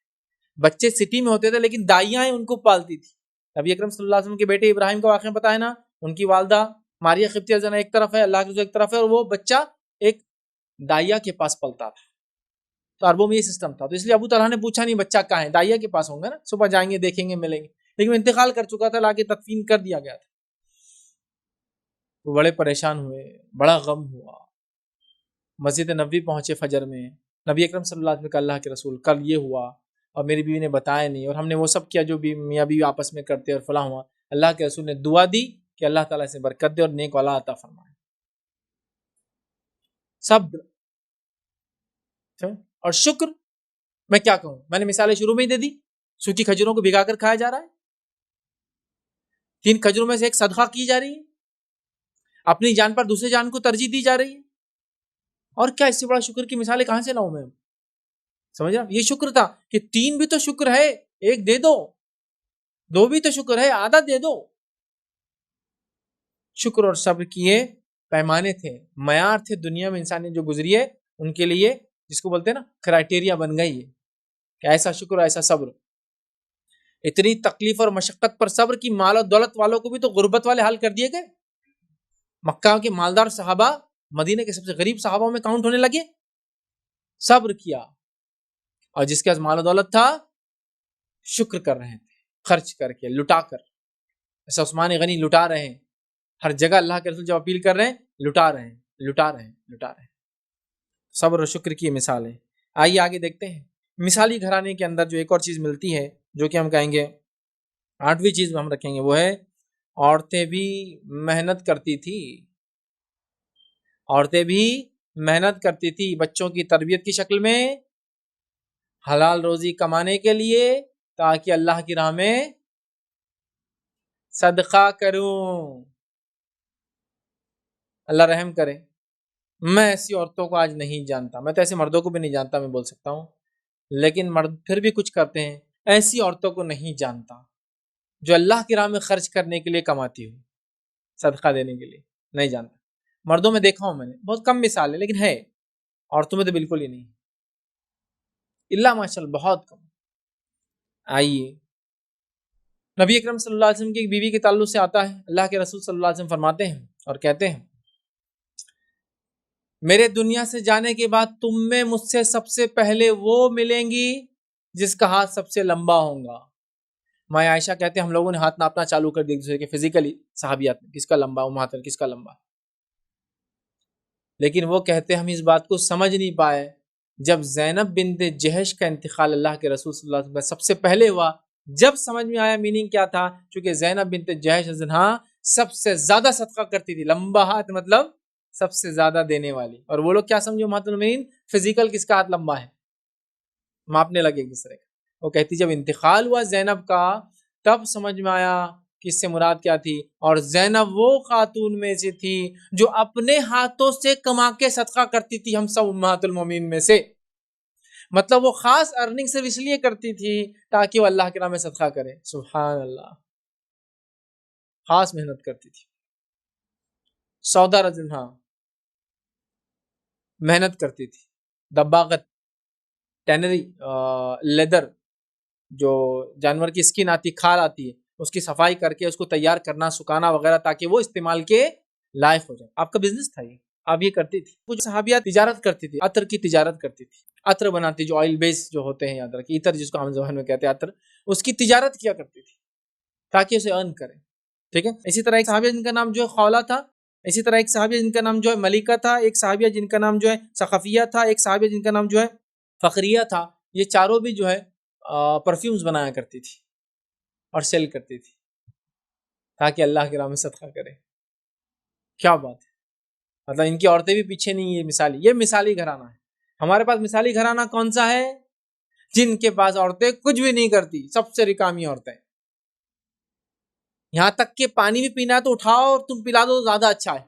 [SPEAKER 1] بچے سٹی میں ہوتے تھے لیکن دائیاں ان کو پالتی تھی. نبی اکرم صلی اللہ علیہ وسلم کے بیٹے ابراہیم کا واقعہ پتہ ہے نا, ان کی والدہ ماریہ قبطیہ زنا ایک طرف ہے, اللہ کے رسول ایک طرف ہے, اور وہ بچہ ایک دائیا کے پاس پلتا تھا. تو عربوں میں یہ سسٹم تھا, تو اس لیے ابو طلحہ نے پوچھا نہیں بچہ کہاں ہے, دائیا کے پاس ہوں گا نا, صبح جائیں گے دیکھیں گے ملیں گے, لیکن وہ انتقال کر چکا تھا, لا کے تدفین کر دیا گیا تھا. وہ بڑے پریشان ہوئے, بڑا غم ہوا. مسجد نبوی پہنچے فجر میں, نبی اکرم صلی اللہ علیہ وسلم کا اللہ کے رسول کل یہ ہوا اور میری بیوی نے بتایا نہیں, اور ہم نے وہ سب کیا جو میاں بیوی آپس میں کرتے اور فلاں ہوا. اللہ کے رسول نے دعا دی کہ اللہ تعالیٰ سے برکت دے اور نیک اولاد عطا فرمائے. صبر اور شکر, میں کیا کہوں, میں نے مثالیں شروع میں ہی دے دی. سوکھی کھجوروں کو بھگا کر کھایا جا رہا ہے, 3 کھجوروں میں سے ایک صدقہ کی جا رہی ہے, اپنی جان پر دوسرے جان کو ترجیح دی جا رہی ہے. اور کیا اس سے بڑا شکر کی مثالیں کہاں سے لاؤں میں؟ سمجھ رہا, یہ شکر تھا کہ 3 بھی تو شکر ہے, ایک دے دو, 2 بھی تو شکر ہے, آدھا دے دو. شکر اور صبر کیے پیمانے تھے, معیار تھے دنیا میں انسانیت جو گزری ہے ان کے لیے, جس کو بولتے ہیں نا کرائٹیریا بن گئی ہے کہ ایسا شکر ایسا صبر. اتنی تکلیف اور مشقت پر صبر کی, مال اور دولت والوں کو بھی تو غربت والے حال کر دیے گئے. مکہ کے مالدار صحابہ مدینہ کے سب سے غریب صحابوں میں کاؤنٹ ہونے لگے. صبر کیا, اور جس کے پاس مال و دولت تھا شکر کر رہے تھے, خرچ کر کے, لٹا کر. ایسا عثمان غنی لٹا رہے ہیں ہر جگہ, اللہ کے رسول جب اپیل کر رہے ہیں لٹا رہے ہیں, لٹا رہے ہیں, لٹا رہے ہیں. صبر و شکر کی مثال ہے. آئیے آگے دیکھتے ہیں. مثالی گھرانے کے اندر جو ایک اور چیز ملتی ہے جو کہ ہم کہیں گے 8ویں چیز ہم رکھیں گے, وہ ہے عورتیں بھی محنت کرتی تھی. عورتیں بھی محنت کرتی تھی بچوں کی تربیت کی شکل میں, حلال روزی کمانے کے لیے, تاکہ اللہ کی راہ میں صدقہ کروں. اللہ رحم کرے. میں ایسی عورتوں کو آج نہیں جانتا, میں تو ایسے مردوں کو بھی نہیں جانتا, میں بول سکتا ہوں, لیکن مرد پھر بھی کچھ کرتے ہیں. ایسی عورتوں کو نہیں جانتا جو اللہ کی راہ میں خرچ کرنے کے لیے کماتی ہو, صدقہ دینے کے لیے, نہیں جانتا. مردوں میں دیکھا ہوں میں نے, بہت کم مثال ہے, لیکن ہے. عورتوں میں تو بالکل ہی نہیں, اللہ ماشاء اللہ بہت کم. آئیے نبی اکرم صلی اللہ علیہ وسلم کی ایک بیوی کے تعلق سے آتا ہے, اللہ کے رسول صلی اللہ علیہ وسلم فرماتے ہیں اور کہتے ہیں, میرے دنیا سے جانے کے بعد تم میں مجھ سے سب سے پہلے وہ ملیں گی جس کا ہاتھ سب سے لمبا ہوگا. ماں عائشہ کہتے ہیں ہم لوگوں نے ہاتھ ناپنا چالو کر دیا ایک دوسرے کے فزیکلی, صحابیات میں, کس کا لمبا, امہات کس کا لمبا. لیکن وہ کہتے ہیں ہم اس بات کو سمجھ نہیں پائے جب زینب بنت جہش کا انتقال اللہ کے رسول صلی اللہ علیہ وسلم سب سے پہلے ہوا, جب سمجھ میں آیا میننگ کیا تھا, چونکہ زینب بنت جہش سب سے زیادہ صدقہ کرتی تھی. لمبا ہاتھ مطلب سب سے زیادہ دینے والی, اور وہ لوگ کیا سمجھو امہات المومنین, فزیکل کس کا ہاتھ لمبا ہے, ماپنے لگے ایک دوسرے کا. وہ کہتی جب انتقال ہوا زینب کا تب سمجھ میں آیا کہ اس سے مراد کیا تھی, اور زینب وہ خاتون میں سے تھی جو اپنے ہاتھوں سے کما کے صدقہ کرتی تھی ہم سب امہات المومنین میں سے. مطلب وہ خاص ارننگ صرف اس لیے کرتی تھی تاکہ وہ اللہ کے نام میں صدقہ کرے. سبحان اللہ, خاص محنت کرتی تھی. سودا رضی اللہ عنہا محنت کرتی تھی, دباغت, ٹینری, لیدر, جو جانور کی سکن آتی, کھال آتی ہے, اس کی صفائی کر کے اس کو تیار کرنا, سکانا وغیرہ, تاکہ وہ استعمال کے لائق ہو جائے. آپ کا بزنس تھا یہ, آپ یہ کرتی تھی. کچھ صحابیات تجارت کرتی تھی, عطر کی تجارت کرتی تھی. عطر بناتی, جو آئل بیس جو ہوتے ہیں, یاد رکھیے, عطر جس کو ہم زبان میں کہتے ہیں عطر, اس کی تجارت کیا کرتی تھی تاکہ اسے ارن کرے. ٹھیک ہے. اسی طرح ایک صحابیہ جن کا نام جو ہے خولہ تھا, اسی طرح ایک صحابیہ جن کا نام جو ہے ملکہ تھا, ایک صحابیہ جن کا نام جو ہے ثقفیہ تھا, ایک صحابیہ جن کا نام جو ہے فخریہ تھا. یہ چاروں بھی جو ہے پرفیومز بنایا کرتی تھی اور سیل کرتی تھی تاکہ اللہ کے راہ میں صدقہ کرے. کیا بات ہے, مطلب ان کی عورتیں بھی پیچھے نہیں. یہ مثالی گھرانہ ہے. ہمارے پاس مثالی گھرانہ کون سا ہے؟ جن کے پاس عورتیں کچھ بھی نہیں کرتی, سب سے رکامی عورتیں. یہاں تک کہ پانی بھی پینا ہے تو اٹھاؤ اور تم پلا دو تو زیادہ اچھا ہے.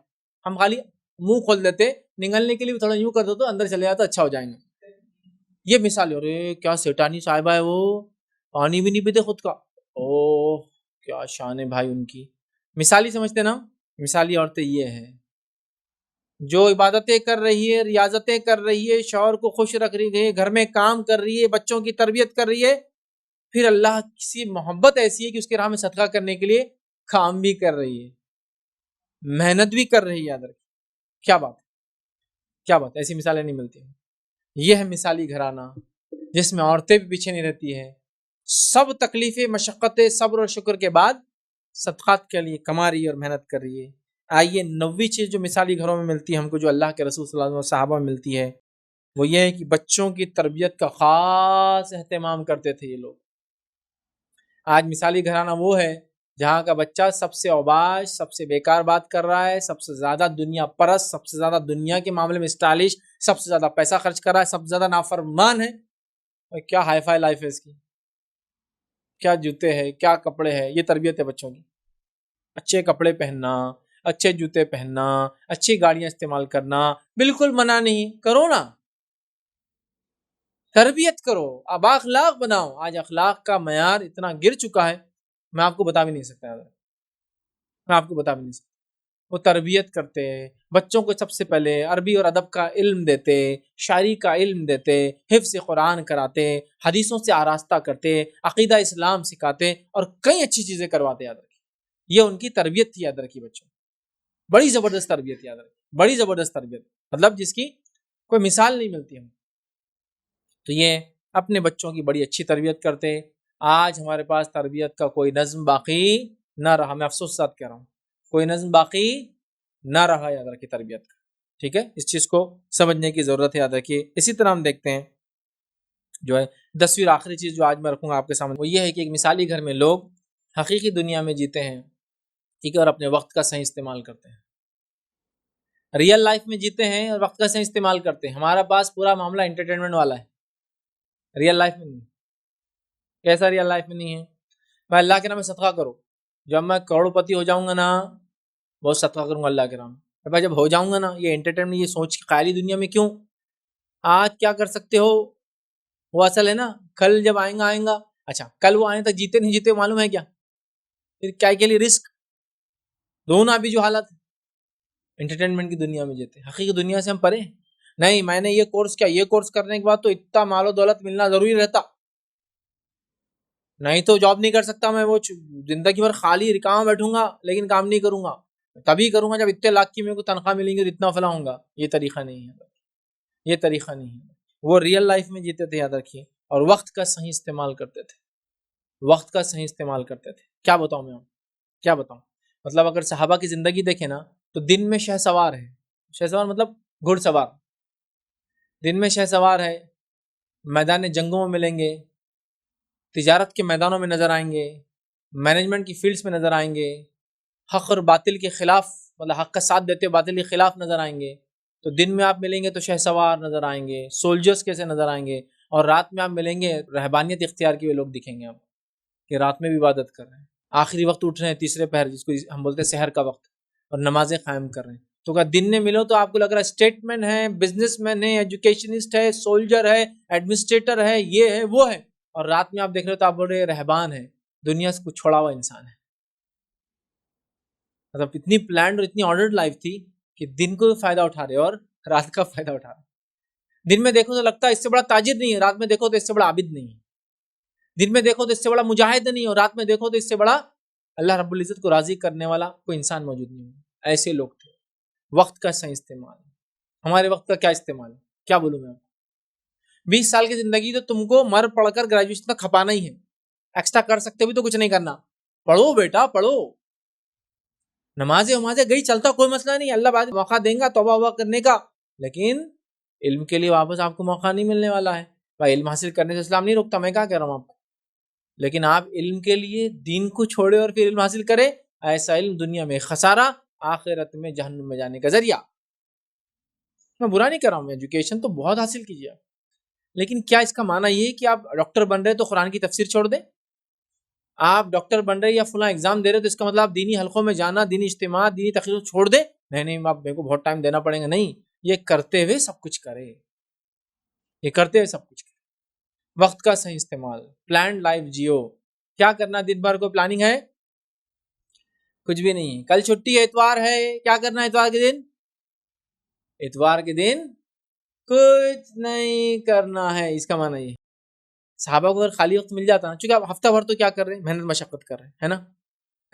[SPEAKER 1] ہم خالی منہ کھول دیتے, نگلنے کے لیے تھوڑا یوں کر دو تو اندر چلے جاتا, اچھا ہو جائیں گے. یہ مثال ہے. ارے کیا سیٹانی صاحبہ ہے وہ, پانی بھی نہیں پیتے خود کا, او کیا شان ہے بھائی ان کی. مثالی سمجھتے نا, مثالی عورتیں یہ ہیں جو عبادتیں کر رہی ہے, ریاضتیں کر رہی ہے, شوہر کو خوش رکھ رہی ہے, گھر میں کام کر رہی ہے, بچوں کی تربیت کر رہی ہے, پھر اللہ کی محبت ایسی ہے کہ اس کے راہ میں صدقہ کرنے کے لیے کام بھی کر رہی ہے, محنت بھی کر رہی ہے. یاد رکھیں, کیا بات ہے, کیا بات ہے, ایسی مثالیں نہیں ملتی. یہ ہے مثالی گھرانہ جس میں عورتیں بھی پیچھے نہیں رہتی ہیں, سب تکلیفیں مشقتیں صبر اور شکر کے بعد صدقات کے لیے کما رہی ہے اور محنت کر رہی ہے. آئیے 90 چیز جو مثالی گھروں میں ملتی ہے ہم کو, جو اللہ کے رسول صلی اللہ علیہ وسلم صحابہ میں ملتی ہے, وہ یہ ہے کہ بچوں کی تربیت کا خاص اہتمام کرتے تھے یہ لوگ. آج مثالی گھرانہ وہ ہے جہاں کا بچہ سب سے اوباش, سب سے بیکار بات کر رہا ہے, سب سے زیادہ دنیا پرست, سب سے زیادہ دنیا کے معاملے میں اسٹائلش, سب سے زیادہ پیسہ خرچ کر رہا ہے, سب سے زیادہ نافرمان ہے. اور کیا ہائی فائی لائف ہے اس کی, کیا جوتے ہیں, کیا کپڑے ہیں. یہ تربیت ہے بچوں کی. اچھے کپڑے پہننا, اچھے جوتے پہننا, اچھی گاڑیاں استعمال کرنا بالکل منع نہیں, کرو نا, تربیت کرو, اب اخلاق بناؤ. آج اخلاق کا معیار اتنا گر چکا ہے, میں آپ کو بتا بھی نہیں سکتا, میں آپ کو بتا بھی نہیں سکتا. وہ تربیت کرتے, بچوں کو سب سے پہلے عربی اور ادب کا علم دیتے, شاعری کا علم دیتے, حفظ قرآن کراتے, حدیثوں سے آراستہ کرتے, عقیدہ اسلام سکھاتے اور کئی اچھی چیزیں کرواتے. یاد رکھیں, یہ ان کی تربیت تھی. یاد رکھیے بچوں, بڑی زبردست تربیت. یاد رکھیں, بڑی زبردست تربیت, مطلب جس کی کوئی مثال نہیں ملتی ہم. تو یہ اپنے بچوں کی بڑی اچھی تربیت کرتے. آج ہمارے پاس تربیت کا کوئی نظم باقی نہ رہا, میں افسوس ساتھ کہہ رہا ہوں, کوئی نظم باقی نہ رہا. یاد رکھیے تربیت کا, ٹھیک ہے, اس چیز کو سمجھنے کی ضرورت ہے. یاد رکھیے. اسی طرح ہم دیکھتے ہیں جو ہے 10ویں آخری چیز جو آج میں رکھوں گا آپ کے سامنے, وہ یہ ہے کہ ایک مثالی گھر میں لوگ حقیقی دنیا میں جیتے ہیں, ٹھیک ہے, اور اپنے وقت کا صحیح استعمال کرتے ہیں. ریئل لائف میں جیتے ہیں اور وقت کا صحیح استعمال کرتے ہیں. ہمارا پاس پورا معاملہ انٹرٹینمنٹ والا ہے, ریئل لائف میں نہیں. کیسا ریئل لائف میں نہیں ہے؟ میں اللہ کے نام میں صدقہ کرو, جب میں کروڑ پتی ہو جاؤں گا نا بہت صدقہ کروں گا اللہ کے نام. بھائی جب ہو جاؤں گا نا, یہ انٹرٹینمنٹ, یہ سوچ کے خیالی دنیا میں کیوں؟ آج کیا کر سکتے ہو وہ اصل ہے نا, کل جب آئیں گا آئیں گا. اچھا, کل وہ آنے تک جیتے نہیں جیتے معلوم ہے کیا؟ پھر کیا کے لیے رسک؟ دونوں ابھی جو حالت ہے انٹرٹینمنٹ کی دنیا میں جیتے, حقیقی دنیا سے ہم پرے ہیں. نہیں میں نے یہ کورس کیا, یہ کورس کرنے کے بعد تو اتنا مال و دولت ملنا ضروری رہتا, نہیں تو جاب نہیں کر سکتا میں, وہ زندگی بھر خالی رکام بیٹھوں گا لیکن کام نہیں کروں گا. تبھی کروں گا جب اتنے لاکھ کی میرے کو تنخواہ ملیں گی اور اتنا فلاں ہوں گا. یہ طریقہ نہیں ہے, یہ طریقہ نہیں ہے. وہ ریئل لائف میں جیتے تھے, یاد رکھیے, اور وقت کا صحیح استعمال کرتے تھے, وقت کا صحیح استعمال کرتے تھے. کیا بتاؤں میں, کیا بتاؤں, مطلب اگر صحابہ کی زندگی دیکھیں نا تو دن میں شہ سوار ہے, شہ سوار مطلب گھڑ سوار, دن میں شہ سوار ہے, میدان جنگوں میں ملیں گے, تجارت کے میدانوں میں نظر آئیں گے, مینجمنٹ کی فیلڈز میں نظر آئیں گے, حق اور باطل کے خلاف, مطلب حق کا ساتھ دیتے باطل کے خلاف نظر آئیں گے. تو دن میں آپ ملیں گے تو شہ سوار نظر آئیں گے, سولجرز کیسے نظر آئیں گے, اور رات میں آپ ملیں گے رہبانیت اختیار کیے لوگ دکھیں گے آپ کہ رات میں بھی عبادت کر رہے ہیں, آخری وقت اٹھ رہے ہیں, تیسرے پہر جس کو ہم بولتے ہیں سحر کا وقت, اور نمازیں قائم کر رہے ہیں. تو اگر دن میں ملو تو آپ کو لگ رہا ہے اسٹیٹ مین ہے, بزنس مین ہے, ایجوکیشنسٹ ہے, سولجر ہے, ایڈمنسٹریٹر ہے, یہ ہے وہ ہے, اور رات میں آپ دیکھ رہے ہو تو آپ بول رہے رہبان ہے, دنیا سے کچھ چھوڑا ہوا انسان ہے. مطلب اتنی پلانڈ اور اتنی آرڈرڈ لائف تھی کہ دن کو فائدہ اٹھا رہے اور رات کا فائدہ اٹھا رہے. دن میں دیکھو تو لگتا ہے اس سے بڑا تاجر نہیں ہے, رات میں دیکھو تو اس سے بڑا عابد نہیں ہے. دن میں دیکھو تو اس سے بڑا مجاہد نہیں, اور رات میں دیکھو تو اس سے بڑا اللہ رب العزت کو راضی کرنے والا کوئی انسان موجود نہیں ہے. ایسے لوگ تھے. وقت کا صحیح استعمال, ہمارے وقت کا کیا استعمال ہے, کیا بولوں میں آپ کو. 20 سال کی زندگی تو تم کو مر پڑھ کر گریجویشن تک کھپانا ہی ہے, ایکسٹرا کر سکتے بھی تو کچھ نہیں کرنا. پڑھو بیٹا پڑھو, نمازیں ومازیں گئی چلتا کوئی مسئلہ نہیں, اللہ بعد موقع دیں گا توبہ وبہ کرنے کا, لیکن علم کے لیے واپس آپ کو موقع نہیں ملنے والا ہے. بھائی علم حاصل کرنے سے اسلام نہیں روکتا, میں کیا کہہ رہا ہوں آپ کو, لیکن آپ علم کے لیے دین کو چھوڑے اور پھر علم حاصل کرے, ایسا علم دنیا میں خسارہ, آخرت میں جہنم میں جانے کا ذریعہ. میں برا نہیں کر رہا ہوں, ایجوکیشن تو بہت حاصل کیجیے, لیکن کیا اس کا معنی یہ ہے کہ آپ ڈاکٹر بن رہے تو قرآن کی تفسیر چھوڑ دیں؟ آپ ڈاکٹر بن رہے یا فلاں ایگزام دے رہے تو اس کا مطلب آپ دینی حلقوں میں جانا, دینی اجتماع, دینی تقریر چھوڑ دیں؟ نہیں آپ میرے کو بہت ٹائم دینا پڑے گا. نہیں, یہ کرتے ہوئے سب کچھ کرے, یہ کرتے ہوئے سب کچھ کرے. وقت کا صحیح استعمال, پلانڈ لائف جیو. کیا کرنا دن بھر کو پلاننگ ہے, کچھ بھی نہیں ہے. کل چھٹی ہے، اتوار ہے، کیا کرنا ہے اتوار کے دن؟ اتوار کے دن کچھ نہیں کرنا ہے. اس کا معنی یہ صحابہ کو اگر خالی وقت مل جاتا نا، چونکہ آپ ہفتہ بھر تو کیا کر رہے ہیں؟ محنت مشقت کر رہے ہیں، ہے نا،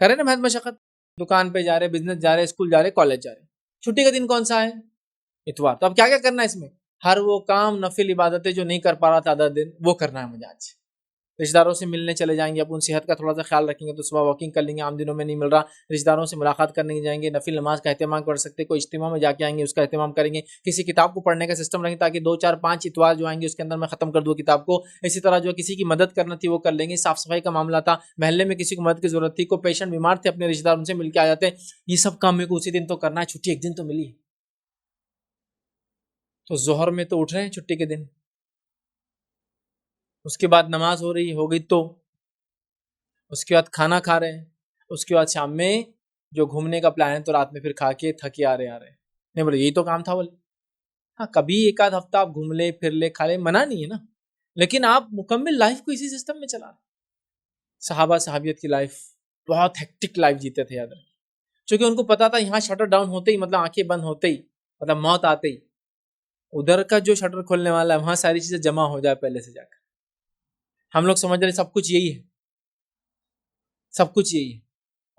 [SPEAKER 1] کر رہے ہیں نا محنت مشقت. دکان پہ جا رہے، بزنس جا رہے، اسکول جا رہے، کالج جا رہے. چھٹی کا دن کون سا ہے؟ اتوار. تو اب کیا کیا کرنا ہے اس میں؟ ہر وہ کام، نفل عبادتیں جو نہیں کر پا رہا تھا آدھا دن، وہ کرنا ہے مجھے آج. رشتہ داروں سے ملنے چلے جائیں گے، اپن صحت کا تھوڑا سا خیال رکھیں گے تو صبح واکنگ کر لیں گے، عام دنوں میں نہیں مل رہا. رشتہ داروں سے ملاقات کرنے جائیں گے، نفل نماز کا اہتمام کر سکتے، کوئی اجتماع میں جا کے آئیں گے اس کا اہتمام کریں گے. کسی کتاب کو پڑھنے کا سسٹم رکھیں تاکہ 2 4 5 اتوار جو آئیں گے اس کے اندر میں ختم کر دوں کتاب کو. اسی طرح جو کسی کی مدد کرنا تھی وہ کر لیں گے. صاف صفائی کا معاملہ تھا، محلے میں کسی کو مدد کی ضرورت تھی، کوئی پیشنٹ بیمار تھے، اپنے رشتہ دار ان سے مل کے آ جاتے. یہ سب کام میرے کو اسی دن تو کرنا ہے. چھٹی ایک دن تو ملی ہے، تو ظہر میں تو اٹھ رہے ہیں چھٹی کے دن، اس کے بعد نماز ہو گئی، تو اس کے بعد کھانا کھا رہے ہیں، اس کے بعد شام میں جو گھومنے کا پلان ہے تو رات میں پھر کھا کے تھکے آ رہے نہیں. بولے یہی تو کام تھا. بولے ہاں کبھی ایک آدھ ہفتہ آپ گھوم لے پھر لے کھا لے، منع نہیں ہے نا، لیکن آپ مکمل لائف کو اسی سسٹم میں چلا رہے. صحابہ صحابیت کی لائف بہت ہیکٹک لائف جیتے تھے، یاد رکھیں، چونکہ ان کو پتا تھا یہاں شٹر ڈاؤن ہوتے ہی، مطلب آنکھیں بند ہوتے ہی، مطلب موت آتے ہی ادھر کا جو شٹر کھولنے والا ہے وہاں ساری چیزیں جمع ہو جائے پہلے سے جا کر. ہم لوگ سمجھ رہے سب کچھ یہی ہے، سب کچھ یہی ہے.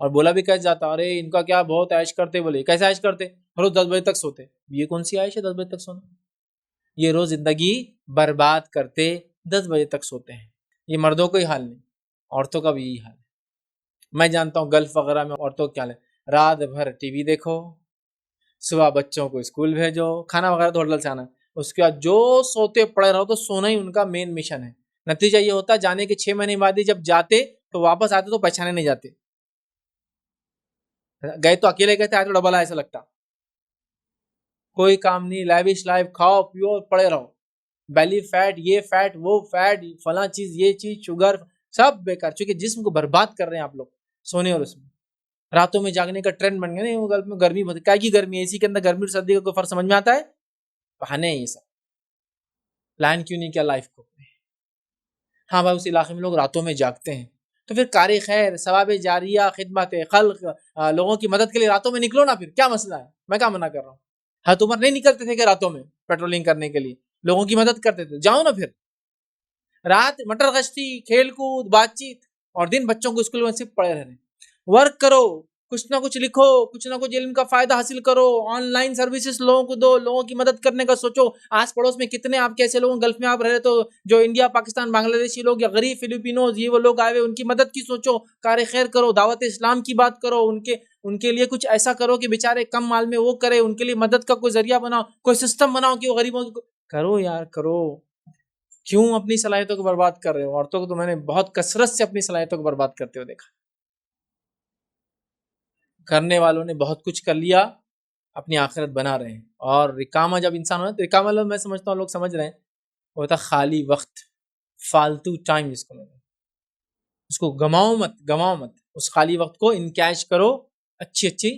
[SPEAKER 1] اور بولا بھی کیسے جاتا، ارے ان کا کیا بہت عائش کرتے. بولے کیسے عائش کرتے؟ روز 10 بجے تک سوتے. یہ کون سی عائش ہے 10 بجے تک سونا؟ یہ روز زندگی برباد کرتے، 10 بجے تک سوتے ہیں. یہ مردوں کو ہی حال نہیں، عورتوں کا بھی یہی حال ہے. میں جانتا ہوں گلف وغیرہ میں عورتوں کیا ہے، رات بھر ٹی وی دیکھو، صبح بچوں کو اسکول بھیجو، کھانا وغیرہ تو ہوٹل سے آنا، اس کے بعد جو سوتے پڑے رہو، تو سونا ہی ان کا مین مشن ہے. نتیجہ یہ ہوتا جانے کے 6 مہینے بعد ہی جب جاتے تو واپس آتے تو پہچانے نہیں جاتے. گئے تو اکیلے گئے تھے، آئے تو ڈبل ایسا لگتا. کوئی کام نہیں، لیوش لائف، کھاؤ پیو پڑے رہو، بیلی فیٹ، یہ فیٹ وہ فیٹ، فلاں چیز یہ چیز، شوگر، سب بیکار. چونکہ جسم کو برباد کر رہے ہیں آپ لوگ سونے اور اس میں. راتوں میں جاگنے کا ٹرینڈ بن گیا. نہیں وہ میں گرمی بہت، کیا کی گرمی ہے، اسی کے اندر گرمی اور سردی کا کوئی فرق سمجھ میں آتا ہے؟ بہانے ہیں یہ سب. پلان کیوں نہیں کیا لائف کو؟ ہاں بھائی اس علاقے میں لوگ راتوں میں جاگتے ہیں، تو پھر کار خیر، ثواب جاریہ، خدمت خلق، لوگوں کی مدد کے لیے راتوں میں نکلو نا. پھر کیا مسئلہ ہے؟ میں کیا منع کر رہا ہوں؟ حضرت عمر نہیں نکلتے تھے کہ راتوں میں پیٹرولنگ کرنے کے لیے، لوگوں کی مدد کرتے تھے. جاؤ نا پھر، رات مٹر گشتی، کھیل کود، بات چیت، اور دن بچوں کو اسکول میں صرف پڑھے رہنے. ورک کرو، کچھ نہ کچھ لکھو، کچھ نہ کچھ علم کا فائدہ حاصل کرو، آن لائن سروسز لوگوں کو دو، لوگوں کی مدد کرنے کا سوچو. آس پڑوس میں کتنے آپ کے ایسے لوگوں گلف میں آپ رہ رہے تو جو انڈیا پاکستان بنگلہ دیشی لوگ یا غریب فلپینوز یہ وہ لوگ آئے ہوئے، ان کی مدد کی سوچو، کار خیر کرو، دعوت اسلام کی بات کرو، ان کے لیے کچھ ایسا کرو کہ بیچارے کم مال میں وہ کرے، ان کے لیے مدد کا کوئی ذریعہ بناؤ، کوئی سسٹم بناؤ کہ وہ غریبوں کی کرو. یار کرو، کیوں اپنی صلاحیتوں کو برباد کر رہے ہو؟ عورتوں کو تو میں نے بہت کثرت سے اپنی صلاحیتوں کو برباد کرتے ہوئے دیکھا. کرنے والوں نے بہت کچھ کر لیا، اپنی آخرت بنا رہے ہیں. اور رکامہ جب انسان ہونا، تو رکامہ لوگ میں سمجھتا ہوں لوگ سمجھ رہے ہیں وہ ہوتا خالی وقت، فالتو ٹائم جس کو لگے. اس کو گماؤ مت. اس خالی وقت کو انکیش کرو اچھی اچھی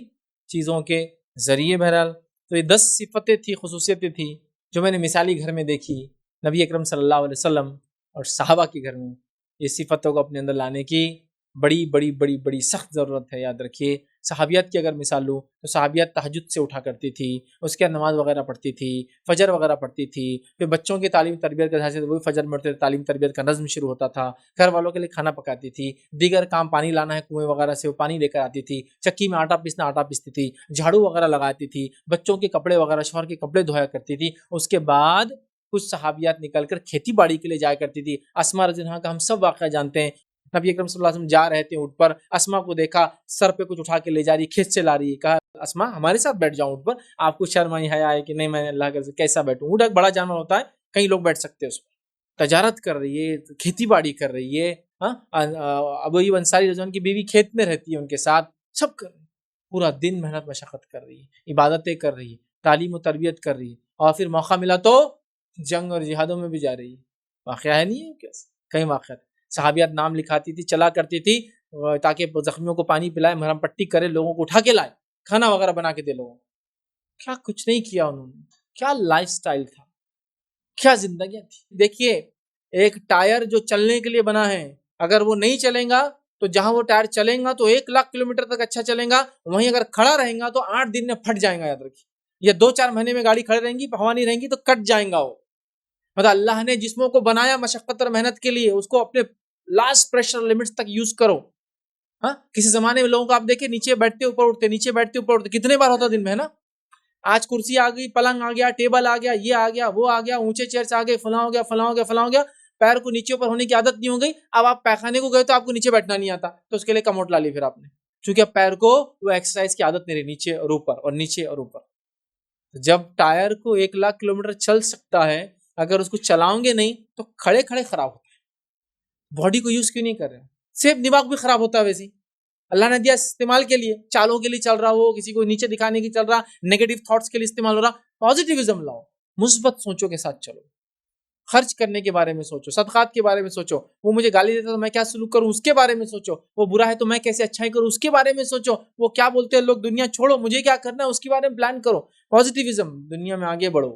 [SPEAKER 1] چیزوں کے ذریعے. بہرحال تو یہ 10 صفتیں تھی، خصوصیتیں تھی جو میں نے مثالی گھر میں دیکھی نبی اکرم صلی اللہ علیہ وسلم اور صحابہ کے گھر میں. یہ صفتوں کو اپنے اندر لانے کی بڑی بڑی بڑی بڑی سخت ضرورت ہے. یاد رکھیے، صحابیت کی اگر مثال لوں تو صحابیت تہجد سے اٹھا کرتی تھی، اس کے نماز وغیرہ پڑھتی تھی، فجر وغیرہ پڑھتی تھی. پھر بچوں کی تعلیم تربیت کے حساب سے وہی فجر میں تعلیم تربیت کا نظم شروع ہوتا تھا. گھر والوں کے لیے کھانا پکاتی تھی، دیگر کام پانی لانا ہے کنویں وغیرہ سے وہ پانی لے کر آتی تھی، چکی میں آٹا پیسنا آٹا پیستی تھی، جھاڑو وغیرہ لگاتی تھی، بچوں کے کپڑے وغیرہ شوہر کے کپڑے دھویا کرتی تھی. اس کے بعد کچھ صحابیات نکل کر کھیتی باڑی کے لیے جایا کرتی تھی. اسماء رضی اللہ عنہا کا ہم سب واقعہ جانتے ہیں. نبی اکرم صلی اللہ علیہ وسلم جا رہے تھے اونٹ پر، اسماء کو دیکھا سر پہ کچھ اٹھا کے لے جا رہی، کھیت سے لا رہی. کہا اسماء ہمارے ساتھ بیٹھ جاؤ اونٹ پر. آپ کو شرم حیا ہے کہ نہیں میں اللہ کے کیسا بیٹھوں؟ اونٹ ایک بڑا جانور ہوتا ہے، کئی لوگ بیٹھ سکتے ہیں اس پر. تجارت کر رہی ہے، کھیتی باڑی کر رہی ہے. ابو ایوب انصاری رضی اللہ عنہ کی بیوی کھیت میں رہتی ہے ان کے ساتھ، سب کر رہی ہے. پورا دن محنت مشقت کر رہی ہے، عبادتیں کر رہی ہے، تعلیم و تربیت کر رہی ہے، اور پھر موقع ملا تو جنگ اور جہادوں میں بھی جا رہی ہے. واقعہ ہے نہیں ہے کئی واقعات. صحابیات نام لکھاتی تھی، چلا کرتی تھی تاکہ زخمیوں کو پانی پلائے، مرہم پٹی کرے، لوگوں کو اٹھا کے لائے، کھانا وغیرہ بنا کے دے لوگوں. کیا کچھ نہیں کیا انہوں نے، کیا لائف سٹائل تھا، کیا زندگیاں تھی. دیکھیے ایک ٹائر جو چلنے کے لیے بنا ہے، اگر وہ نہیں چلے گا تو جہاں وہ ٹائر چلیں گا تو 1,00,000 کلومیٹر تک اچھا چلیں گا، وہیں اگر کھڑا رہیں گا تو 8 دن میں پھٹ جائیں گا، یاد رکھیے. یا 2-4 مہینے میں گاڑی کھڑے رہیں گی، ہوا نہیں رہیں گی تو کٹ جائیں گا وہ. مطلب اللہ نے جسموں کو بنایا مشقت اور محنت کے لیے، اس کو اپنے لاسٹ پریشر لمٹس تک یوز کرو. ہاں کسی زمانے میں لوگوں کو آپ دیکھیں نیچے بیٹھتے اوپر اٹھتے، نیچے بیٹھتے اوپر اٹھتے، کتنے بار ہوتا دن میں، ہے نا. آج کرسی آ گئی، پلنگ آ گیا، ٹیبل آ گیا، یہ آ گیا، وہ آ گیا، اونچے چیئرس آ گئے، فلاں ہو گیا، فلاں ہو گیا، فلاں ہو گیا. پیر کو نیچے اوپر ہونے کی عادت نہیں ہو گئی. اب آپ پیخانے کو گئے تو آپ کو نیچے بیٹھنا نہیں آتا، تو اس کے لیے کموڈ لا لی پھر آپ نے، چونکہ اب پیر کو وہ ایکسرسائز کی عادت نہیں رہی، نیچے اور اوپر اور نیچے اور اوپر. جب ٹائر کو 1,00,000 کلومیٹر چل سکتا ہے، اگر اس کو چلاؤں گے نہیں تو کھڑے کھڑے خراب ہوتا ہے. باڈی کو یوز کیوں نہیں کر رہے؟ صرف دماغ بھی خراب ہوتا ہے. ویسے اللہ نے دیا استعمال کے لیے، چالوں کے لیے چل رہا ہو، کسی کو نیچے دکھانے کی چل رہا، نیگیٹو تھاٹس کے لیے استعمال ہو رہا. پازیٹیوزم لاؤ، مثبت سوچوں کے ساتھ چلو، خرچ کرنے کے بارے میں سوچو، صدقات کے بارے میں سوچو. وہ مجھے گالی دیتا تو میں کیا سلوک کروں اس کے بارے میں سوچو. وہ برا ہے تو میں کیسے اچھائی کروں اس کے بارے میں سوچو. وہ کیا بولتے ہیں لوگ، دنیا چھوڑو، مجھے کیا کرنا ہے اس کے بارے میں پلان کرو. پازیٹیوزم، دنیا میں آگے بڑھو،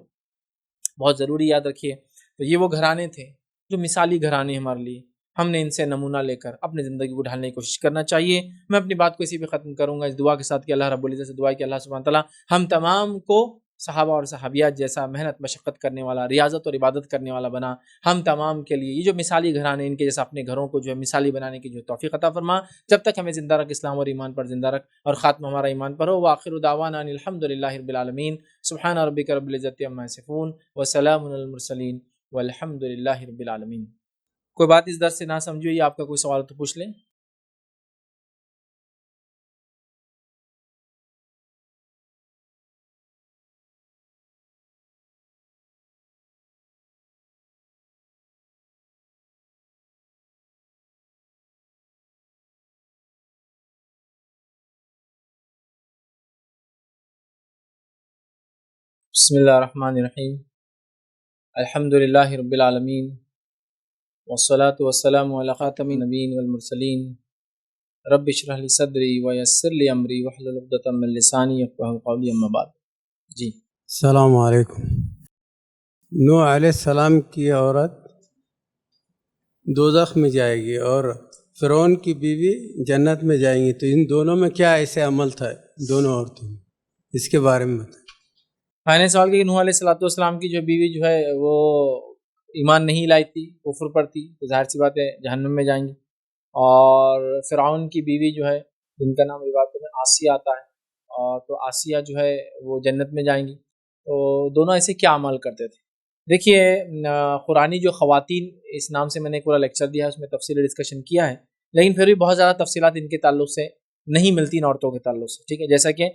[SPEAKER 1] بہت ضروری. یاد رکھیے. تو یہ وہ گھرانے تھے جو مثالی گھرانے ہمارے لیے، ہم نے ان سے نمونہ لے کر اپنی زندگی کو ڈھالنے کی کوشش کرنا چاہیے. میں اپنی بات کو اسی پہ ختم کروں گا اس دعا کے ساتھ کہ اللہ رب العزت سے دعا ہے کہ اللہ سبحانہ تعالیٰ ہم تمام کو صحابہ اور صحابیات جیسا محنت مشقت کرنے والا، ریاضت اور عبادت کرنے والا بنا. ہم تمام کے لیے یہ جو مثالی گھرانے، ان کے جیسا اپنے گھروں کو جو ہے مثالی بنانے کی جو توفیق عطا فرما. جب تک ہمیں زندہ رکھ اسلام اور ایمان پر زندہ رکھ، اور خاتمہ ہمارا ایمان پر ہو. وآخر دعوانا ان الحمد للہ رب العالمین. سبحان ربک رب العزت عما یصفون وسلام علی المرسلین والحمد للہ رب العالمین. کوئی بات اس درس سے نہ سمجھو یا آپ کا کوئی سوال تو پوچھ لیں. بسم اللہ الرحمن الرحیم. الحمد للہ رب العالمین والصلاة والسلام علی خاتم النبیین والمرسلین. رب اشرح لی صدری ویسر لی امری واحلل عقدۃ من لسانی یفقہوا قولی. اما بعد. جی
[SPEAKER 2] السلام علیکم. نوح علیہ السلام کی عورت دوزخ میں جائے گی اور فرعون کی بیوی جنت میں جائیں گی، تو ان دونوں میں کیا ایسے عمل تھا دونوں عورتوں میں، اس کے بارے میں بتائیں.
[SPEAKER 1] میں نے سوال کیا کہ نوح علیہ السلام کی جو بیوی جو ہے وہ ایمان نہیں لائی تھی، کفر پر تھی، تو ظاہر سی بات ہے جہنم میں جائیں گی. اور فرعون کی بیوی جو ہے جن کا نام روایتوں میں آسیہ آتا ہے، اور تو آسیہ جو ہے وہ جنت میں جائیں گی. تو دونوں ایسے کیا عمل کرتے تھے؟ دیکھیے قرآنی جو خواتین اس نام سے میں نے پورا لیکچر دیا ہے، اس میں تفصیلی ڈسکشن کیا ہے، لیکن پھر بھی بہت زیادہ تفصیلات ان کے تعلق سے نہیں ملتی ان عورتوں کے تعلق سے. ٹھیک ہے، جیسا کہ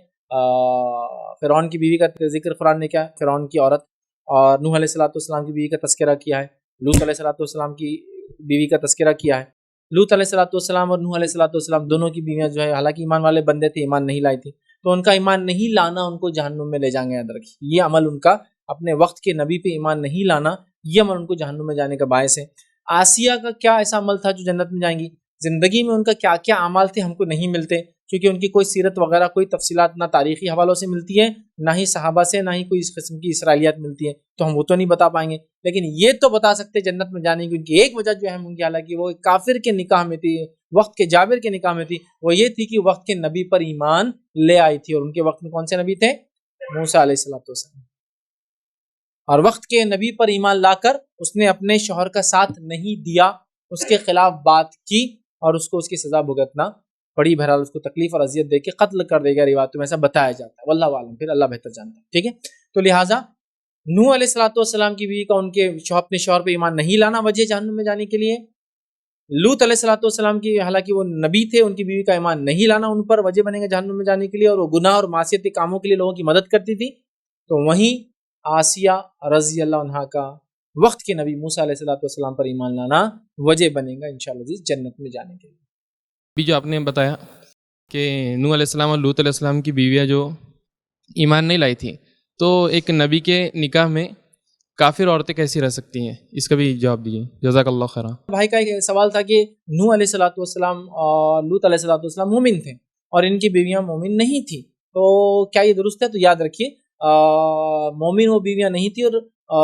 [SPEAKER 1] فرعون کی بیوی کا ذکر قرآن نے کیا ہے، فرعون کی عورت، اور نوح علیہ السلام کی بیوی کا تذکرہ کیا ہے، لوط علیہ السلام کی بیوی کا تذکرہ کیا ہے. لوط علیہ السلام اور نوح علیہ السلام دونوں کی بیویاں جو ہے حالانکہ ایمان والے بندے تھے، ایمان نہیں لائی تھی، تو ان کا ایمان نہیں لانا ان کو جہنم میں لے جائیں گے. یاد رکھیے یہ عمل ان کا، اپنے وقت کے نبی پہ ایمان نہیں لانا، یہ عمل ان کو جہنم میں جانے کا باعث ہے. آسیہ کا کیا ایسا عمل تھا جو جنت میں جائیں گی؟ زندگی میں ان کا کیا کیا اعمال تھے ہم کو نہیں ملتے، کیونکہ ان کی کوئی سیرت وغیرہ کوئی تفصیلات نہ تاریخی حوالوں سے ملتی ہے، نہ ہی صحابہ سے، نہ ہی کوئی اس قسم کی اسرائیلیات ملتی ہے، تو ہم وہ تو نہیں بتا پائیں گے. لیکن یہ تو بتا سکتے جنت میں جانے کی ان کی ایک وجہ جو ہے ان کی، حالانکہ وہ کافر کے نکاح میں تھی، وقت کے جابر کے نکاح میں تھی، وہ یہ تھی کہ وقت کے نبی پر ایمان لے آئی تھی. اور ان کے وقت میں کون سے نبی تھے؟ موسیٰ علیہ السلام. اور وقت کے نبی پر ایمان لا کر اس نے اپنے شوہر کا ساتھ نہیں دیا، اس کے خلاف بات کی، اور اس کو اس کی سزا بھگتنا پڑی. بہرحال اس کو تکلیف اور اذیت دے کے قتل کر دے گا، روایتوں میں ایسا بتایا جاتا ہے، واللہ عالم، پھر اللہ بہتر جانتا ہے. ٹھیک ہے، تو لہٰذا نوح علیہ السلام کی بیوی کا ان کے اپنے شوہر پہ ایمان نہیں لانا وجہ جہنم میں جانے کے لیے. لوط علیہ السلام کی، حالانکہ وہ نبی تھے، ان کی بیوی کا ایمان نہیں لانا ان پر وجہ بنے گا جہنم میں جانے کے لیے، اور وہ گناہ اور معصیت کے کاموں کے لیے لوگوں کی مدد کرتی تھی. تو وہیں آسیہ رضی اللہ عنہا کا وقت کے نبی موسیٰ علیہ السلام پر ایمان لانا وجہ بنے گا انشاءاللہ جنت میں جانے کے لیے.
[SPEAKER 3] بھی جو آپ نے بتایا کہ نوح علیہ السلام اور لوط علیہ السلام کی بیویاں جو ایمان نہیں لائی تھیں، تو ایک نبی کے نکاح میں کافر عورتیں کیسی رہ سکتی ہیں، اس کا بھی جواب دیجیے، جزاک اللہ خیرہ.
[SPEAKER 1] بھائی کا ایک سوال تھا کہ نوح علیہ السلام اور لوط علیہ السلام مومن تھے اور ان کی بیویاں مومن نہیں تھی، تو کیا یہ درست ہے؟ تو یاد رکھیے مومن وہ بیویاں نہیں تھی، اور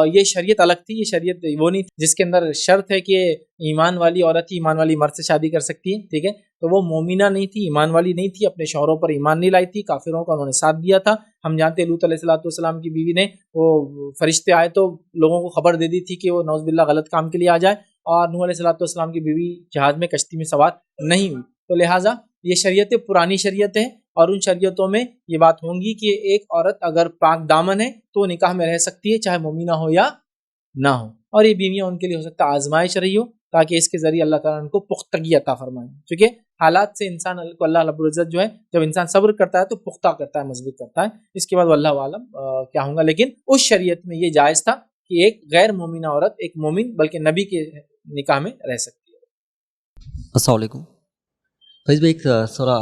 [SPEAKER 1] یہ شریعت الگ تھی. یہ شریعت وہ نہیں تھی جس کے اندر شرط ہے کہ ایمان والی عورت ہی ایمان والی مرد سے شادی کر سکتی ہے. ٹھیک ہے، تو وہ مومنہ نہیں تھی، ایمان والی نہیں تھی، اپنے شوہروں پر ایمان نہیں لائی تھی، کافروں کا انہوں نے ساتھ دیا تھا. ہم جانتے ہیں لوط علیہ السلام کی بیوی نے، وہ فرشتے آئے تو لوگوں کو خبر دے دی تھی کہ وہ نعوذ باللہ غلط کام کے لیے آ جائے، اور نوح علیہ السلام کی بیوی جہاز میں کشتی میں سوار نہیں ہوئی. تو لہٰذا یہ شریعتیں پرانی شریعتیں ہیں، اور ان شریعتوں میں یہ بات ہوں گی کہ ایک عورت اگر پاک دامن ہے تو وہ نکاح میں رہ سکتی ہے، چاہے مومنہ ہو یا نہ ہو. اور یہ بیویاں ان کے لیے ہو سکتا ہے آزمائش رہی ہو، تاکہ اس کے ذریعے اللہ تعالیٰ ان کو پختگی عطا فرمائے. کیونکہ حالات سے انسان کو اللہ رب العزت جو ہے، جب انسان صبر کرتا ہے تو پختہ کرتا ہے، مضبوط کرتا ہے. اس کے بعد واللہ عالم کیا ہوں گا. لیکن اس شریعت میں یہ جائز تھا کہ ایک غیر مومنہ عورت ایک مومن بلکہ نبی کے نکاح میں رہ سکتی ہے.
[SPEAKER 4] السلام علیکم فیض بھائی، ایک تھوڑا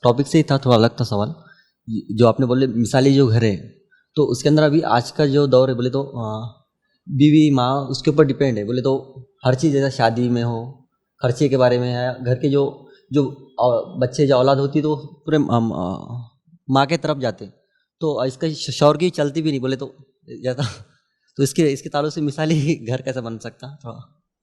[SPEAKER 4] ٹاپک سے ہی تھا، تھوڑا الگ تھا سوال. جو آپ نے بولے مثالی جو گھر ہے، تو اس کے اندر ابھی آج کا جو دور ہے، بولے تو بیوی ماں اس کے اوپر ڈپینڈ ہے. بولے تو ہر چیز جیسا شادی میں ہو، خرچے کے بارے میں ہے، گھر کے جو بچے جو اولاد ہوتی تو پورے ماں کے طرف جاتے. تو اس کا شوہر کی چلتی بھی نہیں بولے تو جاتا. تو اس کے تعلق سے مثالی گھر کیسا بن سکتا تھوڑا؟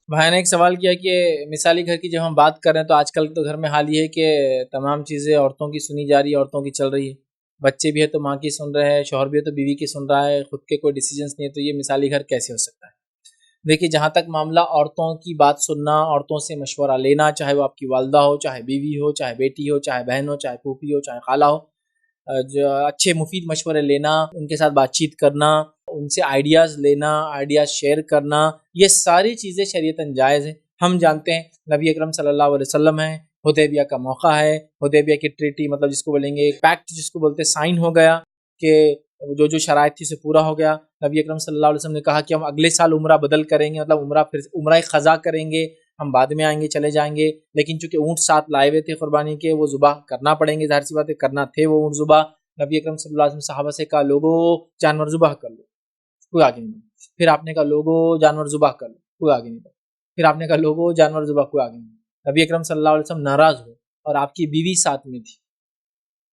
[SPEAKER 1] بھائی نے ایک سوال کیا کہ مثالی گھر کی جب ہم بات کر رہے ہیں تو آج کل تو گھر میں حال یہ ہے کہ تمام چیزیں عورتوں کی سنی جا رہی ہے، عورتوں کی چل رہی ہے. بچے بھی ہے تو ماں کی سن رہے ہیں، شوہر بھی ہے تو بیوی کی سن رہا ہے، خود کے کوئی ڈیسیجنس نہیں ہے. تو یہ مثالی گھر کیسے ہو سکتا ہے؟ دیکھیے، جہاں تک معاملہ عورتوں کی بات سننا، عورتوں سے مشورہ لینا، چاہے وہ آپ کی والدہ ہو، چاہے بیوی ہو، چاہے بیٹی ہو، چاہے بہن ہو، چاہے پھوپھی ہو، چاہے خالہ ہو، جو اچھے مفید مشورے لینا، ان کے ساتھ بات چیت کرنا، ان سے آئیڈیاز لینا، آئیڈیاز شیئر کرنا، یہ ساری چیزیں شریعتاً جائز ہیں. ہم جانتے ہیں نبی اکرم صلی اللہ علیہ وسلم ہے، حدیبیہ کا موقع ہے، حدیبیہ کی ٹریٹی مطلب جس کو بولیں گے پیکٹ، جس کو بولتے سائن ہو گیا کہ جو شرائط تھی سے پورا ہو گیا. نبی اکرم صلی اللہ علیہ وسلم نے کہا کہ ہم اگلے سال عمرہ بدل کریں گے، مطلب عمرہ خضا کریں گے، ہم بعد میں آئیں گے، چلے جائیں گے. لیکن چونکہ اونٹ ساتھ لائے ہوئے تھے قربانی کے، وہ ذبح کرنا پڑیں گے، ظاہر سی بات ہے کرنا تھے وہ اونٹ ذبح. نبی اکرم صلی اللہ علیہ وسلم صحابہ سے کہا لوگوں جانور ذبح کر لو، کوئی آگے نہیں بڑھا. پھر آپ نے کہا لوگوں جانور ذبح کر لو، کوئی آگے نہیں بڑھا. پھر آپ نے کہا لوگوں جانور ذبح، کوئی آگے نہیں بڑھا. نبی اکرم صلی اللہ علیہ وسلم ناراض ہوئے، اور آپ کی بیوی ساتھ میں تھی،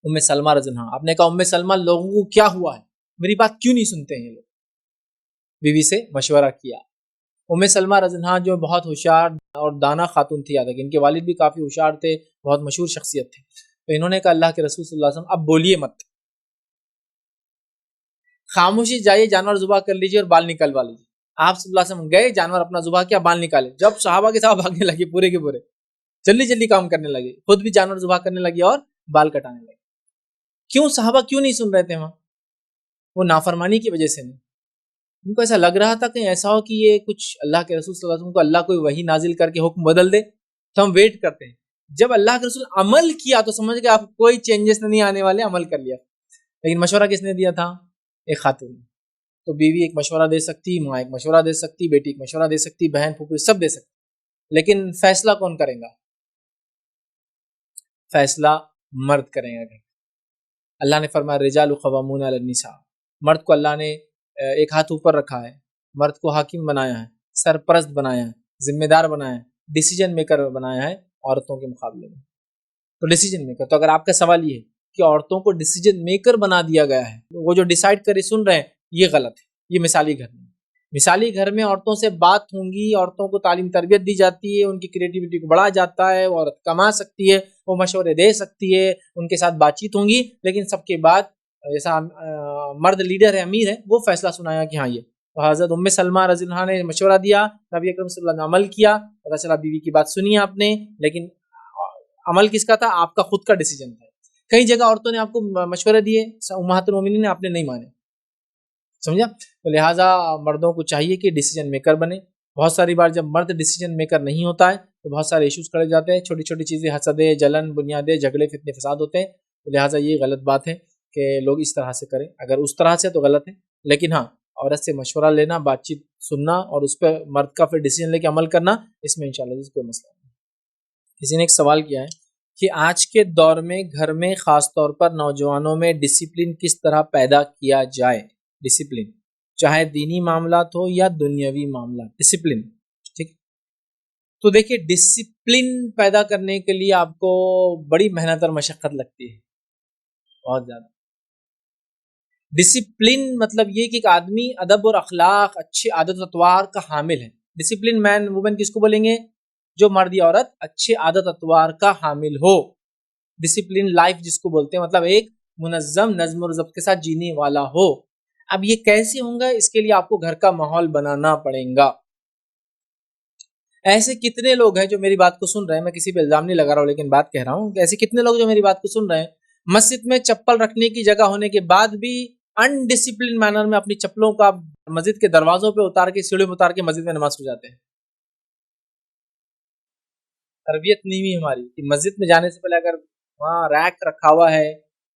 [SPEAKER 1] ام سلمہ رضی اللہ عنہا. آپ نے کہا ام سلمہ لوگوں کو کیا ہوا ہے، میری بات کیوں نہیں سنتے ہیں یہ لوگ؟ بیوی سے مشورہ کیا. ام سلمہ رضی اللہ عنہا جو بہت ہوشیار اور دانا خاتون تھی، یاد ہے کہ ان کے والد بھی کافی ہوشیار تھے، بہت مشہور شخصیت تھے. تو انہوں نے کہا اللہ کے رسول صلی اللہ علیہ وسلم اب بولیے مت، خاموشی جائیے، جانور ذبح کر لیجیے اور بال نکلوا لیجیے. آپ صلی اللہ علیہ وسلم گئے، جانور اپنا ذبح کیا، بال نکالے. جب صحابہ کے ساتھ بھاگنے لگے پورے کے پورے، جلدی جلدی کام کرنے لگے، خود بھی جانور ذبح کرنے لگے اور بال کٹانے لگے. کیوں صحابہ کیوں نہیں سن رہے تھے وہاں؟ وہ نافرمانی کی وجہ سے نہیں. ان کو ایسا لگ رہا تھا کہ ایسا ہو کہ یہ کچھ اللہ کے رسول صلی اللہ علیہ وسلم کو اللہ کوئی وحی نازل کر کے حکم بدل دے، تو ہم ویٹ کرتے ہیں. جب اللہ کے رسول عمل کیا تو سمجھ گئے آپ کوئی چینجز نہیں آنے والے، عمل کر لیا. لیکن مشورہ کس نے دیا تھا؟ ایک خاتون. تو بیوی ایک مشورہ دے سکتی، ماں ایک مشورہ دے سکتی، بیٹی ایک مشورہ دے سکتی، بہن پھوپھی سب دے سکتی. لیکن فیصلہ کون کرے گا؟ فیصلہ مرد کرے گا. اللہ نے فرمایا رجال قوامون علی النساء، مرد کو اللہ نے ایک ہاتھ اوپر رکھا ہے، مرد کو حاکم بنایا ہے، سرپرست بنایا ہے، ذمہ دار بنایا ہے، ڈیسیجن میکر بنایا ہے عورتوں کے مقابلے میں. تو ڈیسیجن میکر، تو اگر آپ کا سوال یہ ہے کہ عورتوں کو ڈیسیجن میکر بنا دیا گیا ہے، وہ جو ڈیسائیڈ کرے سن رہے ہیں، یہ غلط ہے. یہ مثالی گھر میں، مثالی گھر میں عورتوں سے بات ہوں گی، عورتوں کو تعلیم تربیت دی جاتی ہے، ان کی کریٹیوٹی کو بڑھایا جاتا ہے، وہ عورت کما سکتی ہے، وہ مشورے دے سکتی ہے، ان کے ساتھ بات چیت ہوں گی. لیکن سب کے بعد جیسا مرد لیڈر ہے، امیر ہے، وہ فیصلہ سنایا کہ ہاں یہ. تو حضرت ام سلمہ رضی اللہ عنہا نے مشورہ دیا، نبی اکرم صلی اللہ علیہ وسلم نے عمل کیا، پتہ چلا بیوی کی بات سنی آپ نے، لیکن عمل کس کا تھا؟ آپ کا خود کا ڈیسیجن تھا. کئی جگہ عورتوں نے آپ کو مشورے دیے، امہات المومنین نے، آپ نے نہیں مانے، سمجھا؟ تو لہٰذا مردوں کو چاہیے کہ ڈیسیجن میکر بنے. بہت ساری بار جب مرد ڈیسیجن میکر نہیں ہوتا ہے تو بہت سارے ایشوز کھڑے جاتے ہیں، چھوٹی چھوٹی چیزیں، حسدیں، جلن، بنیادیں، جھگڑے، فتنے، فساد ہوتے ہیں. تو لہٰذا یہ غلط بات ہے کہ لوگ اس طرح سے کریں. اگر اس طرح سے تو غلط ہے، لیکن ہاں عورت سے مشورہ لینا، بات چیت سننا اور اس پہ مرد کا پھر ڈیسیجن لے کے عمل کرنا، اس میں انشاءاللہ کوئی مسئلہ نہیں. کسی نے ایک سوال کیا ہے کہ آج کے دور میں گھر میں خاص طور پر نوجوانوں میں ڈسپلن کس طرح پیدا کیا جائے؟ ڈسپلن چاہے دینی معاملات ہو یا دنیاوی معاملات، ڈسپلن. ٹھیک. تو دیکھیے ڈسپلن پیدا کرنے کے لیے آپ کو بڑی محنت اور مشقت لگتی ہے، بہت زیادہ. ڈسپلن مطلب یہ کہ ایک آدمی ادب اور اخلاق، اچھے عادت و اطوار کا حامل ہے. ڈسپلن مین وومن کس کو بولیں گے؟ جو مرد یا عورت اچھے عادت اطوار کا حامل ہو، ڈسپلن لائف جس کو بولتے ہیں، مطلب ایک منظم نظم و ضبط کے ساتھ جینے والا ہو۔ اب یہ کیسے ہوں گا؟ اس کے لیے آپ کو گھر کا ماحول بنانا پڑے گا۔ ایسے کتنے لوگ ہیں جو میری بات کو سن رہے ہیں، میں کسی پہ الزام نہیں لگا رہا ہوں لیکن بات کہہ رہا ہوں کہ ایسے کتنے لوگ جو میری بات کو سن رہے ہیں، مسجد میں چپل رکھنے کی جگہ ہونے کے بعد بھی انڈسپلن مینر میں اپنی چپلوں کا مسجد کے دروازوں پہ اتار کے، سیڑھیوں پہ اتار کے مسجد میں نماز پڑھ جاتے ہیں۔ تربیت نہیں ہوئی ہماری کہ مسجد میں جانے سے پہلے اگر وہاں ریک رکھا ہوا ہے،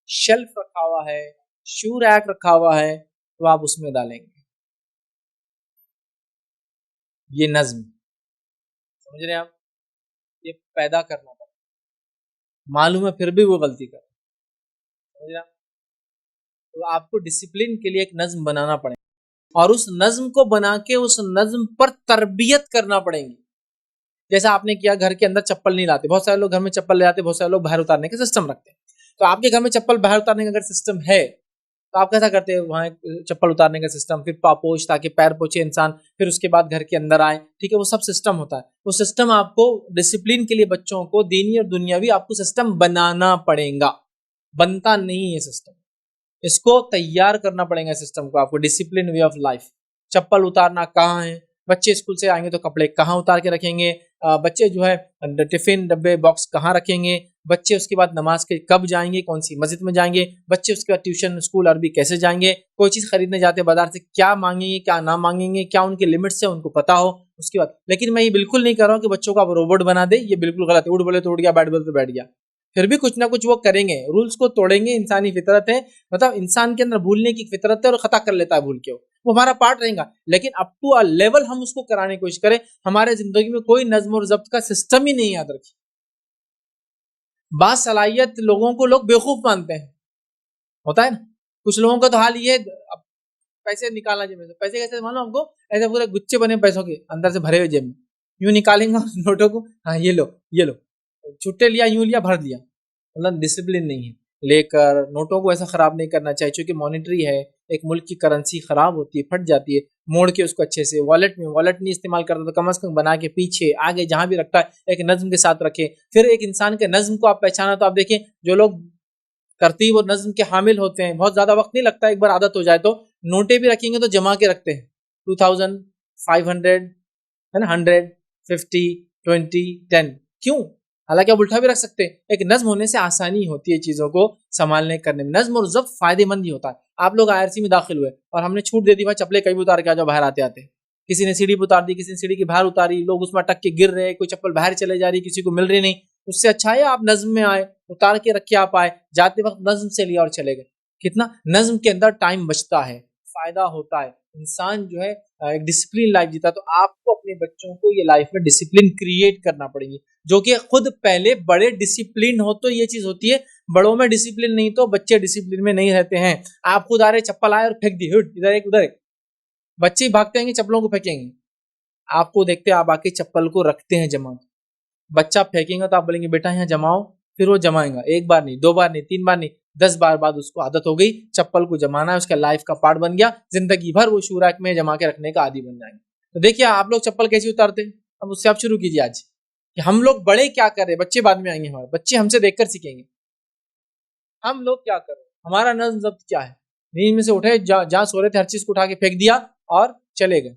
[SPEAKER 1] شیلف رکھا ہوا ہے، شو ریک رکھا ہوا ہے تو آپ اس میں ڈالیں گے۔ یہ نظم سمجھ رہے ہیں آپ؟ یہ پیدا کرنا پڑتا، معلوم ہے پھر بھی وہ غلطی کر سمجھ رہے ہیں؟ تو آپ کو ڈسپلن کے لیے ایک نظم بنانا پڑے گا، اور اس نظم کو بنا کے اس نظم پر تربیت کرنا پڑے گی۔ جیسا آپ نے کیا، گھر کے اندر چپل نہیں لاتے، بہت سارے لوگ گھر میں چپل لے آتے، بہت سارے لوگ باہر اتارنے کا سسٹم رکھتے ہیں۔ تو آپ کے گھر میں چپل باہر اتارنے کا اگر سسٹم ہے تو آپ کیسا کرتے ہیں؟ وہاں چپل اتارنے کا سسٹم، پھر پاپوش تاکہ پیر پوچھے انسان، پھر اس کے بعد گھر کے اندر آئے، ٹھیک ہے، وہ سب سسٹم ہوتا ہے۔ وہ سسٹم آپ کو ڈسپلن کے لیے بچوں کو دینی اور دنیاوی آپ کو سسٹم بنانا پڑے گا، بنتا نہیں ہے سسٹم، اس کو تیار کرنا پڑے گا سسٹم کو آپ کو، ڈسپلن وے آف لائف۔ چپل اتارنا کہاں ہے، بچے اسکول سے آئیں گے تو کپڑے کہاں اتار کے رکھیں گے، بچے جو ہے ٹفن ڈبے باکس کہاں رکھیں گے، بچے اس کے بعد نماز کے کب جائیں گے، کون سی مسجد میں جائیں گے، بچے اس کے بعد ٹیوشن اسکول عربی کیسے جائیں گے، کوئی چیز خریدنے جاتے بازار سے کیا مانگیں گے کیا نہ مانگیں گے، کیا ان کے لمٹس ہیں ان کو پتا ہو اس کے بعد۔ لیکن میں یہ بالکل نہیں کر رہا ہوں کہ بچوں کو آپ روبوٹ بنا دے، یہ بالکل غلط ہے، اٹھ بولے تو اٹھ گیا، بیٹھ بولے تو بیٹھ گیا، پھر بھی کچھ نہ کچھ وہ کریں گے، رولز کو توڑیں گے، انسانی فطرت ہے، مطلب انسان کے اندر بھولنے کی فطرت ہے اور خطا کر لیتا ہے بھول کے، وہ ہمارا پارٹ رہے گا، لیکن اپ ٹو ا لیول ہم اس کو کرانے کی کوشش کریں۔ ہمارے زندگی میں کوئی نظم اور ضبط کا سسٹم ہی نہیں، یاد رکھیے۔ بعض صلاحیت لوگوں کو لوگ بیوقوف مانتے ہیں، ہوتا ہے نا، کچھ لوگوں کا تو حال یہ اب پیسے نکالنا جیب میں سے، پیسے کیسے معلوم آپ کو؟ ایسے پورے گچھے بنے پیسوں کے اندر سے بھرے ہوئے جیب میں، یوں نکالیں گا نوٹوں کو، ہاں یہ لو یہ لو، چھٹے لیا یوں لیا بھر دیا، مطلب ڈسپلن نہیں ہے۔ لے کر نوٹوں کو ایسا خراب نہیں کرنا چاہیے، چونکہ مانیٹری ہے، ایک ملک کی کرنسی خراب ہوتی ہے، پھٹ جاتی ہے، موڑ کے اس کو اچھے سے والٹ نہیں استعمال کرتا تو کم از کم بنا کے پیچھے آگے جہاں بھی رکھتا ہے ایک نظم کے ساتھ رکھے۔ پھر ایک انسان کے نظم کو آپ پہچانا تو آپ دیکھیں جو لوگ ترتیب اور نظم کے حامل ہوتے ہیں بہت زیادہ وقت نہیں لگتا، ایک بار عادت ہو جائے تو نوٹیں بھی رکھیں گے تو جمع کے رکھتے ہیں، 2000 500 ہے نا، 100 50 20 10، کیوں؟ حالانکہ آپ الٹا بھی رکھ سکتے ہیں۔ ایک نظم ہونے سے آسانی ہوتی ہے چیزوں کو سنبھالنے کرنے میں، نظم اور ضبط فائدے مند ہی ہوتا ہے۔ آپ لوگ IRC میں داخل ہوئے اور ہم نے چھوٹ دے دی بھائی چپلیں کہیں بھی اتار کے آ جاؤ باہر آتے آتے، کسی نے سیڑھی پہ اتار دی، کسی نے سیڑھی کے باہر اتاری، لوگ اس میں اٹک کے گر رہے، کوئی چپل باہر چلے جا رہی، کسی کو مل رہی نہیں، اس سے اچھا ہے آپ نظم میں آئے، اتار کے رکھے، آپ آئے جاتے وقت نظم سے لیا اور چلے گئے، کتنا نظم کے اندر ٹائم بچتا ہے، فائدہ ہوتا ہے، انسان جو ہے ایک ڈسپلن لائف جیتا۔ تو آپ کو اپنے بچوں کو یہ لائف میں ڈسپلن کریٹ کرنا پڑے گی، جو کہ خود پہلے بڑے ڈسپلن ہو تو یہ چیز ہوتی ہے، بڑوں میں ڈسپلن نہیں تو بچے ڈسپلن میں نہیں رہتے ہیں۔ آپ خود آ رہے چپل آئے اور پھینک دی، ادھر ایک ادھر ایک، بچے بھاگتے ہیں گے چپلوں کو پھینکیں گے، آپ کو دیکھتے آپ آ کے چپل کو رکھتے ہیں جمع، بچہ پھینکیں گا تو آپ بولیں گے بیٹا یہاں جماؤ، پھر وہ جمائیں گا، ایک بار نہیں، 2 بار نہیں، 3 بار نہیں، 10 بار بعد اس کو عادت ہو گئی، چپل کو جمانا ہے، اس کا لائف کا پارٹ بن گیا، زندگی بھر وہ شو ریک میں جما کے رکھنے کا عادی بن جائیں گے۔ تو دیکھیے آپ لوگ چپل کیسے اتارتے ہیں، اب اس سے آپ شروع کیجیے آج کہ ہم لوگ بڑے کیا کر رہے، بچے بعد میں آئیں گے، ہمارے بچے ہم سے دیکھ کر سیکھیں گے، ہم لوگ کیا کر رہے، ہمارا نظم ضبط کیا ہے۔ نیند میں سے اٹھے، جہاں سو رہے تھے ہر چیز کو اٹھا کے پھینک دیا اور چلے گئے،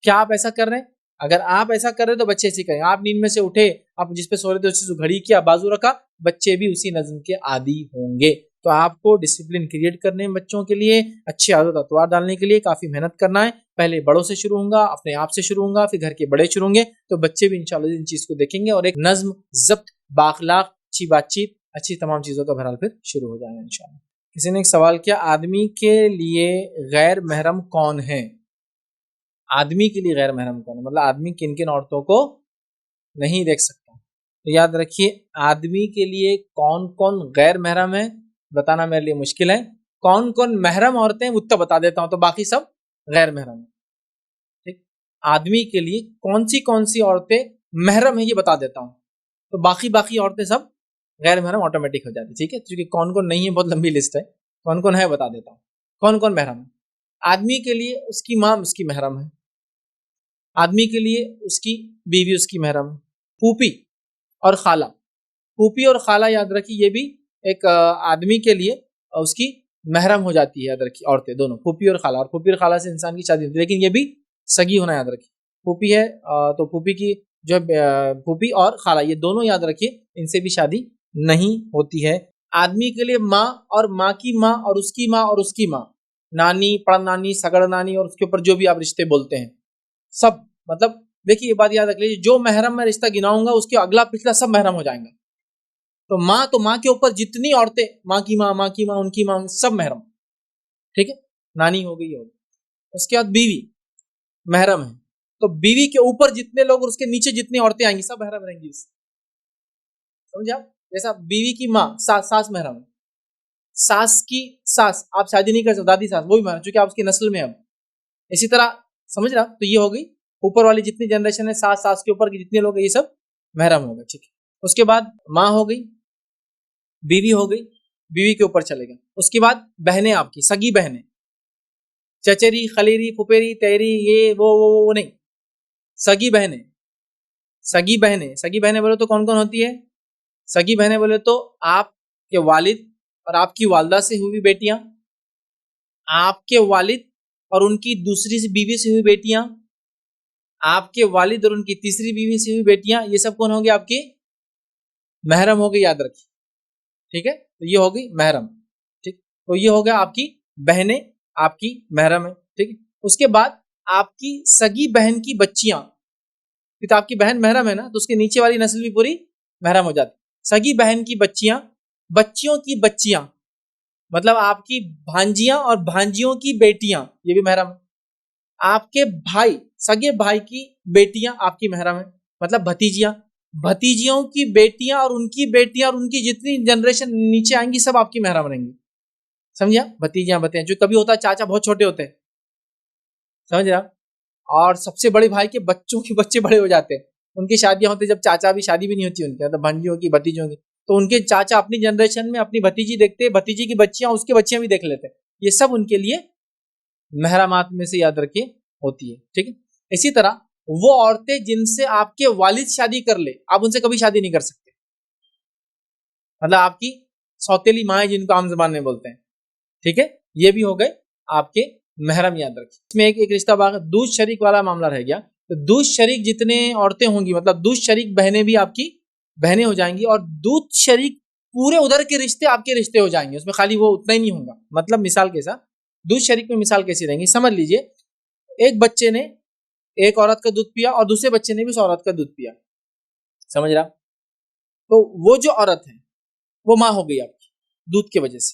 [SPEAKER 1] کیا آپ ایسا کر رہے ہیں؟ اگر آپ ایسا کر رہے تو بچے سیکھیں گے۔ آپ نیند میں سے اٹھے، آپ جس پہ سو رہے تھے اس چیز کو گھڑی کیا، بازو رکھا، بچے بھی اسی نظم کے عادی ہوں گے۔ تو آپ کو ڈسپلن کریٹ کرنے میں بچوں کے لیے اچھی عادت اطوار ڈالنے کے لیے کافی محنت کرنا ہے۔ پہلے بڑوں سے شروع ہوں گا، اپنے آپ سے شروع ہوں گا، پھر گھر کے بڑے شروع ہوں گے، تو بچے بھی انشاءاللہ ان چیز کو دیکھیں گے اور ایک نظم ضبط، بااخلاق، اچھی بات چیت، اچھی تمام چیزوں کا بہرحال پھر شروع ہو جائے گا انشاءاللہ۔ کسی نے ایک سوال کیا، آدمی کے لیے غیر محرم کون ہے؟ آدمی کے لیے غیر محرم کون ہے، مطلب آدمی کن کن عورتوں کو نہیں دیکھ سکتا؟ تو یاد رکھیے آدمی کے لیے کون کون غیر محرم ہے بتانا میرے لیے مشکل ہے، کون کون محرم عورتیں وہ تو بتا دیتا ہوں، تو باقی سب غیر محرم ہیں، ٹھیک؟ آدمی کے لیے کون سی عورتیں محرم ہیں یہ بتا دیتا ہوں، تو باقی عورتیں سب غیر محرم آٹومیٹک ہو جاتی، ٹھیک ہے؟ کیونکہ کون کون نہیں ہے بہت لمبی لسٹ ہے، کون کون ہے بتا دیتا ہوں۔ کون کون محرم ہے؟ آدمی کے لیے اس کی ماں اس کی محرم ہے، آدمی کے لیے اس کی بیوی اس کی محرم ہے، پھوپھی اور خالہ. پھوپھی اور خالہ یاد رکھیے یہ بھی ایک آدمی کے لیے اس کی محرم ہو جاتی ہے. یاد رکھیے عورتیں دونوں پھوپھی اور خالہ, اور پھوپھی اور خالہ سے انسان کی شادی ہوتی ہے, لیکن یہ بھی سگی ہونا یاد رکھیے. پھوپھی ہے تو پھوپھی کی جو پھوپھی اور خالہ یہ دونوں یاد رکھیے ان سے بھی شادی نہیں ہوتی ہے. آدمی کے لیے ماں اور ماں کی ماں اور اس کی ماں اور اس کی ماں, نانی, پڑ نانی, سگڑ نانی اور اس کے اوپر جو بھی آپ رشتے بولتے ہیں سب, مطلب دیکھیے یہ بات یاد رکھ لیجیے, جو محرم میں رشتہ گناؤں گا اس کے اگلا پچھلا سب محرم ہو جائیں گا. تو ماں کے اوپر جتنی عورتیں, ماں کی ماں, ماں کی ماں, ان کی ماں, سب محرم. ٹھیک ہے, نانی ہو گئی ہوگی. اس کے بعد بیوی محرم ہے, تو بیوی کے اوپر جتنے لوگ اور اس کے نیچے جتنی عورتیں آئیں گی سب محرم رہیں گی. سمجھا؟ جیسا بیوی کی ماں, ساس محرم ہے. ساس کی ساس آپ شادی نہیں کر سکتے, دادی ساس وہ بھی محرم چونکہ آپ اس کی نسل میں. اب اسی طرح سمجھ رہا, تو یہ ہو گئی اوپر والی جتنی جنریشن ہے, ساس کے اوپر کے جتنے لوگ ہیں یہ سب محرم ہو گئے. ٹھیک ہے, اس کے بعد ماں ہو گئی, بیوی ہو گئی, بیوی کے اوپر چلے گا. اس کے بعد بہنیں آپ کی سگی بہنیں, چچری, خلیری, پھپھیری, تیری, یہ وہ نہیں, سگی بہنیں. سگی بہنیں بولے تو کون کون ہوتی ہے؟ سگی بہنیں بولے تو آپ کے والد اور آپ کی والدہ سے ہوئی بیٹیاں, آپ کے والد اور ان کی دوسری بیوی سے ہوئی بیٹیاں, آپ کے والد اور ان کی تیسری بیوی سے ہوئی بیٹیاں, یہ سب کون ہوں گے؟ آپ کی محرم ہو گئی. یاد رکھیے. ٹھیک ہے, تو یہ ہوگی محرم. ٹھیک, تو یہ ہو گیا آپ کی بہنیں آپ کی محرم ہے. ٹھیک ہے, اس کے بعد آپ کی سگی بہن کی بچیاں, تو آپ کی بہن محرم ہے نا, تو اس کے نیچے والی نسل بھی پوری محرم ہو جاتی. سگی بہن کی بچیاں, بچیوں کی بچیاں, مطلب آپ کی بھانجیاں اور بھانجیوں کی بیٹیاں, یہ بھی محرم ہے. آپ کے بھائی, سگے بھائی کی بیٹیاں آپ کی محرم ہے, مطلب بھتیجیاں, بھتیجیوں کی بیٹیاں اور ان کی بیٹیاں اور ان کی جتنی جنریشن نیچے آئیں گی سب آپ کی محرم رہیں گی. سمجھا؟ بھتیجیاں بتائیں, جو کبھی ہوتا ہے چاچا بہت چھوٹے ہوتے ہیں, سمجھ رہا, اور سب سے بڑے بھائی کے بچوں کے بچے بڑے ہو جاتے ہیں, ان کی شادیاں ہوتی, جب چاچا بھی شادی بھی نہیں ہوتی ان کی, مطلب بھانجیوں کی, بھتیجوں کی, تو ان کے چاچا اپنی جنریشن میں اپنی بھتیجی دیکھتے, بھتیجی کی بچیاں اس کے بچیاں بھی دیکھ لیتے. یہ سب ان کے لیے محرمات میں سے یاد رکھیے ہوتی ہے. ٹھیک ہے, اسی طرح وہ عورتیں جن سے آپ کے والد شادی کر لے, آپ ان سے کبھی شادی نہیں کر سکتے, مطلب آپ کی سوتیلی ماں جن کو عام زبان میں بولتے ہیں. ٹھیک ہے, یہ بھی ہو گئے آپ کے محرم. یاد رکھیے. اس میں ایک رشتہ باقی دودھ شریک والا معاملہ رہ گیا. تو دودھ شریک جتنے عورتیں ہوں گی, مطلب دودھ شریک بہنیں بھی آپ کی بہنیں ہو جائیں گی, اور دودھ شریک پورے ادھر کے رشتے آپ کے رشتے ہو جائیں گے. اس میں خالی وہ اتنا ہی نہیں ہوگا. مطلب مثال کے ساتھ دودھ شریک میں مثال کیسی رہیں گی, سمجھ لیجئے. ایک بچے نے ایک عورت کا دودھ پیا اور دوسرے بچے نے بھی اس عورت کا دودھ پیا, سمجھ رہا, تو وہ جو عورت ہے وہ ماں ہو گئی آپ کی دودھ کی وجہ سے.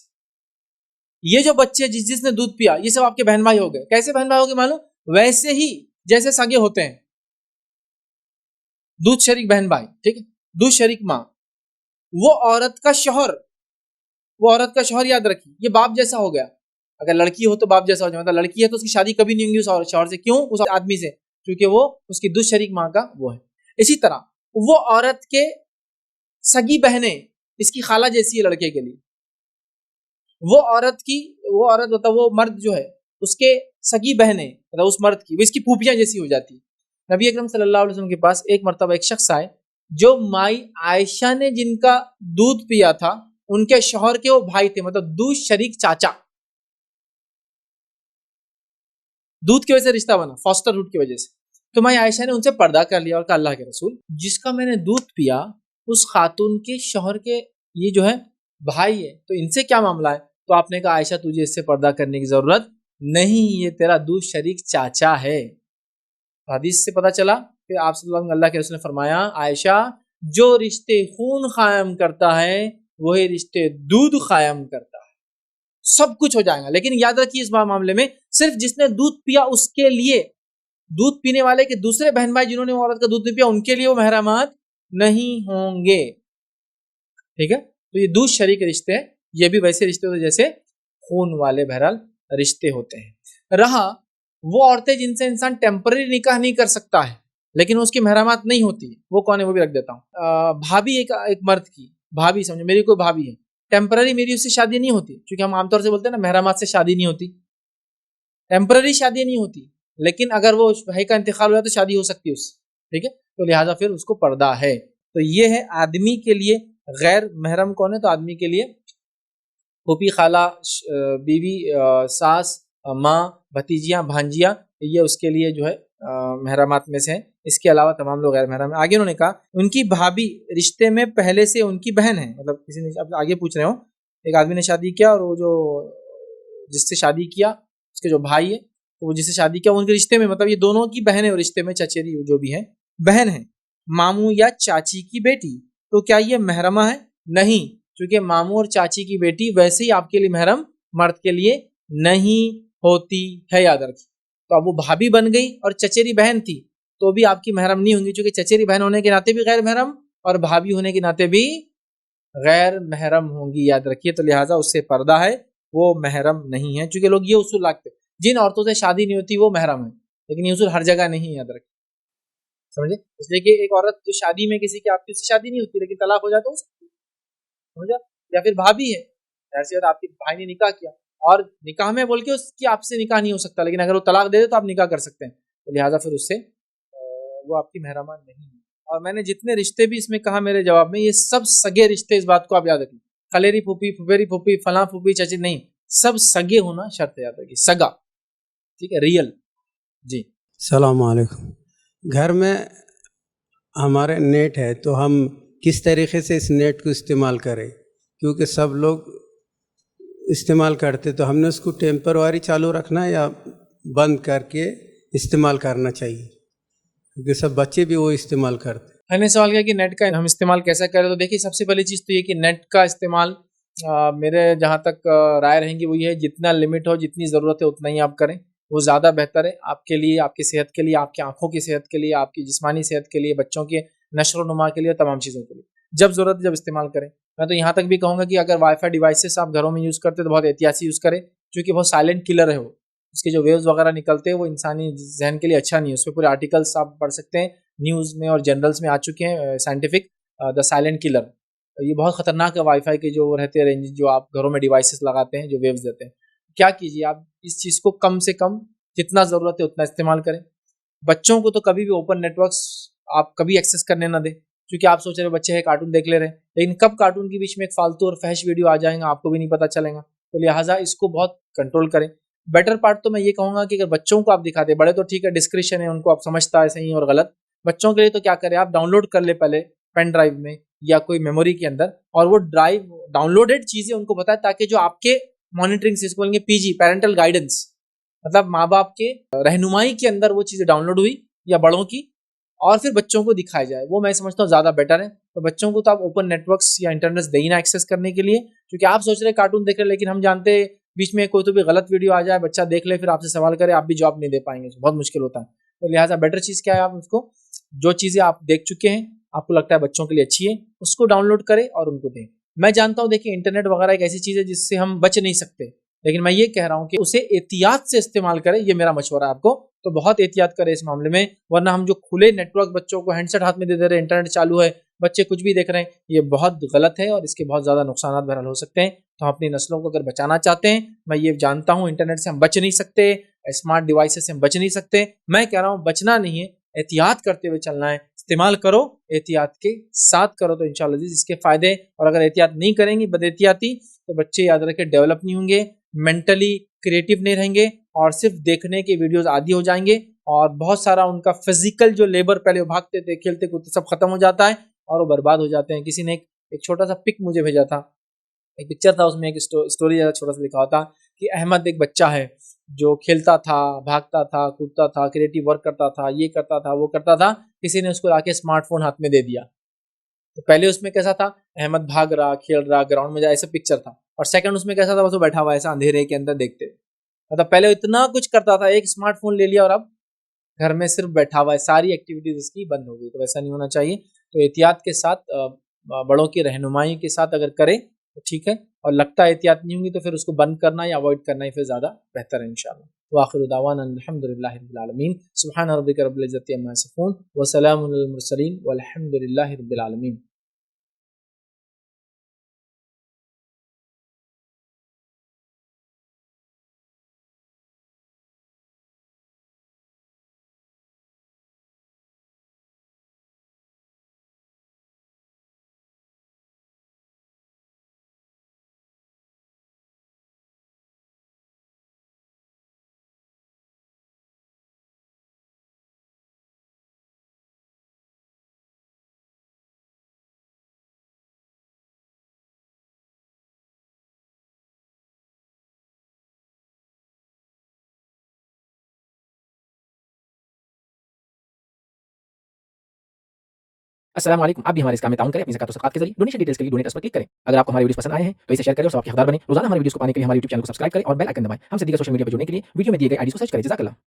[SPEAKER 1] یہ جو بچے جس نے دودھ پیا یہ سب آپ کے بہن بھائی ہو گئے. کیسے بہن بھائی ہو گئے معلوم؟ ویسے ہی جیسے سگے ہوتے ہیں, دودھ شریک بہن بھائی. ٹھیک ہے, دودھ شریک ماں, وہ عورت کا شوہر یاد رکھیے یہ باپ جیسا ہو گیا. اگر لڑکی ہو تو باپ جیسا ہو جائے, مطلب لڑکی ہے تو اس کی شادی کبھی نہیں ہوگی اس شوہر سے. کیوں؟ اس آدمی سے, کیونکہ وہ اس کی دودھ شریک ماں کا وہ ہے. اسی طرح وہ عورت کے سگی بہنیں اس کی خالہ جیسی ہے لڑکے کے لیے. وہ عورت مطلب وہ مرد جو ہے اس کے سگی بہنیں مطلب اس مرد کی وہ اس کی پھوپھیاں جیسی ہو جاتی. نبی اکرم صلی اللہ علیہ وسلم کے پاس ایک مرتبہ ایک شخص آئے جو مائی عائشہ نے جن کا دودھ پیا تھا ان کے شوہر کے وہ بھائی تھے, مطلب دودھ شریک چاچا. دودھ کی وجہ سے رشتہ بنا, فاسٹر روٹ کی وجہ سے. تو مائی عائشہ نے ان سے پردہ کر لیا اور کہا اللہ کے رسول جس کا میں نے دودھ پیا اس خاتون کے شوہر کے یہ جو ہے بھائی ہے, تو ان سے کیا معاملہ ہے؟ تو آپ نے کہا عائشہ تجھے اس سے پردہ کرنے کی ضرورت نہیں, یہ تیرا دودھ شریک چاچا ہے. حدیث سے پتہ چلا کہ آپ صلی اللہ کے رسول نے فرمایا عائشہ جو رشتے خون قائم کرتا ہے وہی رشتے دودھ قائم کرتا ہے. سب کچھ ہو جائے گا, لیکن یاد رکھیے اس معاملے میں صرف جس نے دودھ پیا اس کے لیے, دودھ پینے والے کے دوسرے بہن بھائی جنہوں نے وہ عورت کا دودھ نہیں پیا ان کے لیے وہ محرمات نہیں ہوں گے. ٹھیک ہے, تو یہ دودھ شریک رشتے ہیں, یہ بھی ویسے رشتے ہوتے جیسے خون والے بہرحال رشتے ہوتے ہیں. رہا وہ عورتیں جن سے انسان ٹیمپرری نکاح نہیں کر سکتا ہے لیکن اس کی محرمات نہیں ہوتی, وہ کون ہے وہ بھی رکھ دیتا ہوں. بھابھی ایک مرد کی بھابھی, سمجھو میری کوئی بھابھی ہے, ٹیمپرری میری اس سے شادی نہیں ہوتی, کیونکہ ہم عام طور سے بولتے ہیں نا محرمات سے شادی نہیں ہوتی, ٹیمپرری شادی نہیں ہوتی, لیکن اگر وہ بھائی کا انتقال ہوا تو شادی ہو سکتی ہے اس سے. ٹھیک ہے, تو لہٰذا پھر اس کو پردہ ہے. تو یہ ہے آدمی کے لیے غیر محرم کون ہے؟ تو آدمی کے لیے پھوپھی، خالہ، بیوی، ساس، ماں، بھتیجیاں، بھانجیاں، یہ اس کے لیے جو ہے محرمات میں سے ہیں. اس کے علاوہ تمام لوگ غیر محرم ہیں. آگے انہوں نے کہا ان کی بھابھی رشتے میں پہلے سے ان کی بہن ہے. مطلب کسی نے اب آگے پوچھ رہے ہوں، ایک آدمی نے شادی کیا اور وہ جو جس سے شادی کیا اس کے جو بھائی ہے تو وہ جس سے شادی کیا ان کے رشتے میں، مطلب یہ دونوں کی بہن ہے، رشتے میں چچیری جو بھی ہے بہن ہے. ماموں یا چاچی کی بیٹی، تو کیا یہ محرمہ ہے؟ نہیں، چونکہ ماموں اور چاچی کی بیٹی ویسے ہی آپ کے لیے محرم مرد کے لیے نہیں ہوتی ہے، یاد رکھیں. تو اب وہ بھابھی بن گئی اور چچیری بہن تھی تو بھی آپ کی محرم نہیں ہوں گی، چونکہ چچیری بہن ہونے کے ناطے بھی غیر محرم اور بھابھی ہونے کے ناطے بھی غیر محرم ہوں گی، یاد رکھیے. تو لہٰذا اس سے پردہ ہے، وہ محرم نہیں ہے. چونکہ لوگ یہ اصول رکھتے ہیں جن عورتوں سے شادی نہیں ہوتی وہ محرم ہے، لیکن یہ اصول ہر جگہ نہیں، یاد رکھیں. سمجھے؟ اس لیے کہ ایک عورت جو شادی میں کسی کی آپ کی اس سے شادی نہیں ہوتی لیکن طلاق ہو جاتا ہے، سمجھا؟ یا پھر بھابھی ہے، ایسے آپ کے بھائی نے نکاح کیا اور نکاح میں بول کے اس کی آپ سے نکاح نہیں ہو سکتا، لیکن اگر وہ طلاق دے دے تو آپ نکاح کر سکتے ہیں. تو لہٰذا پھر اس سے وہ آپ کی محرمہ نہیں ہے. اور میں نے جتنے رشتے بھی اس میں کہا میرے جواب میں، یہ سب سگے رشتے، اس بات کو آپ یاد رکھیں. خلیری پھوپھی، پھپھیری پھوپھی، فلاں پھوپھی، چچی نہیں، سب سگے ہونا شرط ہے، یاد رکھیے، سگا، ٹھیک ہے، ریئل. جی
[SPEAKER 2] السلام علیکم. گھر میں ہمارے نیٹ ہے تو ہم کس طریقے سے اس نیٹ کو استعمال کریں؟ کیونکہ سب لوگ استعمال کرتے تو ہم نے اس کو ٹیمپروری چالو رکھنا یا بند کر کے استعمال کرنا چاہیے؟ کیونکہ سب بچے بھی وہ استعمال کرتے.
[SPEAKER 1] میں نے سوال کیا کہ نیٹ کا ہم استعمال کیسا کریں. تو دیکھیے سب سے پہلی چیز تو یہ کہ نیٹ کا استعمال میرے جہاں تک رائے رہیں گی وہ یہ ہے جتنا لمٹ ہو، جتنی ضرورت ہے اتنا ہی آپ کریں، وہ زیادہ بہتر ہے آپ کے لیے، آپ کی صحت کے لیے، آپ کی آنکھوں کی صحت کے لیے، آپ کی جسمانی صحت کے لیے، بچوں کے نشر و نما کے لیے، تمام چیزوں کے لیے. جب ضرورت جب استعمال کریں. میں تو یہاں تک بھی کہوں گا کہ اگر وائی فائی ڈیوائسز آپ گھروں میں یوز کرتے تو بہت احتیاط سے یوز کریں، کیونکہ بہت سائلنٹ کلر ہے. وہ اس کے جو ویوز وغیرہ نکلتے ہیں وہ انسانی ذہن کے لیے اچھا نہیں ہے. اس پہ پورے آرٹیکلس آپ پڑھ سکتے ہیں، نیوز میں اور جرنلس میں آ چکے ہیں سائنٹیفک، دا سائلنٹ کلر. یہ بہت خطرناک ہے. وائی فائی کے جو رہتے ہیں رینج جو آپ گھروں میں ڈیوائسز لگاتے ہیں جو ویوز دیتے ہیں، کیا کیجیے آپ اس چیز کو کم سے کم جتنا ضرورت ہے اتنا استعمال کریں. بچوں کو تو کبھی بھی اوپن نیٹ ورکس آپ کبھی ایکسیس کرنے نہ دیں، کیونکہ آپ سوچ رہے بچے ہیں کارٹون دیکھ لے رہے ہیں، لیکن کب کارٹون کے بیچ میں ایک فالتو اور فحش ویڈیو آ جائیں گا آپ کو بھی نہیں پتہ چلے گا. تو لہٰذا اس کو بہت کنٹرول کریں. بیٹر پارٹ تو میں یہ کہوں گا کہ اگر بچوں کو آپ دکھاتے، بڑے تو ٹھیک ہے ڈسکرپشن ہے ان کو آپ سمجھتا ہے صحیح اور غلط. بچوں کے لیے تو کیا کریں آپ ڈاؤن لوڈ کر لیں پہلے پین ڈرائیو میں یا کوئی میموری کے اندر، اور وہ ڈرائیو ڈاؤن لوڈیڈ چیزیں ان کو بتائیں تاکہ جو آپ کے مانیٹرنگ سے اس کو بولیں گے پی جی، پیرنٹل گائیڈنس، مطلب ماں باپ کے رہنمائی کے اندر وہ چیزیں ڈاؤن لوڈ ہوئی یا بڑوں کی اور پھر بچوں کو دکھایا جائے، وہ میں سمجھتا ہوں زیادہ بیٹر ہے. تو بچوں کو تو آپ اوپن نیٹ ورکس یا انٹرنیٹ دیں نا ایکسیس کرنے کے لیے، کیونکہ آپ سوچ رہے کارٹون دیکھ رہے لیکن ہم جانتے ہیں بیچ میں کوئی تو بھی غلط ویڈیو آ جائے، بچہ دیکھ لے، پھر آپ سے سوال کرے، آپ بھی جواب نہیں دے پائیں گے، بہت مشکل ہوتا ہے. تو لہٰذا بیٹر چیز کیا ہے، آپ اس کو جو چیزیں آپ دیکھ چکے ہیں آپ کو لگتا ہے بچوں کے لیے اچھی ہے اس کو ڈاؤن لوڈ کریں اور ان کو دیں. میں جانتا ہوں دیکھیں انٹرنیٹ وغیرہ ایک ایسی چیز ہے جس سے ہم بچ نہیں سکتے، لیکن میں یہ کہہ رہا ہوں کہ اسے احتیاط سے استعمال کریں. یہ میرا مشورہ ہے آپ کو، تو بہت احتیاط کریں اس معاملے میں، ورنہ ہم جو کھلے نیٹ ورک بچوں کو ہینڈ سیٹ ہاتھ میں دے رہے ہیں، انٹرنیٹ چالو ہے، بچے کچھ بھی دیکھ رہے ہیں، یہ بہت غلط ہے اور اس کے بہت زیادہ نقصانات بہرحال ہو سکتے ہیں. تو ہم اپنی نسلوں کو اگر بچانا چاہتے ہیں، میں یہ جانتا ہوں انٹرنیٹ سے ہم بچ نہیں سکتے، اسمارٹ ڈیوائسز سے ہم بچ نہیں سکتے، میں کہہ رہا ہوں بچنا نہیں ہے، احتیاط کرتے ہوئے چلنا ہے. استعمال کرو احتیاط کے ساتھ کرو تو انشاءاللہ اس کے فائدے. اور اگر احتیاط نہیں کریں گے بد احتیاطی تو بچے یاد رکھے ڈیولپ نہیں ہوں گے، مینٹلی کریٹیو نہیں رہیں گے اور صرف دیکھنے کے ویڈیوز عادی ہو جائیں گے، اور بہت سارا ان کا فزیکل جو لیبر پہلے وہ بھاگتے تھے کھیلتے کودتے سب ختم ہو جاتا ہے اور وہ برباد ہو جاتے ہیں. کسی نے ایک چھوٹا سا پک مجھے بھیجا تھا، ایک پکچر تھا، اس میں ایک اسٹوری چھوٹا سا لکھا ہوتا کہ احمد ایک بچہ ہے جو کھیلتا تھا، بھاگتا تھا، کودتا تھا، کریٹیو ورک کرتا تھا، یہ کرتا تھا، وہ کرتا تھا، کسی نے اس کو لا کے اسمارٹ فون ہاتھ میں دے دیا. تو پہلے اس میں کیسا تھا، احمد بھاگ رہا، کھیل رہا، گراؤنڈ میں جا، ایسا پکچر تھا. اور سیکنڈ اس میں کیسا تھا، بس وہ بیٹھا ہوا ایسا اندھیرے کے اندر دیکھتے. مطلب پہلے اتنا کچھ کرتا تھا، ایک اسمارٹ فون لے لیا اور اب گھر میں صرف بیٹھا ہوا ہے، ساری ایکٹیویٹیز اس کی بند ہو گئی. تو ایسا نہیں ہونا چاہیے. تو احتیاط کے ساتھ بڑوں کی رہنمائی کے ساتھ اگر کرے تو ٹھیک ہے، اور لگتا ہے احتیاط نہیں ہوں گی تو پھر اس کو بند کرنا یا اوائڈ کرنا ہی پھر زیادہ بہتر ہے انشاءاللہ. وآخر دعوانا الحمدللہ رب العالمین. سبحان ربک رب العزت عما یصفون وسلام علی المرسلین والحمدللہ رب العالمین.
[SPEAKER 5] السلام علیکم. آپ بھی ہمارے اس کام میں تعاون کریں اپنی زکات و صدقات کے ذریعے. ڈونیشن ڈیٹیلز کے لیے ڈونیٹ اس پر کلک کریں. اگر آپ کو ہمارے ویڈیوز پسند آئے ہیں تو اسے شیئر کریں اور سب کے حقدار بنیں. روزانہ ہمارے ویڈیوز کو پانے کے لیے ہمارے یوٹیوب چینل کو سبسکرائب کریں اور بیل آئکن دبائیں. ہم سے دیگر سوشل میڈیا پر جڑنے کے لیے ویڈیو میں دیے گئے آئی ڈی کو سرچ کریں. جزاک اللہ.